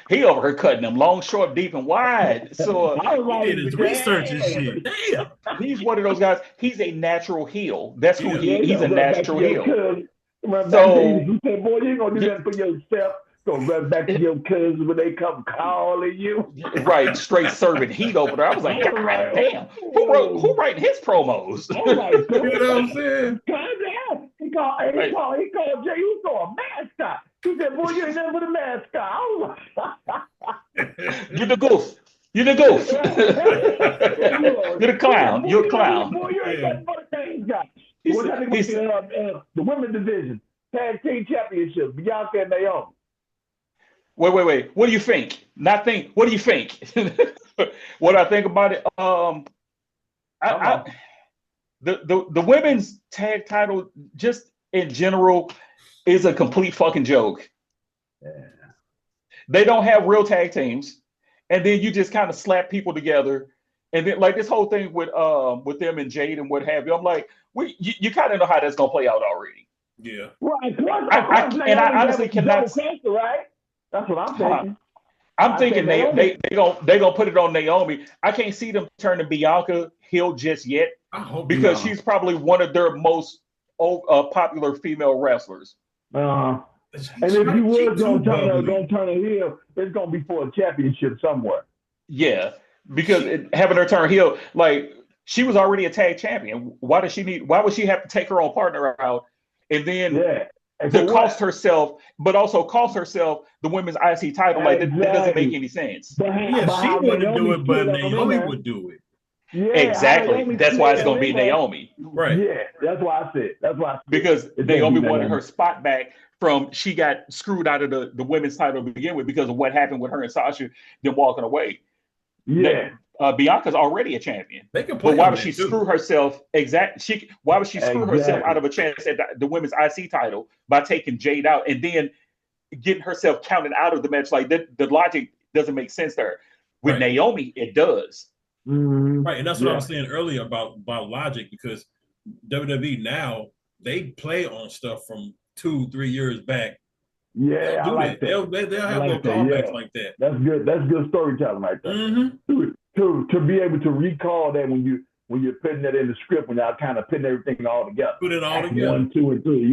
he over here cutting them long, short, deep, and wide. So I was He like, did his research and shit. Damn. he's one of those guys. He's a natural heel. That's who Yeah. he's a run back to natural your heel. cousin. Run back to So you. He said, boy, you ain't gonna do nothing for yourself. Go run back to your cousins when they come calling you. right, straight serving heat over there. I was like, God damn, who writing his promos? I was like, You know what I'm saying? goddamn. He called Jay Uso a mascot. He said, boy, you ain't nothing but a mascot. I was like, You're the goof. You're the goof. You're the clown. You're a clown. Boy, you ain't nothing but a mascot. What's happening with the women's division? Tag team championship, Bianca and Naomi. Wait. What do you think? Not think. What do you think? What I think about it? The women's tag title, just in general, is a complete fucking joke. Yeah. They don't have real tag teams, and then you just kind of slap people together, and then like this whole thing with them and Jade and what have you. I'm like, you kind of know how that's gonna play out already. Yeah. Right. I honestly cannot. Cancer, right? That's what I'm thinking. I'm thinking they gonna put it on Naomi. I can't see them turning Bianca heel just yet because she's probably one of their most popular female wrestlers. And if you was gonna turn her heel, it's gonna be for a championship somewhere. Yeah, because having her turn heel, like she was already a tag champion. Why would she have to take her own partner out and then to cost herself, but also cost herself the women's IC title? Like that doesn't make any sense. She wouldn't do it, but Naomi would do it. Yeah, exactly. That's why it's gonna be Naomi. Right. Yeah, that's why I said. Because Naomi wanted her spot back from she got screwed out of the women's title to begin with because of what happened with her and Sasha then walking away. Yeah. Bianca's already a champion. They can but why would she screw herself? Why would she screw herself out of a chance at the women's IC title by taking Jade out and then getting herself counted out of the match? Like the logic doesn't make sense there. With Naomi, it does. Mm-hmm. Right, and that's what I was saying earlier about logic, because WWE now they play on stuff from 2-3 years back. Yeah, I like that. They'll have little callbacks like that. That's good. That's good storytelling right there. Mm-hmm. To be able to recall that when you're putting that in the script, when y'all kind of putting everything all together. Put it all together. 1, 2, and 3.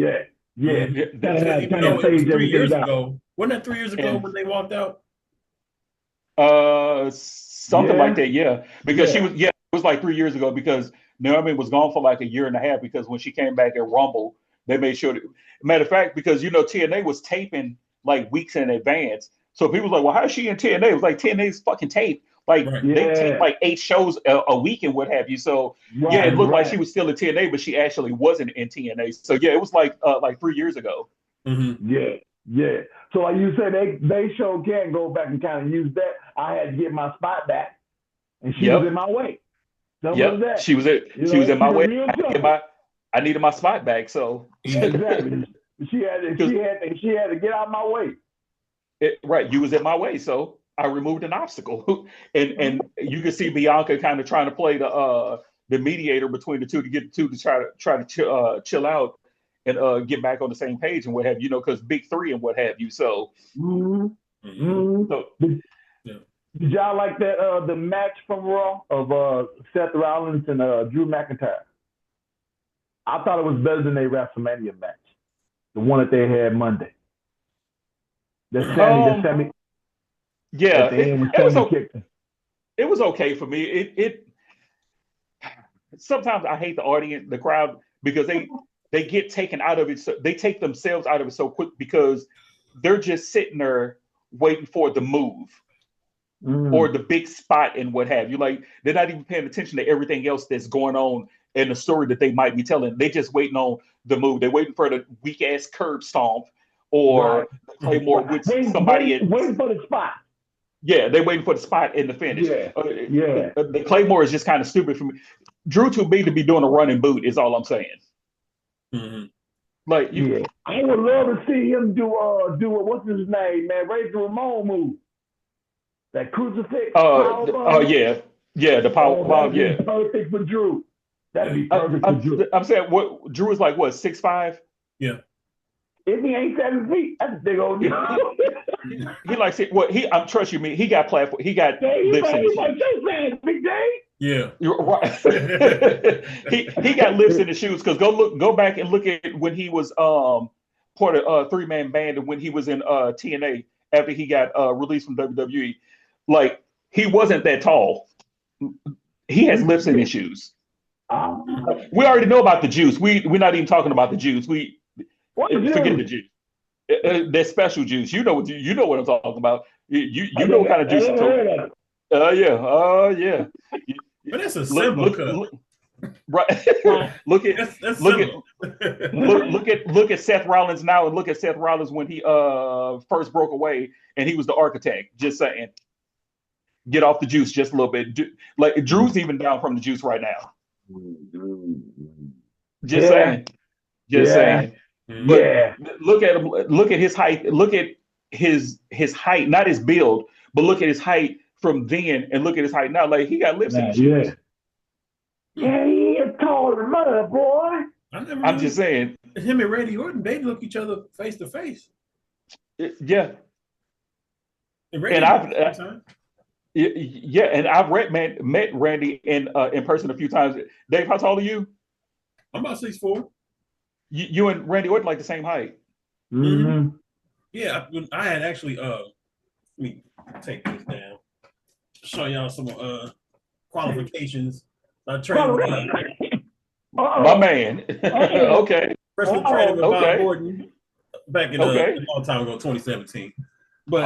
Yeah. Even though it was 3 years ago. Wasn't that 3 years ago when they walked out? Something like that, yeah. Because she was, it was like 3 years ago because Naomi was gone for like a year and a half because when she came back at Rumble, they made sure. Matter of fact, because TNA was taping like weeks in advance, so people was like, "Well, how is she in TNA?" It was like TNA's fucking tape. Like they tape like 8 shows a week and what have you. So it looked like she was still in TNA, but she actually wasn't in TNA. So it was like 3 years ago. Mm-hmm. Yeah. So like you said, they sure can go back and kind of use that. I had to get my spot back, and she was in my way. Yep, she was in my way. I needed my spot back, so exactly. She had to get out of my way. You was in my way, so I removed an obstacle, and you can see Bianca kind of trying to play the mediator between the two to get the two to try to chill out and get back on the same page and what have you, because big three and what have you. So, did y'all like that the match from Raw of Seth Rollins and Drew McIntyre? I thought it was better than their WrestleMania match, the one that they had Monday. Sammy. Yeah, it was okay for me. It sometimes I hate the crowd, because they get taken out of it. So they take themselves out of it so quick because they're just sitting there waiting for the move or the big spot and what have you. Like they're not even paying attention to everything else that's going on in the story that they might be telling. They just waiting on the move. They're waiting for the weak ass curb stomp or Claymore with somebody waiting for the spot. Yeah, they're waiting for the spot in the finish. The Claymore is just kind of stupid for me. Drew too big to be doing a running boot is all I'm saying. Mm-hmm. Like I would love to see him do what's his name, man? Razor Ramon move. That crucifix. The power bomb. Yeah, perfect for Drew. That'd be perfect for Drew. I'm saying Drew is like what 6'5". Yeah. If he ain't 7 feet, that's a big old deal. He likes it. Well, I'm trust you me. He got platform. He got lips in his shoes. Big J. Yeah, You're right. he got lips in his shoes because go back and look at when he was part of 3-man band and when he was in TNA after he got released from WWE. Like he wasn't that tall. He has lips in his shoes. We already know about the juice. We're not even talking about the juice. Forget the juice. That special juice. You know what I'm talking about. You know what kind of juice I'm talking about. Yeah. But that's a simple cut. Right. Look at Seth Rollins now and look at Seth Rollins when he first broke away and he was the architect. Just saying. Get off the juice just a little bit. Like Drew's even down from the juice right now. Just saying. But look at him. Look at his height. Look at his height, not his build, but look at his height from then, and look at his height now. Like he got lips in his shoes. Yeah, he is tall as mother, boy. I'm just saying. Him and Randy Orton, they look each other face to face. Yeah. And I've met Randy in person a few times. Dave, how tall are you? I'm about 6'4". You and Randy Orton like the same height. Mm-hmm. Yeah, I had actually let me take this down. Show y'all some qualifications. I trained with my man. Okay. Wrestling training with Bob Gordon back in a long time ago, 2017. But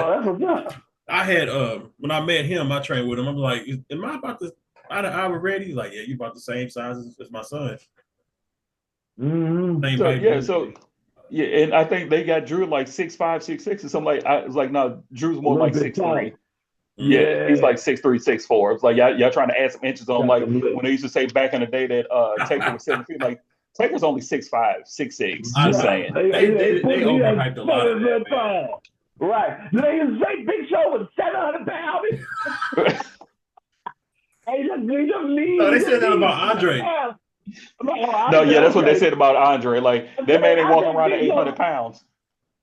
I had when I met him, I trained with him. I'm like, am I about to out of hour ready? He's like, yeah, you about the same size as my son. Mm-hmm. And I think they got Drew like 6'5", 6'6", or something like. I was like, no, Drew's more like 6'3". Yeah, he's like 6'3", 6'4". It's like y'all trying to add some inches on. Like when they used to say back in the day that Taker was 7 feet, like Taker's only 6'5", 6'6". Just saying. They overhyped a lot of that. Right. They used to say Big Show was 700 pounds. Hey, they said that about Andre. No, yeah, that's what they said about Andre. Like that man ain't walking around at 800 pounds.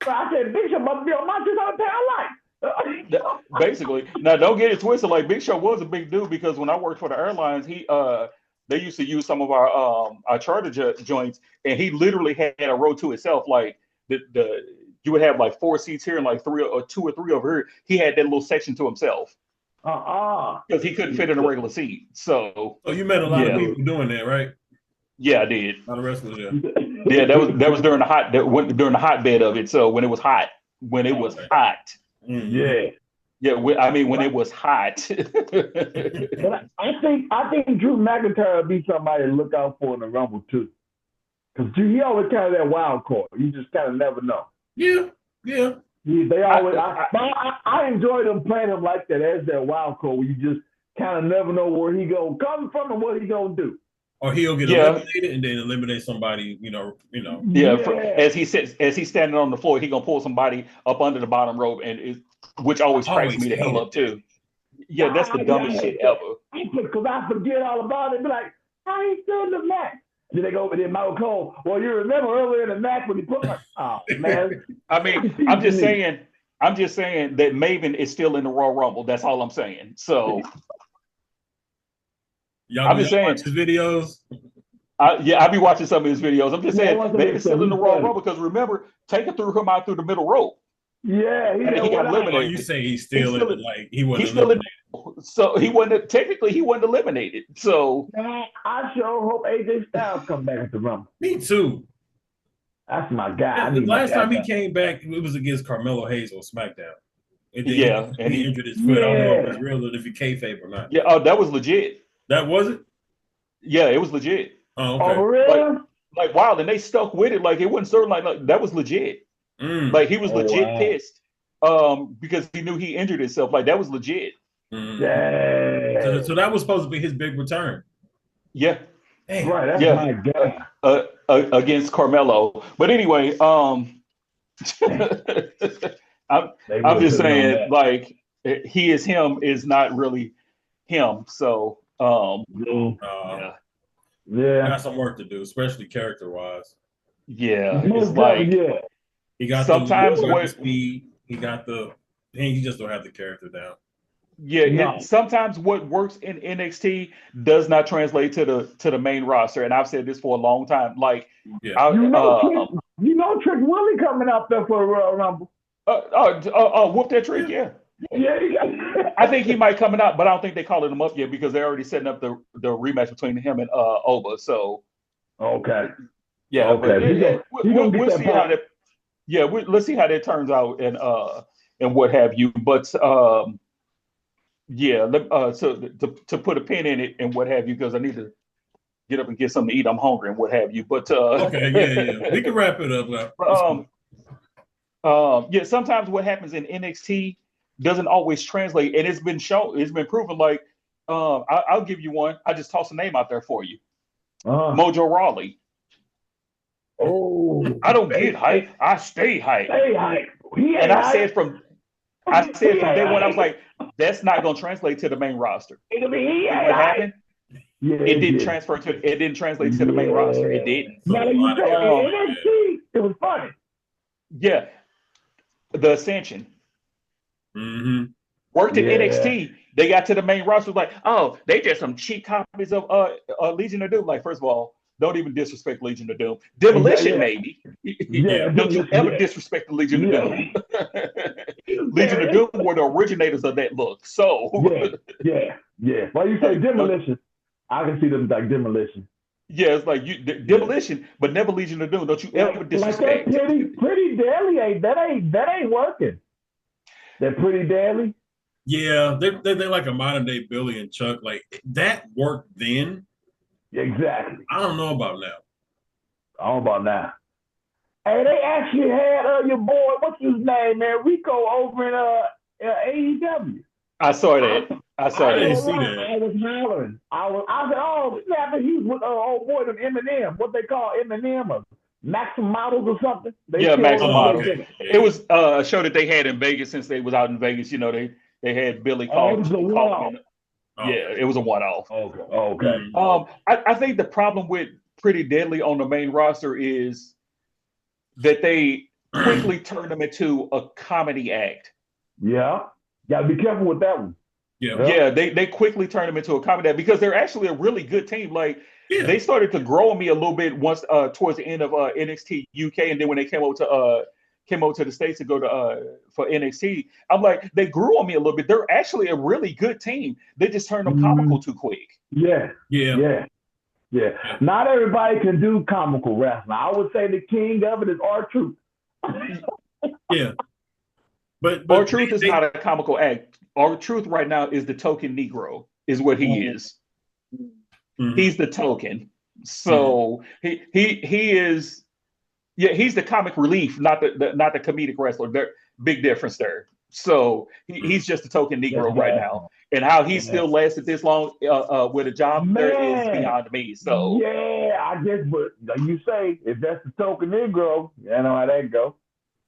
I said Big Show must be on my 200 pound life. Basically. Now don't get it twisted. Like Big Show was a big dude because when I worked for the airlines, they used to use some of our charter joints, and he literally had a row to itself. Like you would have like 4 seats here and like 2 or 3 over here. He had that little section to himself. Because he couldn't fit in a regular seat. So you met a lot of people doing that, right? Yeah, I did. A lot of wrestlers, yeah, that was during the hotbed of it. So when it was hot. Mm-hmm. When it was hot. But I think Drew McIntyre will be somebody to look out for in the Rumble too. Because he always kind of that wild card. You just kind of never know. Yeah. They always. I enjoy them playing him like that as that wild card, where you just kind of never know where he gonna come from and what he gonna do. Or he'll get eliminated and then eliminate somebody. Yeah. As he's standing on the floor, he gonna pull somebody up under the bottom rope, which always cracks me the hell up too. Yeah, that's the dumbest shit ever. Because I forget all about it. Be like, how he still in the match? Then they go over there, Michael Cole. Well, you remember earlier in the match when he put my man. I'm just saying that Maven is still in the Royal Rumble. That's all I'm saying. So I'm just saying his videos. I be watching some of his videos. I'm just saying Maven's still in the Royal Rumble because remember, Taker threw him out through the middle rope. Yeah, he got eliminated. You say he's still in, like he wasn't. He's still in. So he wasn't eliminated. So I sure hope AJ Styles come back at the Rumble. Me too. That's my guy. The last time he came back, it was against Carmelo Hayes on SmackDown. And he injured his foot. I don't know if it's real or if he kayfabe or not. Yeah, that was legit. That was it? Yeah, it was legit. Oh, okay. Oh, really? Like wow, and they stuck with it. Like it wasn't certain. Like that was legit. Like he was legit pissed. Because he knew he injured himself. Like that was legit. Yeah. So that was supposed to be his big return. Yeah. Dang. Right. That's my guy. Against Carmelo. But anyway, I'm just saying, like he is him is not really him. So yeah. Got some work to do, especially character wise. Yeah. It's like He got sometimes the speed. He got the. He just don't have the character down. Yeah, No. sometimes what works in NXT does not translate to the main roster, and I've said this for a long time. Like, Yeah. You know Trick Willie coming out there for a Royal Rumble. Whoop that Trick, yeah. Yeah, I think he might coming out, but I don't think they calling him up yet because they're already setting up the rematch between him and Oba. So okay, yeah, okay. but we'll see how that. Yeah, let's see how that turns out and what have you. But yeah, so to put a pin in it and what have you, because I need to get up and get something to eat. I'm hungry and what have you. But okay, yeah, we can wrap it up. Yeah, sometimes what happens in NXT doesn't always translate, and it's been shown, it's been proven. Like, I'll give you one. I just tossed a name out there for you, Mojo Rawley. Oh, I don't get hype. I stay hype. And I said from day one, I was like, that's not going to translate to the main roster. What happened? Yeah, it didn't transfer to. It didn't translate to the main roster. It didn't. Now you said NXT, it was funny. Yeah, the Ascension worked in NXT. They got to the main roster, like, oh, they just some cheap copies of Legion of Doom. Like, first of all, don't even disrespect Legion of Doom. Demolition, maybe. Don't you ever disrespect the Legion of Doom. Legion of Doom were the originators of that look. So yeah. Well, you say Demolition, I can see them like Demolition. Yeah, it's like Demolition, but never Legion of Doom. Don't you ever disrespect? Like that pretty daily that ain't working. That Pretty Daily. Yeah, they're like a modern day Billy and Chuck. Like that worked then. Exactly. I don't know about now. Hey, they actually had your boy, what's his name, man, Rico over in AEW. I saw that. I didn't see that. I was hollering. I said, oh, snap! He's with old boy them Eminem. What they call Eminem or Maxim Models or something. Maxim Models. Okay. It was a show that they had in Vegas since they was out in Vegas. You know, they had Billy call. Yeah, it was a one-off. Okay. I think the problem with Pretty Deadly on the main roster is that they quickly turned them into a comedy act. Yeah, gotta be careful with that one. Yeah, they quickly turned them into a comedy act because they're actually a really good team. Like they started to grow on me a little bit once towards the end of NXT UK, and then when they came over to the States to go to for NXT, I'm like, they grew on me a little bit. They're actually a really good team. They just turned them comical too quick. Yeah. Not everybody can do comical wrestling. I would say the king of it is R-Truth. Yeah. But R-Truth is not a comical act. R-Truth right now is the token Negro, is what he is. Mm-hmm. He's the token. So he is. Yeah, he's the comic relief, not the comedic wrestler. There, big difference there. So he's just a token Negro right now, and how he still lasted this long with a job there is beyond me. So I guess, but like you say, if that's the token Negro, you know how that go.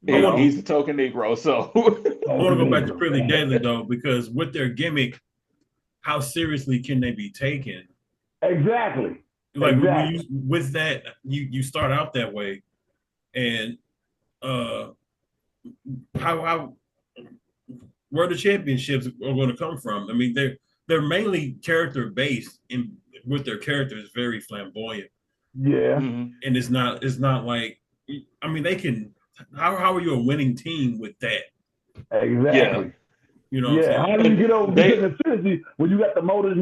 He's the token Negro. So I want to go back to Pretty Deadly though, because with their gimmick, how seriously can they be taken? Exactly. Like with that, you start out that way. And how where the championships are going to come from? I mean, they're mainly character based, and with their characters very flamboyant. Yeah, and it's not like, I mean, they can. How are you a winning team with that? Exactly. Yeah. You know. Yeah. How do you get over the city when you got the Motor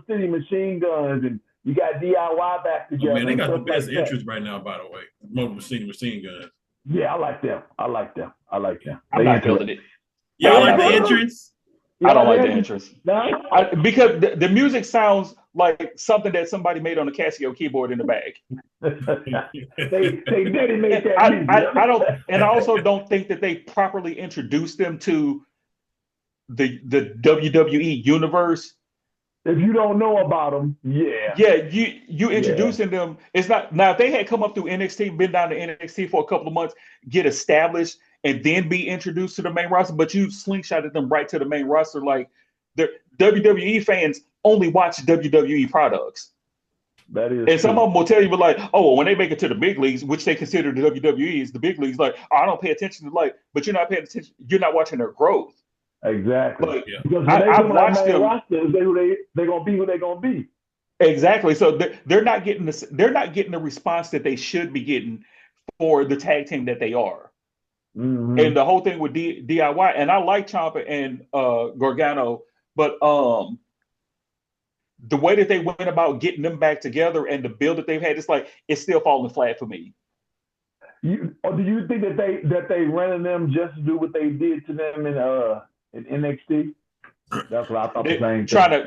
City machine guns and you got DIY back together? Man, they got the best entrance right now, by the way. Motor City machine guns. Yeah, I like them. I'm not feeling it. Yeah, I like the entrance. I don't like the entrance. No? Because the music sounds like something that somebody made on a Casio keyboard in the bag. they made that music. I don't, and I also don't think that they properly introduced them to the WWE universe. If you don't know about them, you introducing them. It's not now. If they had come up through NXT, been down to NXT for a couple of months, get established, and then be introduced to the main roster, but you slingshotted them right to the main roster. Like the WWE fans only watch WWE products. That is. And some of them will tell you, but like, oh, when they make it to the big leagues, which they consider the WWE is the big leagues, like, oh, I don't pay attention to like, but you're not paying attention. You're not watching their growth. Exactly. Like, because when they come on that main roster, they're gonna be who they're gonna be. Exactly. So they're not getting this. They're not getting the response that they should be getting for the tag team that they are. Mm-hmm. And the whole thing with DIY, and I like Ciampa and Gargano, but the way that they went about getting them back together and the build that they've had, it's still falling flat for me. Or do you think that they running them just to do what they did to them in NXT? That's what I thought.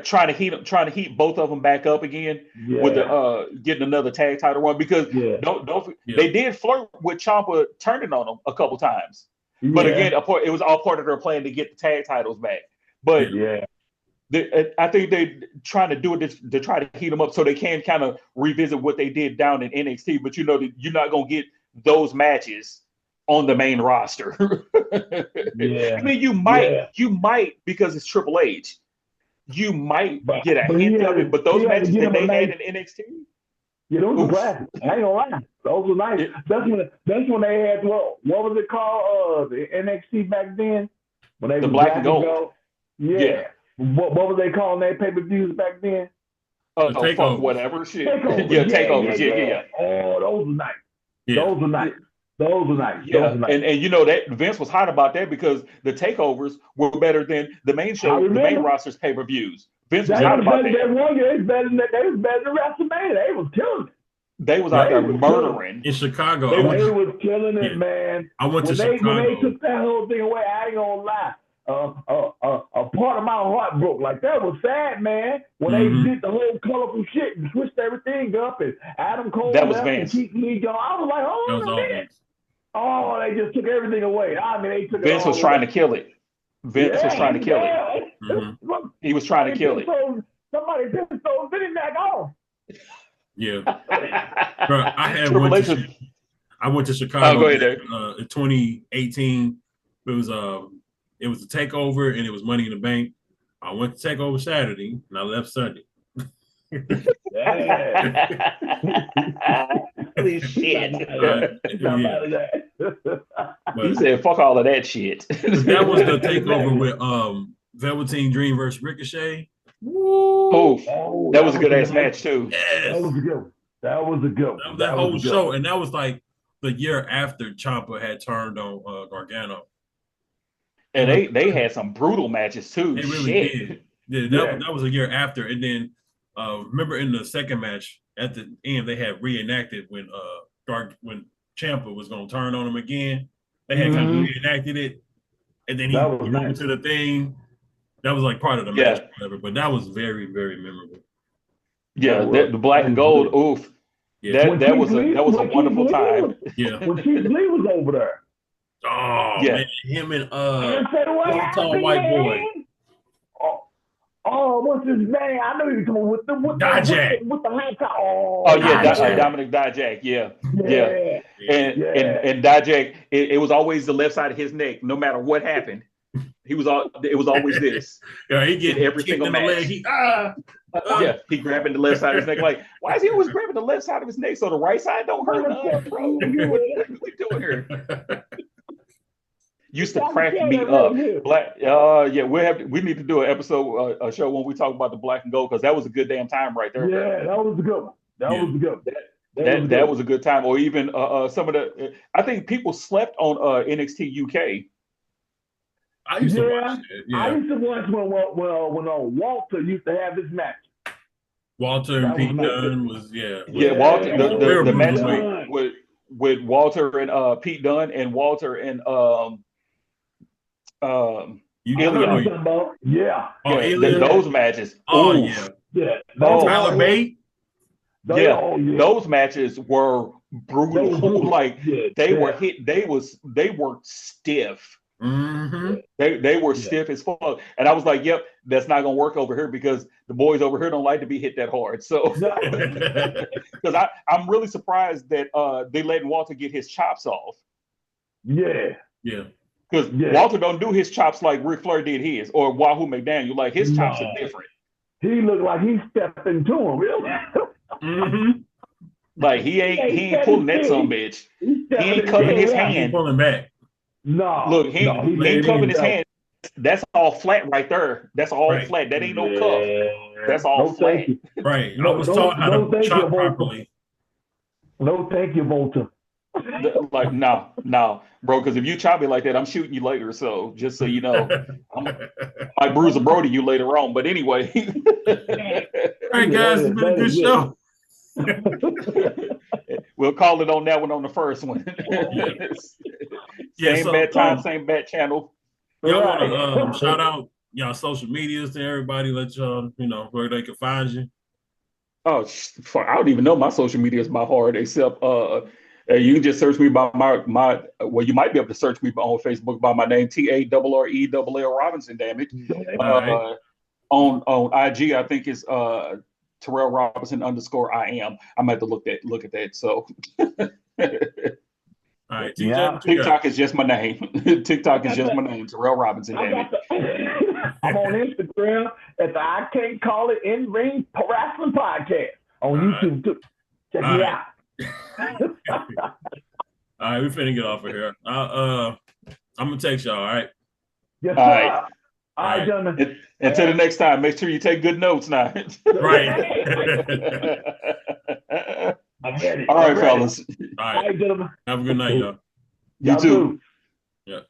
Trying to heat both of them back up again with the getting another tag title run, because they did flirt with Ciampa turning on them a couple times, but again, it was all part of their plan to get the tag titles back. But I think they trying to do it to try to heat them up so they can kind of revisit what they did down in NXT. But you know that you're not gonna get those matches on the main roster. I mean, you might because it's Triple H. You might get a hint of it, but those matches that they had in NXT, those were classic. I ain't gonna lie, those were nice. That's when they had what was it called? The NXT back then when they the Black and Gold. Yeah. What was they calling their pay-per-views back then? Takeovers. Whatever shit. Takeovers. Yeah. Oh, those were nice. Yeah. Those were nice. Those were nice. Yeah, and you know that Vince was hot about that because the takeovers were better than the main show, the main roster's pay-per-views. Vince was hot about that. They was better than WrestleMania. They was killing it. They was out there murdering in Chicago. They was killing it, man. I went to Chicago. When they took that whole thing away, I ain't gonna lie. A part of my heart broke. Like, that was sad, man. When they did the whole colorful shit and switched everything up, and Adam Cole that was left Vince. and Keith Lee gone. I was like, hold on a minute. Oh, they just took everything away. I mean, they took Vince it all was trying away. to kill it. Vince was trying to kill it. He was trying to kill it. Somebody just throw Vinny back off. Yeah. Bro, I went to Chicago go ahead, in 2018. It was a takeover and it was Money in the Bank. I went to takeover Saturday and I left Sunday. Holy shit. He said, fuck all of that shit. That was the takeover with Velveteen Dream versus Ricochet. Oh, that was a good ass match too. Yes. That was a good one. That whole show, and that was like the year after Ciampa had turned on Gargano. And they had some brutal matches too. They really did. That was a year after. And then remember in the second match at the end they had reenacted when Ciampa was gonna turn on him again. They had kind of reenacted it, and then he went to the thing. That was like part of the match, or whatever. But that was very, very memorable. Yeah, the black and gold. Oof. Yeah. That was a wonderful time. When Keith Lee was over there. Oh man, him and tall white boy. Oh, what's his name? I know he was coming with the laptop. Dominic Dijak. Yeah. And Dijak, it was always the left side of his neck, no matter what happened. It was always this. Yeah, he get every single match. He grabbing the left side of his neck. Like, why is he always grabbing the left side of his neck so the right side don't hurt? Bro, what are we doing here? Used to crack me up. We need to do an episode, a show when we talk about the black and gold, because that was a good damn time right there. Yeah, that was a good one. That was a good time. Or even some of the, I think people slept on NXT UK. I used to watch it. Yeah. I used to watch when Walter used to have his match. Walter and Pete Dunne was Walter the match with Walter and Pete Dunne and Walter and Alien. Those matches. Tyler Bate. Those matches were brutal. Like they were stiff. Mm-hmm. They were stiff as fuck, and I was like, "Yep, that's not gonna work over here because the boys over here don't like to be hit that hard." So, because I'm really surprised that they letting Walter get his chops off. Yeah. Because Walter don't do his chops like Ric Flair did his, or Wahoo McDaniel. Like his chops are different. He looked like he stepped into him. Really? Mm-hmm. Like he ain't pulling that some bitch. He ain't covering his He ain't hand. pulling back. No. Look, he ain't covering his hand. That's all flat right there. That's all Right. flat. That ain't no cuff. That's all flat. Right. No, I was taught how to thank you, chop Volta. properly. No, thank you, Volta. Like, no, bro. Because if you chop me like that, I'm shooting you later. So just so you know, I bruise a Brody you later on. But anyway, All right, guys, it's been a good show. We'll call it on that one on the first one. Same bad time, same bad channel. Y'all want to shout out y'all social medias to everybody? Let y'all where they can find you. Oh, I don't even know my social media is by heart, except you can just search me by my well, you might be able to search me on Facebook by my name, TARRELL Robinson, damn it. Right. On IG, I think it's Tarrell Robinson _I am. I might have to look at that. So all right, yeah. TikTok is just my name. TikTok is just my name, Tarrell Robinson, damn it. I'm on Instagram at the I Can't Call It In Ring Wrestling Podcast on YouTube too. Check me out. All right, we finna get off of here. I'm gonna text y'all. All right. Yes, all sir. right. All right, gentlemen. Until the next time, make sure you take good notes now. Right. I'm ready. All right, fellas. All right, gentlemen. Have a good night, y'all. You too. Yeah.